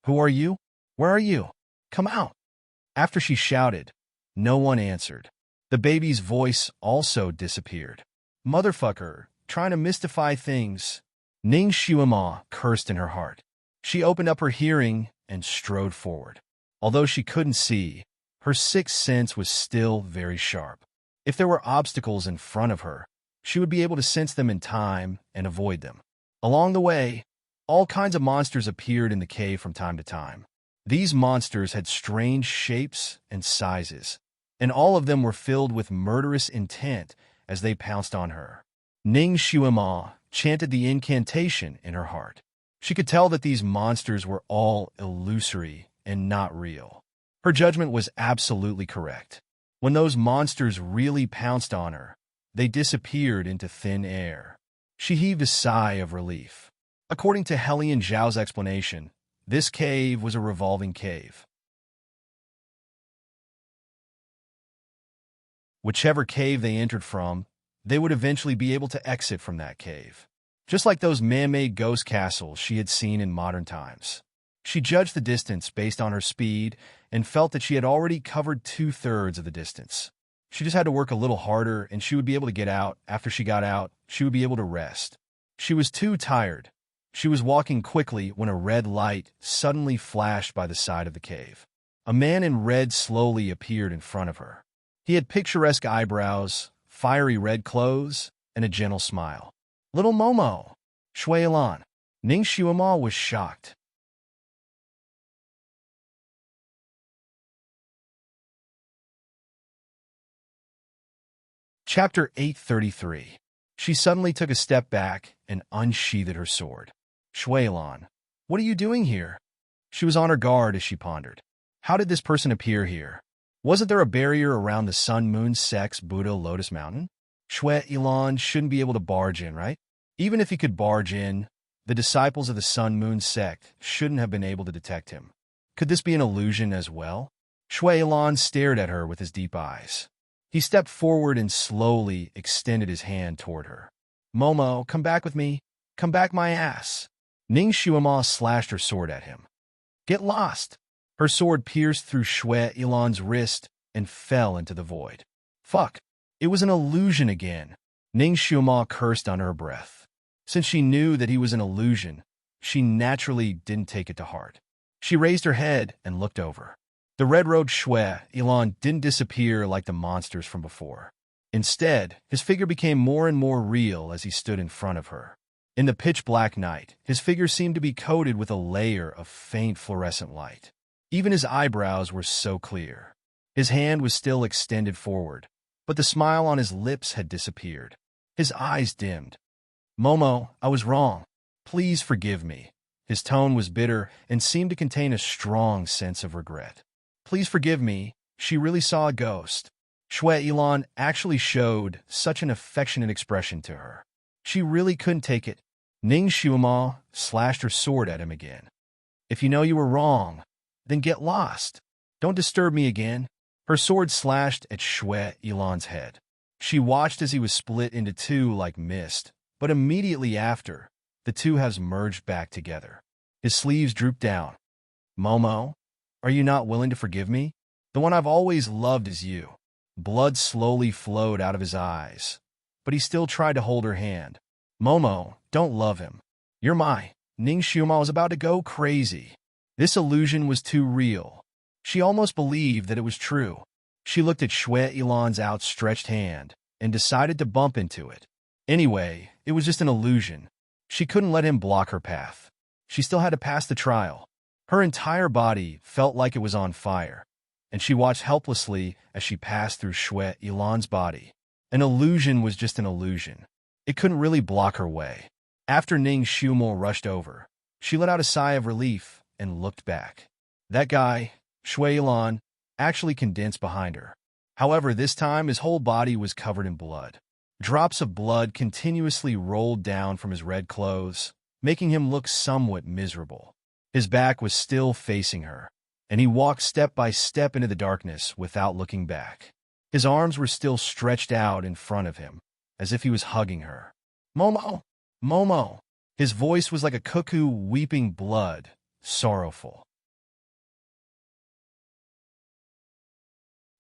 Speaker 1: "Who are you? Where are you? Come out." After she shouted, no one answered. The baby's voice also disappeared. Motherfucker, trying to mystify things. Ning Xuema cursed in her heart. She opened up her hearing and strode forward. Although she couldn't see, her sixth sense was still very sharp. If there were obstacles in front of her, she would be able to sense them in time and avoid them. Along the way, all kinds of monsters appeared in the cave from time to time. These monsters had strange shapes and sizes, and all of them were filled with murderous intent as they pounced on her. Ning Xuema chanted the incantation in her heart. She could tell that these monsters were all illusory and not real. Her judgment was absolutely correct. When those monsters really pounced on her, they disappeared into thin air. She heaved a sigh of relief. According to Helian Zhao's explanation, this cave was a revolving cave. Whichever cave they entered from, they would eventually be able to exit from that cave. Just like those man-made ghost castles she had seen in modern times. She judged the distance based on her speed and felt that she had already covered 2/3 of the distance. She just had to work a little harder and she would be able to get out. After she got out, she would be able to rest. She was too tired. She was walking quickly when a red light suddenly flashed by the side of the cave. A man in red slowly appeared in front of her. He had picturesque eyebrows, fiery red clothes, and a gentle smile. Little Momo! Shui Ilan. Ning Xuema was shocked. Chapter 833. She suddenly took a step back and unsheathed her sword. Shui Ilan, what are you doing here? She was on her guard as she pondered. How did this person appear here? Wasn't there a barrier around the Sun Moon Sect's Buddha Lotus Mountain? Shui Ilan shouldn't be able to barge in, right? Even if he could barge in, the disciples of the Sun Moon Sect shouldn't have been able to detect him. Could this be an illusion as well? Shui Ilan stared at her with his deep eyes. He stepped forward and slowly extended his hand toward her. Momo, come back with me. Come back my ass. Ning Xuema slashed her sword at him. Get lost. Her sword pierced through Shui Ilan's wrist and fell into the void. Fuck. It was an illusion again. Ning Xuema cursed under her breath. Since she knew that he was an illusion, she naturally didn't take it to heart. She raised her head and looked over. The red-robed Shui Ilan didn't disappear like the monsters from before. Instead, his figure became more and more real as he stood in front of her. In the pitch-black night, his figure seemed to be coated with a layer of faint fluorescent light. Even his eyebrows were so clear. His hand was still extended forward, but the smile on his lips had disappeared. His eyes dimmed. Momo, I was wrong. Please forgive me. His tone was bitter and seemed to contain a strong sense of regret. Please forgive me. She really saw a ghost. Shui Ilan actually showed such an affectionate expression to her. She really couldn't take it. Ning Xuema slashed her sword at him again. If you know you were wrong, then get lost. Don't disturb me again. Her sword slashed at Shui Ilan's head. She watched as he was split into two like mist, but immediately after, the two halves merged back together. His sleeves drooped down. Momo, are you not willing to forgive me? The one I've always loved is you. Blood slowly flowed out of his eyes, but he still tried to hold her hand. Momo, don't love him. You're my. Ning Xuema was about to go crazy. This illusion was too real. She almost believed that it was true. She looked at Shui Ilan's outstretched hand and decided to bump into it. Anyway, it was just an illusion. She couldn't let him block her path. She still had to pass the trial. Her entire body felt like it was on fire, and she watched helplessly as she passed through Shui Ilan's body. An illusion was just an illusion. It couldn't really block her way. After Ning Xiumo rushed over, she let out a sigh of relief and looked back. That guy, Shui Ilan, actually condensed behind her. However, this time his whole body was covered in blood. Drops of blood continuously rolled down from his red clothes, making him look somewhat miserable. His back was still facing her, and he walked step by step into the darkness without looking back. His arms were still stretched out in front of him, as if he was hugging her. "Momo! Momo!" His voice was like a cuckoo weeping blood, sorrowful.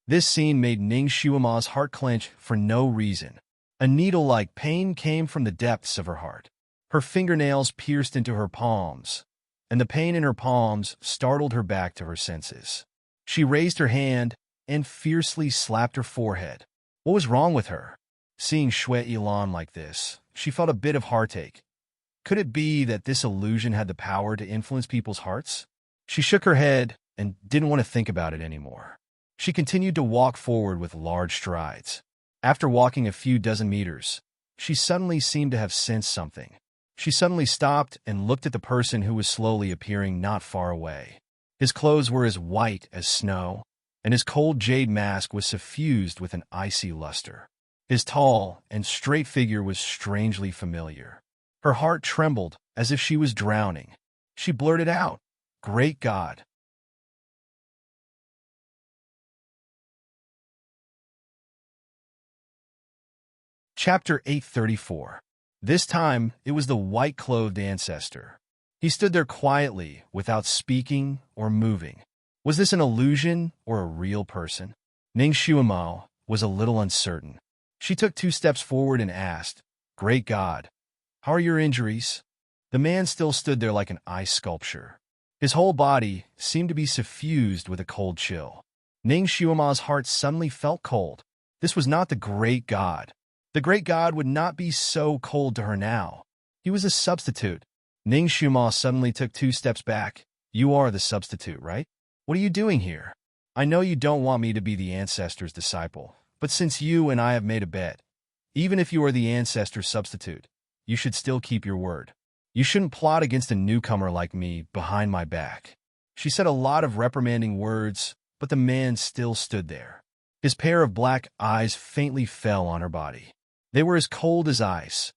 Speaker 1: This scene made Ning Xiuma's heart clench for no reason. A needle-like pain came from the depths of her heart. Her fingernails pierced into her palms, and the pain in her palms startled her back to her senses. She raised her hand and fiercely slapped her forehead. What was wrong with her? Seeing Shui Ilan like this, she felt a bit of heartache. Could it be that this illusion had the power to influence people's hearts? She shook her head and didn't want to think about it anymore. She continued to walk forward with large strides. After walking a few dozen meters, she suddenly seemed to have sensed something. She suddenly stopped and looked at the person who was slowly appearing not far away. His clothes were as white as snow, and his cold jade mask was suffused with an icy luster. His tall and straight figure was strangely familiar. Her heart trembled as if she was drowning. She blurted out, "Great God!" Chapter 834. This time, it was the white-clothed ancestor. He stood there quietly, without speaking or moving. Was this an illusion or a real person? Ning Xiumo was a little uncertain. She took 2 steps forward and asked, "Great God, how are your injuries?" The man still stood there like an ice sculpture. His whole body seemed to be suffused with a cold chill. Ning Xiumo's heart suddenly felt cold. This was not the great God. The great God would not be so cold to her now. He was a substitute. Ning Xiumo suddenly took 2 steps back. "You are the substitute, right? What are you doing here? I know you don't want me to be the ancestor's disciple, but since you and I have made a bet, even if you are the ancestor's substitute, you should still keep your word. You shouldn't plot against a newcomer like me behind my back." She said a lot of reprimanding words, but the man still stood there. His pair of black eyes faintly fell on her body. They were as cold as ice,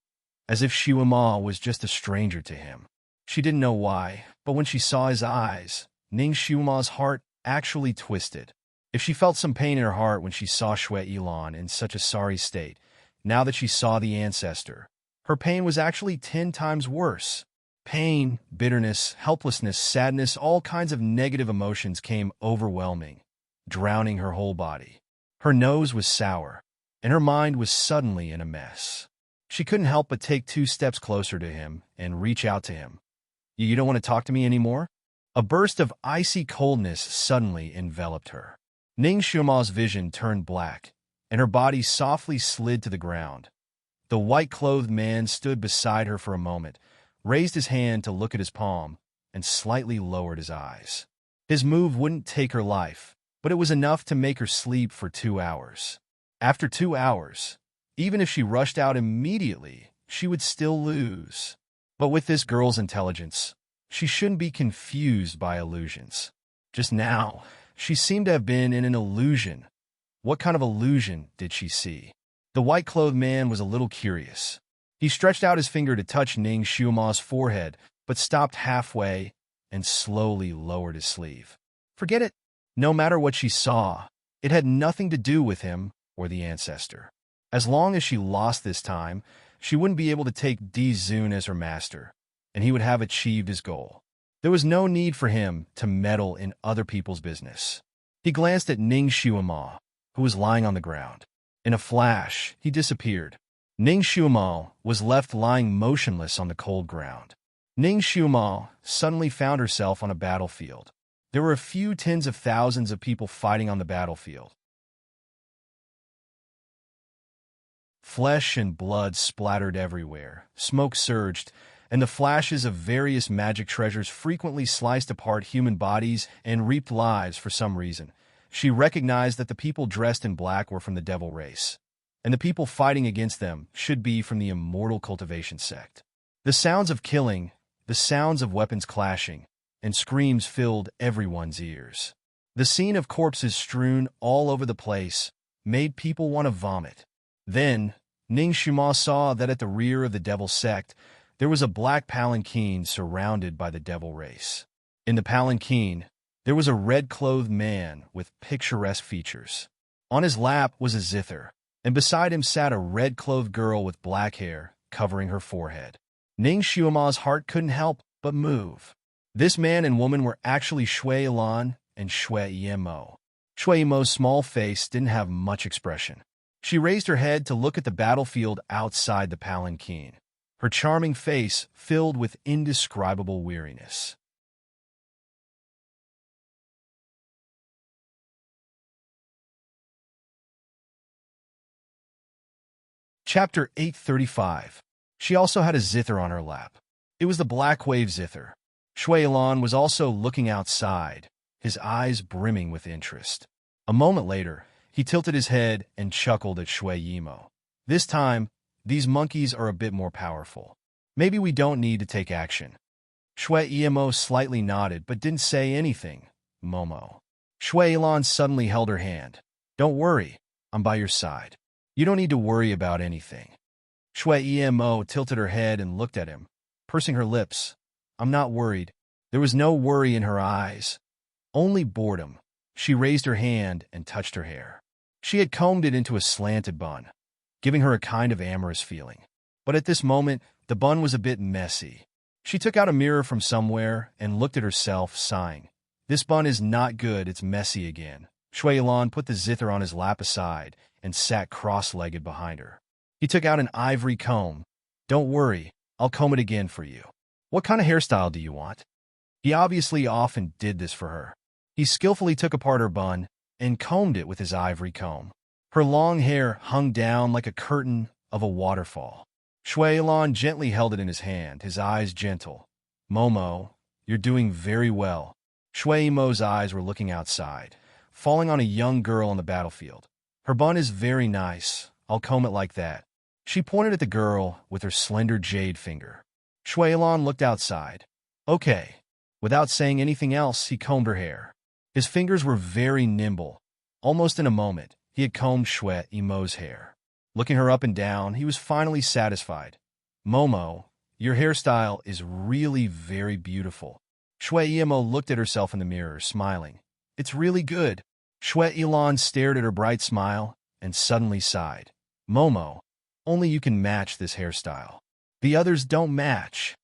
Speaker 1: as if Xiumo was just a stranger to him. She didn't know why, but when she saw his eyes, Ning Xiumo's heart actually twisted. If she felt some pain in her heart when she saw Shui Ilan in such a sorry state, now that she saw the ancestor, her pain was actually 10 times worse. Pain, bitterness, helplessness, sadness, all kinds of negative emotions came overwhelming, drowning her whole body. Her nose was sour, and her mind was suddenly in a mess. She couldn't help but take 2 steps closer to him and reach out to him. "You don't want to talk to me anymore?" A burst of icy coldness suddenly enveloped her. Ning Xiumo's vision turned black, and her body softly slid to the ground. The white-clothed man stood beside her for a moment, raised his hand to look at his palm, and slightly lowered his eyes. His move wouldn't take her life, but it was enough to make her sleep for 2 hours. After 2 hours, even if she rushed out immediately, she would still lose. But with this girl's intelligence, she shouldn't be confused by illusions. Just now, she seemed to have been in an illusion. What kind of illusion did she see? The white-clothed man was a little curious. He stretched out his finger to touch Ning Xiumo's forehead, but stopped halfway and slowly lowered his sleeve. Forget it. No matter what she saw, it had nothing to do with him or the ancestor. As long as she lost this time, she wouldn't be able to take Di Zun as her master, and he would have achieved his goal. There was no need for him to meddle in other people's business. He glanced at Ning Xiumo, who was lying on the ground. In a flash, he disappeared. Ning Xiumo was left lying motionless on the cold ground. Ning Xiumo suddenly found herself on a battlefield. There were a few tens of thousands of people fighting on the battlefield. Flesh and blood splattered everywhere. Smoke surged, and the flashes of various magic treasures frequently sliced apart human bodies and reaped lives for some reason. She recognized that the people dressed in black were from the devil race, and the people fighting against them should be from the immortal cultivation sect. The sounds of killing, the sounds of weapons clashing, and screams filled everyone's ears. The scene of corpses strewn all over the place made people want to vomit. Then, Ning Shima saw that at the rear of the devil sect, there was a black palanquin surrounded by the devil race. In the palanquin, there was a red-clothed man with picturesque features. On his lap was a zither, and beside him sat a red-clothed girl with black hair covering her forehead. Ning Shima's heart couldn't help but move. This man and woman were actually Shui Ilan and Shui Yemo. Shui Yemo's small face didn't have much expression. She raised her head to look at the battlefield outside the palanquin, her charming face filled with indescribable weariness. Chapter 835. She also had a zither on her lap. It was the Black Wave zither. Shui Ilan was also looking outside, his eyes brimming with interest. A moment later, he tilted his head and chuckled at Shui Yemo. This time, these monkeys are a bit more powerful. Maybe we don't need to take action. Shui Yemo slightly nodded but didn't say anything. Momo. Shui Ilan suddenly held her hand. Don't worry, I'm by your side. You don't need to worry about anything. Shui Yemo tilted her head and looked at him, pursing her lips. I'm not worried. There was no worry in her eyes, only boredom. She raised her hand and touched her hair. She had combed it into a slanted bun, giving her a kind of amorous feeling. But at this moment, the bun was a bit messy. She took out a mirror from somewhere and looked at herself, sighing. This bun is not good, it's messy again. Shui Ilan put the zither on his lap aside and sat cross-legged behind her. He took out an ivory comb. Don't worry, I'll comb it again for you. What kind of hairstyle do you want? He obviously often did this for her. He skillfully took apart her bun and combed it with his ivory comb. Her long hair hung down like a curtain of a waterfall. Shui Ilan gently held it in his hand, his eyes gentle. Momo, you're doing very well. Shui Yemo's eyes were looking outside, falling on a young girl on the battlefield. Her bun is very nice. I'll comb it like that. She pointed at the girl with her slender jade finger. Shui Ilan looked outside. Okay. Without saying anything else, he combed her hair. His fingers were very nimble. Almost in a moment, he had combed Shui Yemo's hair. Looking her up and down, he was finally satisfied. Momo, your hairstyle is really very beautiful. Shui Yemo looked at herself in the mirror, smiling. It's really good. Shui Ilan stared at her bright smile and suddenly sighed. Momo, only you can match this hairstyle. The others don't match.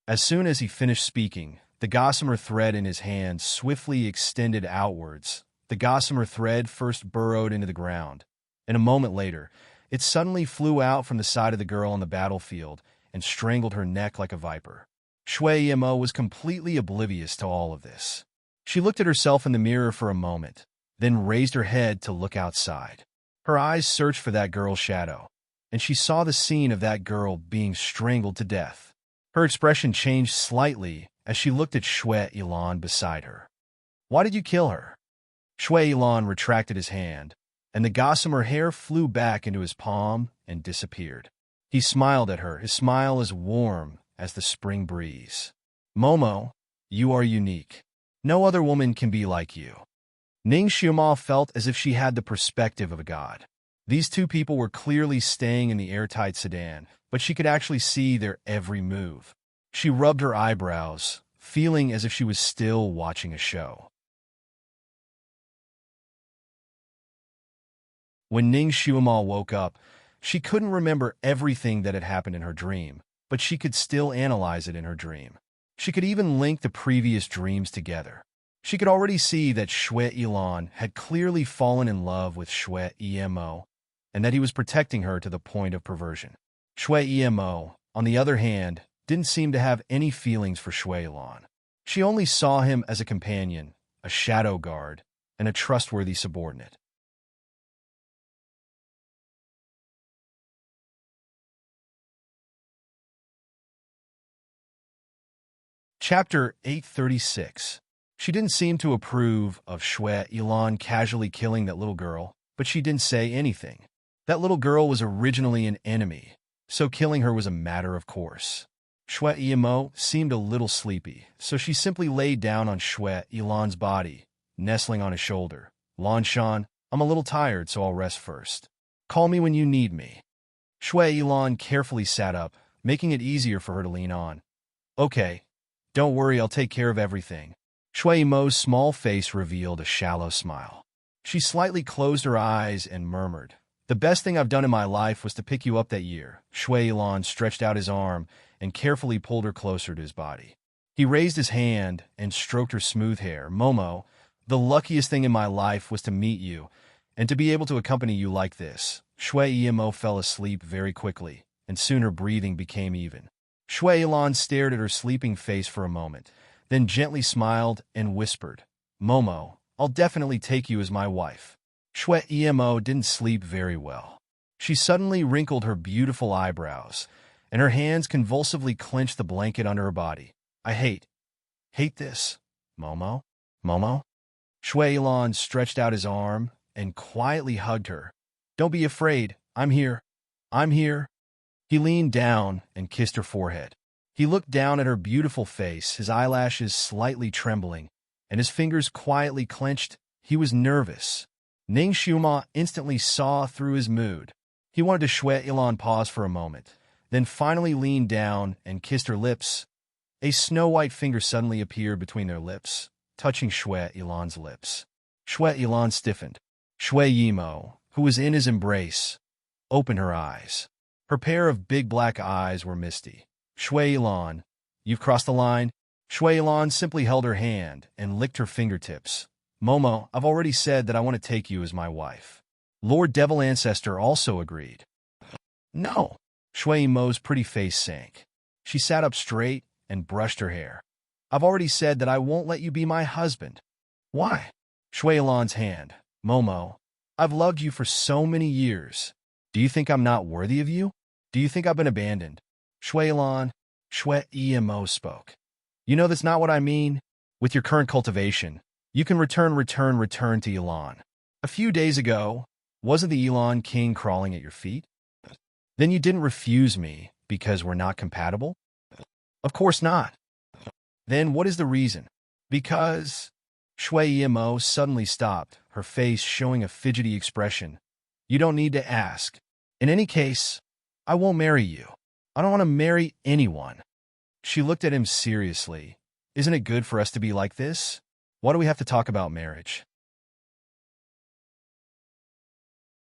Speaker 1: As soon as he finished speaking, the gossamer thread in his hand swiftly extended outwards. The gossamer thread first burrowed into the ground, and a moment later, it suddenly flew out from the side of the girl on the battlefield and strangled her neck like a viper. Shui Yemo was completely oblivious to all of this. She looked at herself in the mirror for a moment, then raised her head to look outside. Her eyes searched for that girl's shadow, and she saw the scene of that girl being strangled to death. Her expression changed slightly as she looked at Shui Ilan beside her. Why did you kill her? Shui Ilan retracted his hand, and the gossamer hair flew back into his palm and disappeared. He smiled at her, his smile as warm as the spring breeze. Momo, you are unique. No other woman can be like you. Ning Xiuma felt as if she had the perspective of a god. These two people were clearly staying in the airtight sedan, but she could actually see their every move. She rubbed her eyebrows, feeling as if she was still watching a show. When Ning Xiuma woke up, she couldn't remember everything that had happened in her dream, but she could still analyze it in her dream. She could even link the previous dreams together. She could already see that Shui Ilan had clearly fallen in love with Shui Yemo, and that he was protecting her to the point of perversion. Shui Yemo, on the other hand, didn't seem to have any feelings for Shui Ilan. She only saw him as a companion, a shadow guard, and a trustworthy subordinate. Chapter 836. She didn't seem to approve of Shui Ilan casually killing that little girl, but she didn't say anything. That little girl was originally an enemy, so killing her was a matter of course. Shui Imo seemed a little sleepy, so she simply laid down on Shui Ilan's body, nestling on his shoulder. Lan Shan, I'm a little tired, so I'll rest first. Call me when you need me. Shui Ilan carefully sat up, making it easier for her to lean on. Okay, don't worry, I'll take care of everything. Shui Mo's small face revealed a shallow smile. She slightly closed her eyes and murmured, The best thing I've done in my life was to pick you up that year. Shui Ilan stretched out his arm and carefully pulled her closer to his body. He raised his hand and stroked her smooth hair. Momo, the luckiest thing in my life was to meet you and to be able to accompany you like this. Shui Imo fell asleep very quickly, and soon her breathing became even. Shui Ilan stared at her sleeping face for a moment, then gently smiled and whispered, Momo, I'll definitely take you as my wife. Shui Imo didn't sleep very well. She suddenly wrinkled her beautiful eyebrows, and her hands convulsively clenched the blanket under her body. I hate this. Momo? Momo? Shui Ilan stretched out his arm and quietly hugged her. Don't be afraid. I'm here. I'm here. He leaned down and kissed her forehead. He looked down at her beautiful face, his eyelashes slightly trembling, and his fingers quietly clenched. He was nervous. Ning Shuma instantly saw through his mood. He wanted to Shui Ilan pause for a moment, then finally leaned down and kissed her lips. A snow-white finger suddenly appeared between their lips, touching Shui Ilan's lips. Shui Ilan stiffened. Shui Imo, who was in his embrace, opened her eyes. Her pair of big black eyes were misty. Shui Ilan, you've crossed the line? Shui Ilan simply held her hand and licked her fingertips. Momo, I've already said that I want to take you as my wife. Lord Devil Ancestor also agreed. No. Shui Imo's pretty face sank. She sat up straight and brushed her hair. I've already said that I won't let you be my husband. Why? Shui Ilan's hand. Momo, I've loved you for so many years. Do you think I'm not worthy of you? Do you think I've been abandoned? Shui Ilan, Shui Imo spoke. You know that's not what I mean. With your current cultivation, you can return to Ilan. A few days ago, wasn't the Ilan king crawling at your feet? Then you didn't refuse me because we're not compatible? Of course not. Then what is the reason? Because... Shui Imo suddenly stopped, her face showing a fidgety expression. You don't need to ask. In any case, I won't marry you. I don't want to marry anyone. She looked at him seriously. Isn't it good for us to be like this? Why do we have to talk about marriage?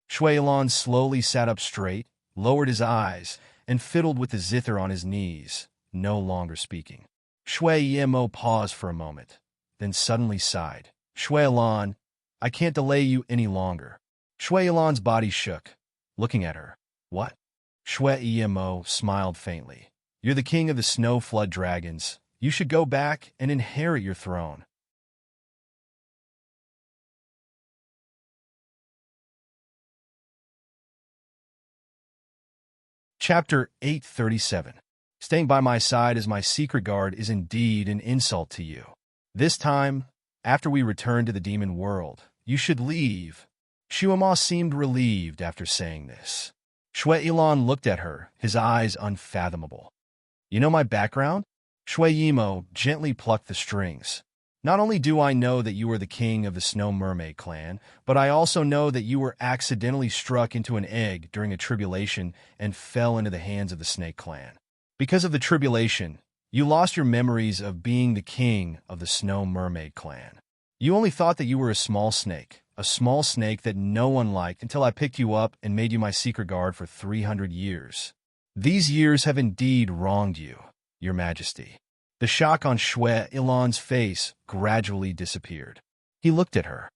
Speaker 1: Shui Ilan slowly sat up straight, lowered his eyes, and fiddled with the zither on his knees, no longer speaking. Shui Imo paused for a moment, then suddenly sighed. Shui Ilan, I can't delay you any longer. Shui Ilan's body shook, looking at her. What? Shui Imo smiled faintly. You're the king of the snow flood dragons. You should go back and inherit your throne. Chapter 837. Staying by my side as my secret guard is indeed an insult to you. This time, after we return to the demon world, you should leave. Shuama seemed relieved after saying this. Shui Ilan looked at her, his eyes unfathomable. You know my background? Shui Imo gently plucked the strings. Not only do I know that you are the king of the Snow Mermaid clan, but I also know that you were accidentally struck into an egg during a tribulation and fell into the hands of the Snake clan. Because of the tribulation, you lost your memories of being the king of the Snow Mermaid clan. You only thought that you were a small snake that no one liked until I picked you up and made you my secret guard for 300 years. These years have indeed wronged you, Your Majesty. The shock on Shui Ilan's face gradually disappeared. He looked at her.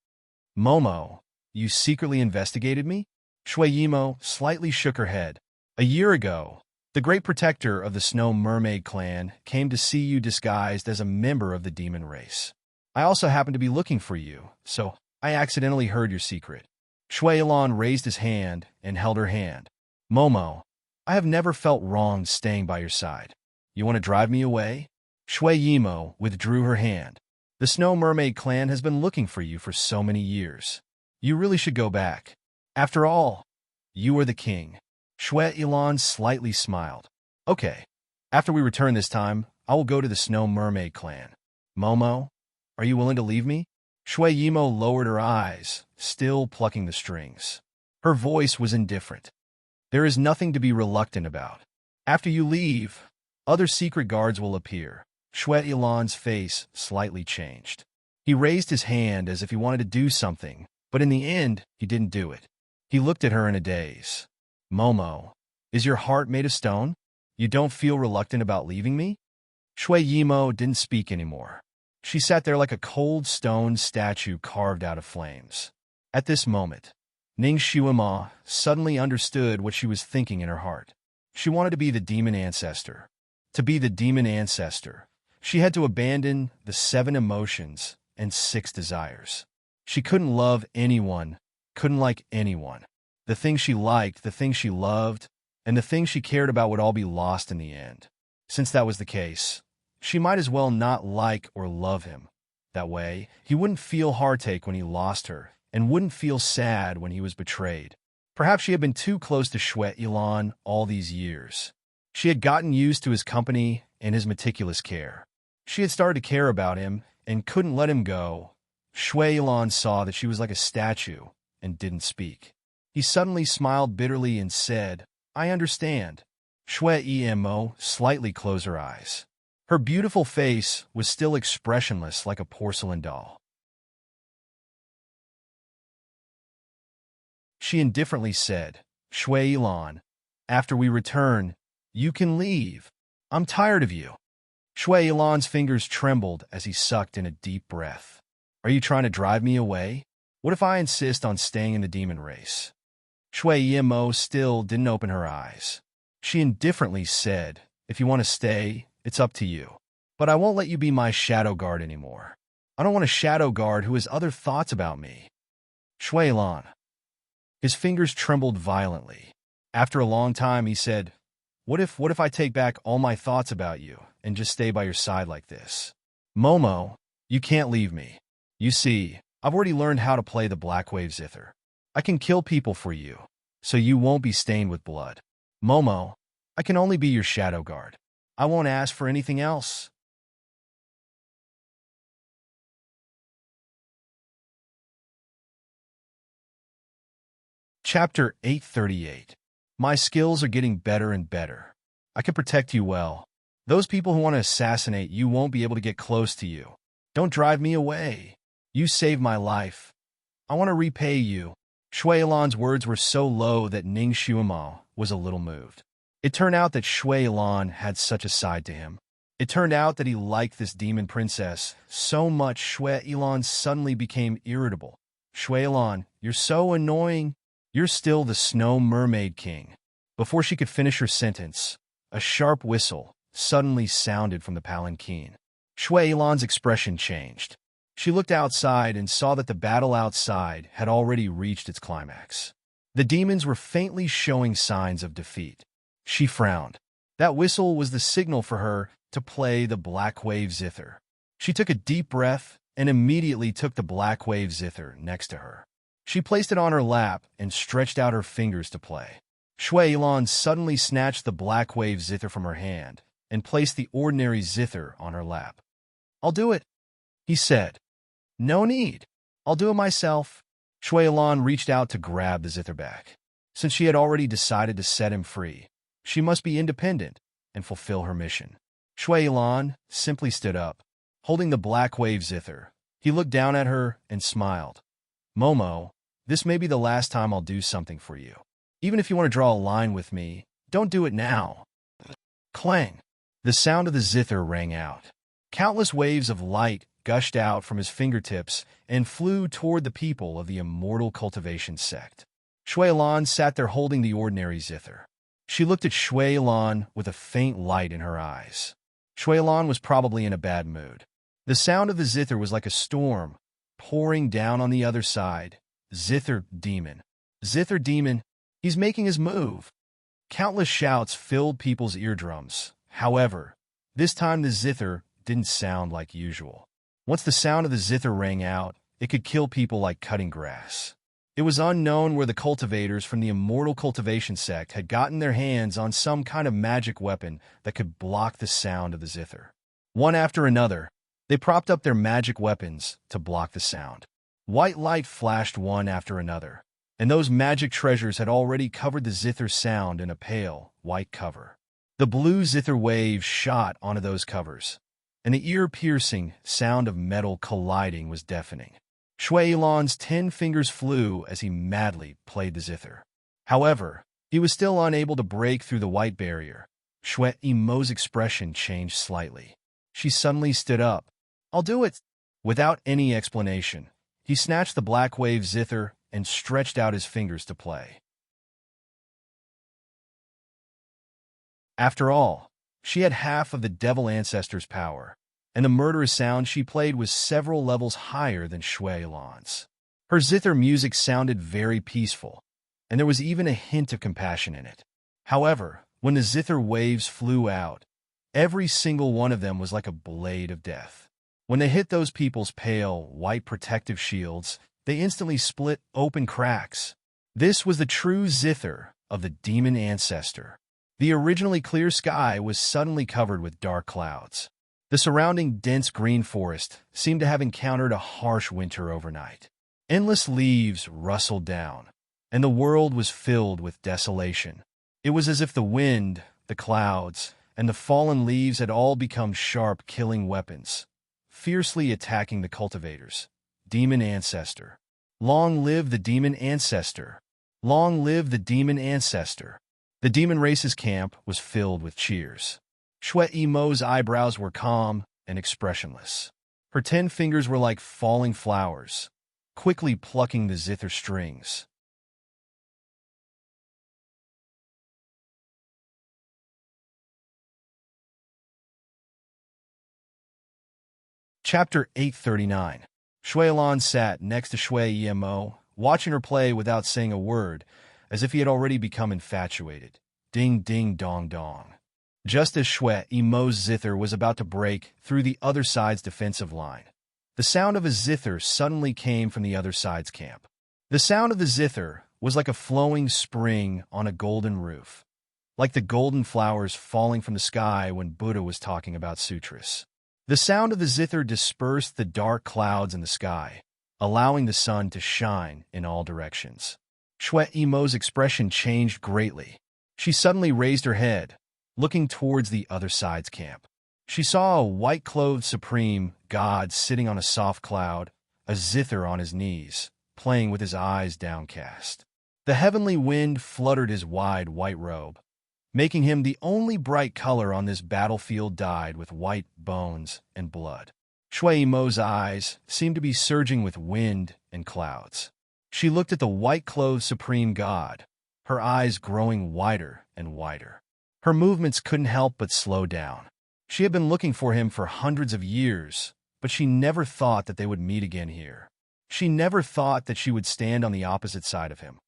Speaker 1: Momo, you secretly investigated me? Shui Imo slightly shook her head. A year ago, the great protector of the Snow Mermaid clan came to see you disguised as a member of the demon race. I also happened to be looking for you, so I accidentally heard your secret. Shui Ilan raised his hand and held her hand. Momo, I have never felt wronged staying by your side. You want to drive me away? Shui Yimo withdrew her hand. The Snow Mermaid clan has been looking for you for so many years. You really should go back. After all, you are the king. Shui Ilan slightly smiled. Okay. After we return this time, I will go to the Snow Mermaid clan. Momo, are you willing to leave me? Shui Yimo lowered her eyes, still plucking the strings. Her voice was indifferent. There is nothing to be reluctant about. After you leave, other secret guards will appear. Shui Ilan's face slightly changed. He raised his hand as if he wanted to do something, but in the end, he didn't do it. He looked at her in a daze. Momo, is your heart made of stone? You don't feel reluctant about leaving me? Shui Yimo didn't speak anymore. She sat there like a cold stone statue carved out of flames. At this moment, Ning Shuima suddenly understood what she was thinking in her heart. She wanted to be the demon ancestor. To be the demon ancestor, she had to abandon the 7 emotions and 6 desires. She couldn't love anyone, couldn't like anyone. The things she liked, the things she loved, and the things she cared about would all be lost in the end. Since that was the case, she might as well not like or love him. That way, he wouldn't feel heartache when he lost her, and wouldn't feel sad when he was betrayed. Perhaps she had been too close to Shui Ilan all these years. She had gotten used to his company and his meticulous care. She had started to care about him and couldn't let him go. Shui Ilan saw that she was like a statue and didn't speak. He suddenly smiled bitterly and said, I understand. Shui Imo slightly closed her eyes. Her beautiful face was still expressionless like a porcelain doll. She indifferently said, Shui Ilan, after we return, you can leave. I'm tired of you. Shui Ilan's fingers trembled as he sucked in a deep breath. Are you trying to drive me away? What if I insist on staying in the demon race? Shui Yimo still didn't open her eyes. She indifferently said, if you want to stay, it's up to you. But I won't let you be my shadow guard anymore. I don't want a shadow guard who has other thoughts about me. Shui Ilan. His fingers trembled violently. After a long time, he said, What if I take back all my thoughts about you and just stay by your side like this? Momo, you can't leave me. You see, I've already learned how to play the Black Wave Zither. I can kill people for you, so you won't be stained with blood. Momo, I can only be your shadow guard. I won't ask for anything else. Chapter 838. My skills are getting better and better. I can protect you well. Those people who want to assassinate you won't be able to get close to you. Don't drive me away. You saved my life. I want to repay you. Shui Ilan's words were so low that Ning Shuima was a little moved. It turned out that Shui Ilan had such a side to him. It turned out that he liked this demon princess so much Shui Ilan suddenly became irritable. Shui Ilan, you're so annoying. You're still the Snow Mermaid King. Before she could finish her sentence, a sharp whistle suddenly sounded from the palanquin. Shui Ilan's expression changed. She looked outside and saw that the battle outside had already reached its climax. The demons were faintly showing signs of defeat. She frowned. That whistle was the signal for her to play the Black Wave Zither. She took a deep breath and immediately took the Black Wave Zither next to her. She placed it on her lap and stretched out her fingers to play. Shui Ilan suddenly snatched the Black Wave Zither from her hand and placed the ordinary zither on her lap. I'll do it, he said. No need. I'll do it myself. Shui Ilan reached out to grab the zither back. Since she had already decided to set him free, she must be independent and fulfill her mission. Shui Ilan simply stood up, holding the Black Wave Zither. He looked down at her and smiled. Momo, this may be the last time I'll do something for you. Even if you want to draw a line with me, don't do it now. Clang. The sound of the zither rang out. Countless waves of light gushed out from his fingertips and flew toward the people of the immortal cultivation sect. Shui Ilan sat there holding the ordinary zither. She looked at Shui Ilan with a faint light in her eyes. Shui Ilan was probably in a bad mood. The sound of the zither was like a storm pouring down on the other side. Zither demon. Zither demon. He's making his move. Countless shouts filled people's eardrums. However, this time the zither didn't sound like usual. Once the sound of the zither rang out, it could kill people like cutting grass. It was unknown where the cultivators from the immortal cultivation sect had gotten their hands on some kind of magic weapon that could block the sound of the zither. One after another, they propped up their magic weapons to block the sound. White light flashed one after another, and those magic treasures had already covered the zither's sound in a pale, white cover. The blue zither waves shot onto those covers, and the ear-piercing sound of metal colliding was deafening. Shui Elan's 10 fingers flew as he madly played the zither. However, he was still unable to break through the white barrier. Shui Emo's expression changed slightly. She suddenly stood up. "I'll do it!" Without any explanation, he snatched the black wave zither and stretched out his fingers to play. After all, she had half of the devil ancestor's power, and the murderous sound she played was several levels higher than Shui Elan's. Her zither music sounded very peaceful, and there was even a hint of compassion in it. However, when the zither waves flew out, every single one of them was like a blade of death. When they hit those people's pale, white protective shields, they instantly split open cracks. This was the true zither of the demon ancestor. The originally clear sky was suddenly covered with dark clouds. The surrounding dense green forest seemed to have encountered a harsh winter overnight. Endless leaves rustled down, and the world was filled with desolation. It was as if the wind, the clouds, and the fallen leaves had all become sharp killing weapons, fiercely attacking the cultivators. Demon Ancestor. Long live the Demon Ancestor! Long live the Demon Ancestor! The demon race's camp was filled with cheers. Shui Emo's eyebrows were calm and expressionless. Her 10 fingers were like falling flowers, quickly plucking the zither strings. Chapter 839. Shui Elan sat next to Shui Emo, watching her play without saying a word, as if he had already become infatuated. Ding ding dong dong. Just as Shui Emo's zither was about to break through the other side's defensive line, the sound of a zither suddenly came from the other side's camp. The sound of the zither was like a flowing spring on a golden roof, like the golden flowers falling from the sky when Buddha was talking about sutras. The sound of the zither dispersed the dark clouds in the sky, allowing the sun to shine in all directions. Shui Emo's expression changed greatly. She suddenly raised her head, looking towards the other side's camp. She saw a white-clothed supreme god sitting on a soft cloud, a zither on his knees, playing with his eyes downcast. The heavenly wind fluttered his wide white robe, making him the only bright color on this battlefield dyed with white bones and blood. Shui Emo's eyes seemed to be surging with wind and clouds. She looked at the white-clothed supreme god, her eyes growing wider and wider. Her movements couldn't help but slow down. She had been looking for him for hundreds of years, but she never thought that they would meet again here. She never thought that she would stand on the opposite side of him.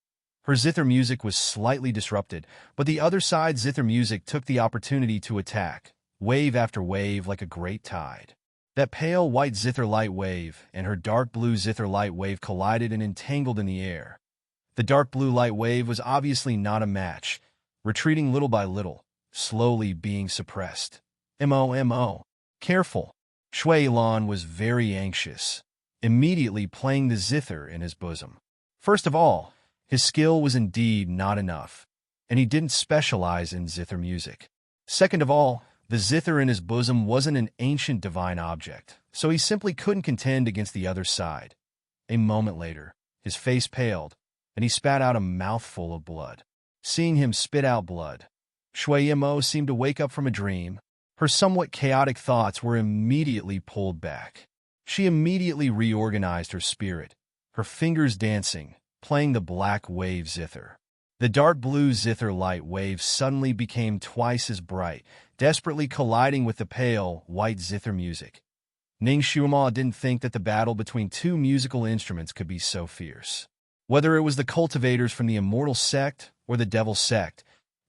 Speaker 1: Her zither music was slightly disrupted, but the other side's zither music took the opportunity to attack, wave after wave like a great tide. That pale white zither light wave and her dark blue zither light wave collided and entangled in the air. The dark blue light wave was obviously not a match, retreating little by little, slowly being suppressed. Mo. Careful. Shui Elan was very anxious, immediately playing the zither in his bosom. First of all, his skill was indeed not enough, and he didn't specialize in zither music. Second of all, the zither in his bosom wasn't an ancient divine object, so he simply couldn't contend against the other side. A moment later, his face paled, and he spat out a mouthful of blood. Seeing him spit out blood, Shui Emo seemed to wake up from a dream. Her somewhat chaotic thoughts were immediately pulled back. She immediately reorganized her spirit, her fingers dancing, playing the black wave zither. The dark blue zither light wave suddenly became twice as bright, desperately colliding with the pale, white zither music. Ning Xiuma didn't think that the battle between two musical instruments could be so fierce. Whether it was the cultivators from the immortal sect or the devil sect,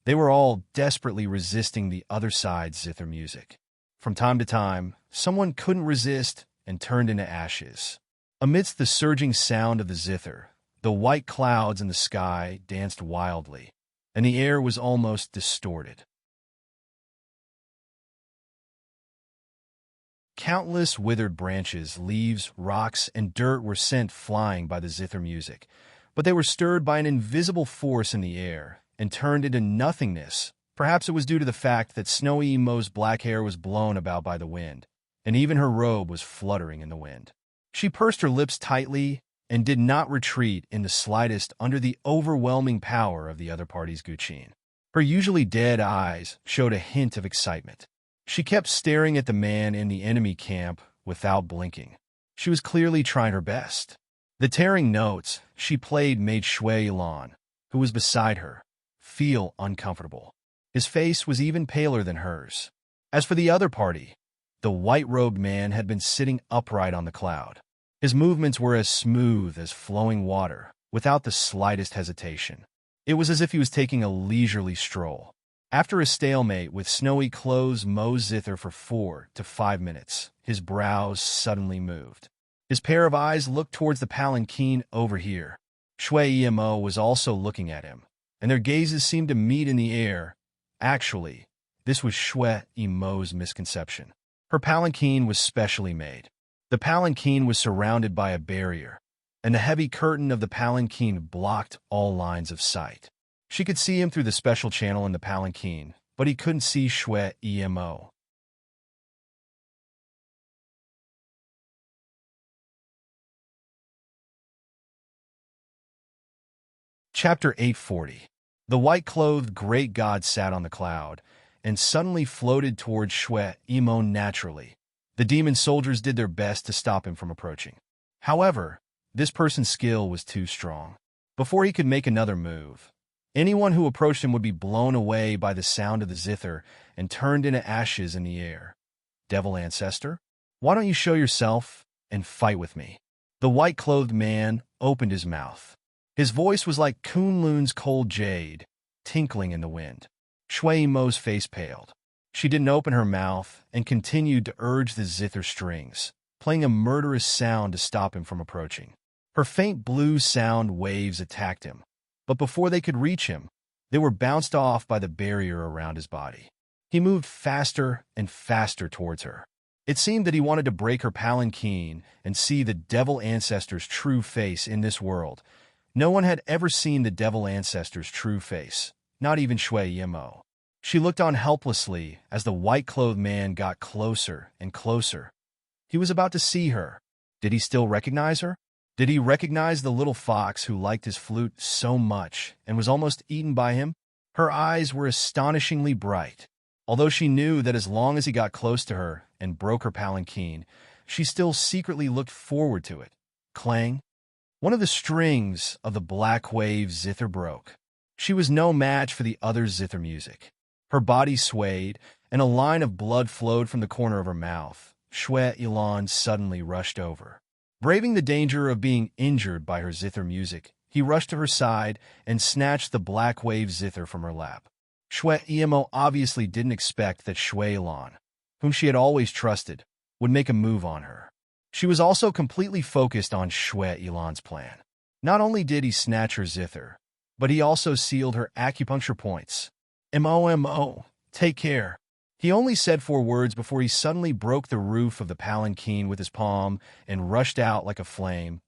Speaker 1: they were all desperately resisting the other side's zither music. From time to time, someone couldn't resist and turned into ashes. Amidst the surging sound of the zither, the white clouds in the sky danced wildly, and the air was almost distorted. Countless withered branches, leaves, rocks, and dirt were sent flying by the zither music, but they were stirred by an invisible force in the air and turned into nothingness. Perhaps it was due to the fact that Snowy Emo's black hair was blown about by the wind, and even her robe was fluttering in the wind. She pursed her lips tightly and did not retreat in the slightest under the overwhelming power of the other party's Guqin. Her usually dead eyes showed a hint of excitement. She kept staring at the man in the enemy camp without blinking. She was clearly trying her best. The tearing notes she played made Shui Yilan, who was beside her, feel uncomfortable. His face was even paler than hers. As for the other party, the white-robed man had been sitting upright on the cloud. His movements were as smooth as flowing water, without the slightest hesitation. It was as if he was taking a leisurely stroll. After a stalemate with Snowy Clothes Mo's zither for 4 to 5 minutes, his brows suddenly moved. His pair of eyes looked towards the palanquin over here. Shui Emo was also looking at him, and their gazes seemed to meet in the air. Actually, this was Shui Emo's misconception. Her palanquin was specially made. The palanquin was surrounded by a barrier, and the heavy curtain of the palanquin blocked all lines of sight. She could see him through the special channel in the palanquin, but he couldn't see Shui Emo. Chapter 840. The white-clothed great god sat on the cloud, and suddenly floated towards Shui Emo naturally. The demon soldiers did their best to stop him from approaching. However, this person's skill was too strong. Before he could make another move, anyone who approached him would be blown away by the sound of the zither and turned into ashes in the air. Devil Ancestor, why don't you show yourself and fight with me? The white-clothed man opened his mouth. His voice was like Kunlun's cold jade, tinkling in the wind. Shui Mo's face paled. She didn't open her mouth and continued to urge the zither strings, playing a murderous sound to stop him from approaching. Her faint blue sound waves attacked him, but before they could reach him, they were bounced off by the barrier around his body. He moved faster and faster towards her. It seemed that he wanted to break her palanquin and see the Devil Ancestor's true face in this world. No one had ever seen the Devil Ancestor's true face, not even Shui Emo. She looked on helplessly as the white-clothed man got closer and closer. He was about to see her. Did he still recognize her? Did he recognize the little fox who liked his flute so much and was almost eaten by him? Her eyes were astonishingly bright. Although she knew that as long as he got close to her and broke her palanquin, she still secretly looked forward to it. Clang! One of the strings of the black wave zither broke. She was no match for the other zither music. Her body swayed, and a line of blood flowed from the corner of her mouth. Shui Yilan suddenly rushed over. Braving the danger of being injured by her zither music, he rushed to her side and snatched the black wave zither from her lap. Shui Emo obviously didn't expect that Shui Yilan, whom she had always trusted, would make a move on her. She was also completely focused on Shui Yilan's plan. Not only did he snatch her zither, but he also sealed her acupuncture points. Mo, take care. He only said 4 words before he suddenly broke the roof of the palanquin with his palm and rushed out like a flame.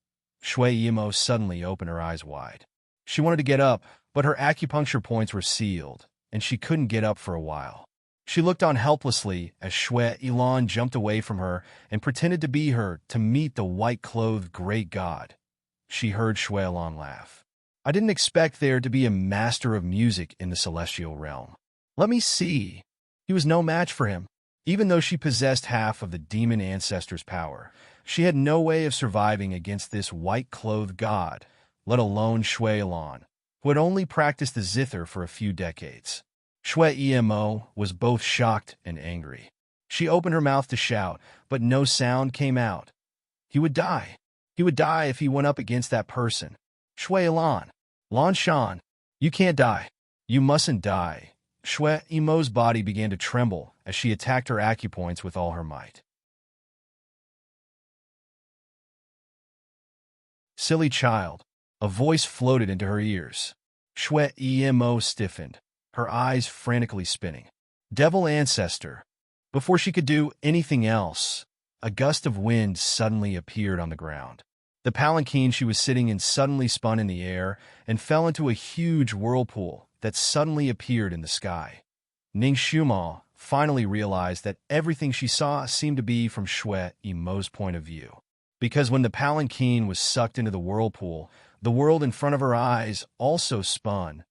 Speaker 1: Shui Emo suddenly opened her eyes wide. She wanted to get up, but her acupuncture points were sealed, and she couldn't get up for a while. She looked on helplessly as Shui Yilan jumped away from her and pretended to be her to meet the white-clothed great god. She heard Shui Yilan laugh. I didn't expect there to be a master of music in the celestial realm. Let me see. He was no match for him. Even though she possessed half of the demon ancestor's power, she had no way of surviving against this white-clothed god, let alone Shui Yilan, who had only practiced the zither for a few decades. Shui Emo was both shocked and angry. She opened her mouth to shout, but no sound came out. He would die. He would die if he went up against that person. Shui Yilan, Lan Shan, you can't die. You mustn't die. Shui Emo's body began to tremble as she attacked her acupoints with all her might. Silly child. A voice floated into her ears. Shui Emo stiffened, her eyes frantically spinning. Devil ancestor. Before she could do anything else, a gust of wind suddenly appeared on the ground. The palanquin she was sitting in suddenly spun in the air and fell into a huge whirlpool that suddenly appeared in the sky. Ning Shumo finally realized that everything she saw seemed to be from Shui Emo's point of view. Because when the palanquin was sucked into the whirlpool, the world in front of her eyes also spun.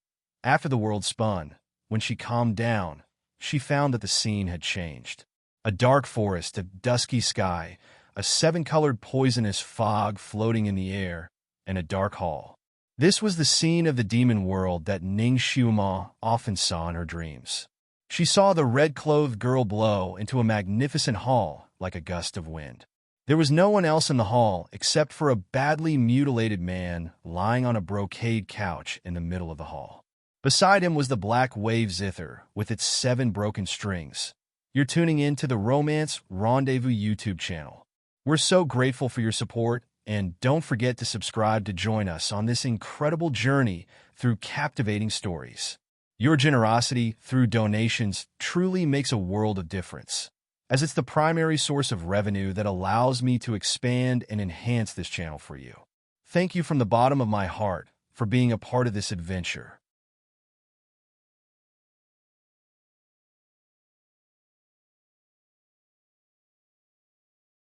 Speaker 1: After the world spun, when she calmed down, she found that the scene had changed. A dark forest, a dusky sky, a seven-colored poisonous fog floating in the air, and a dark hall. This was the scene of the demon world that Ning Shumo often saw in her dreams. She saw the red-clothed girl blow into a magnificent hall like a gust of wind. There was no one else in the hall except for a badly mutilated man lying on a brocade couch in the middle of the hall. Beside him was the black wave zither with its 7 broken strings. You're tuning in to the Romance Rendezvous YouTube channel. We're so grateful for your support, and don't forget to subscribe to join us on this incredible journey through captivating stories. Your generosity through donations truly makes a world of difference, as it's the primary source of revenue that allows me to expand and enhance this channel for you. Thank you from the bottom of my heart for being a part of this adventure.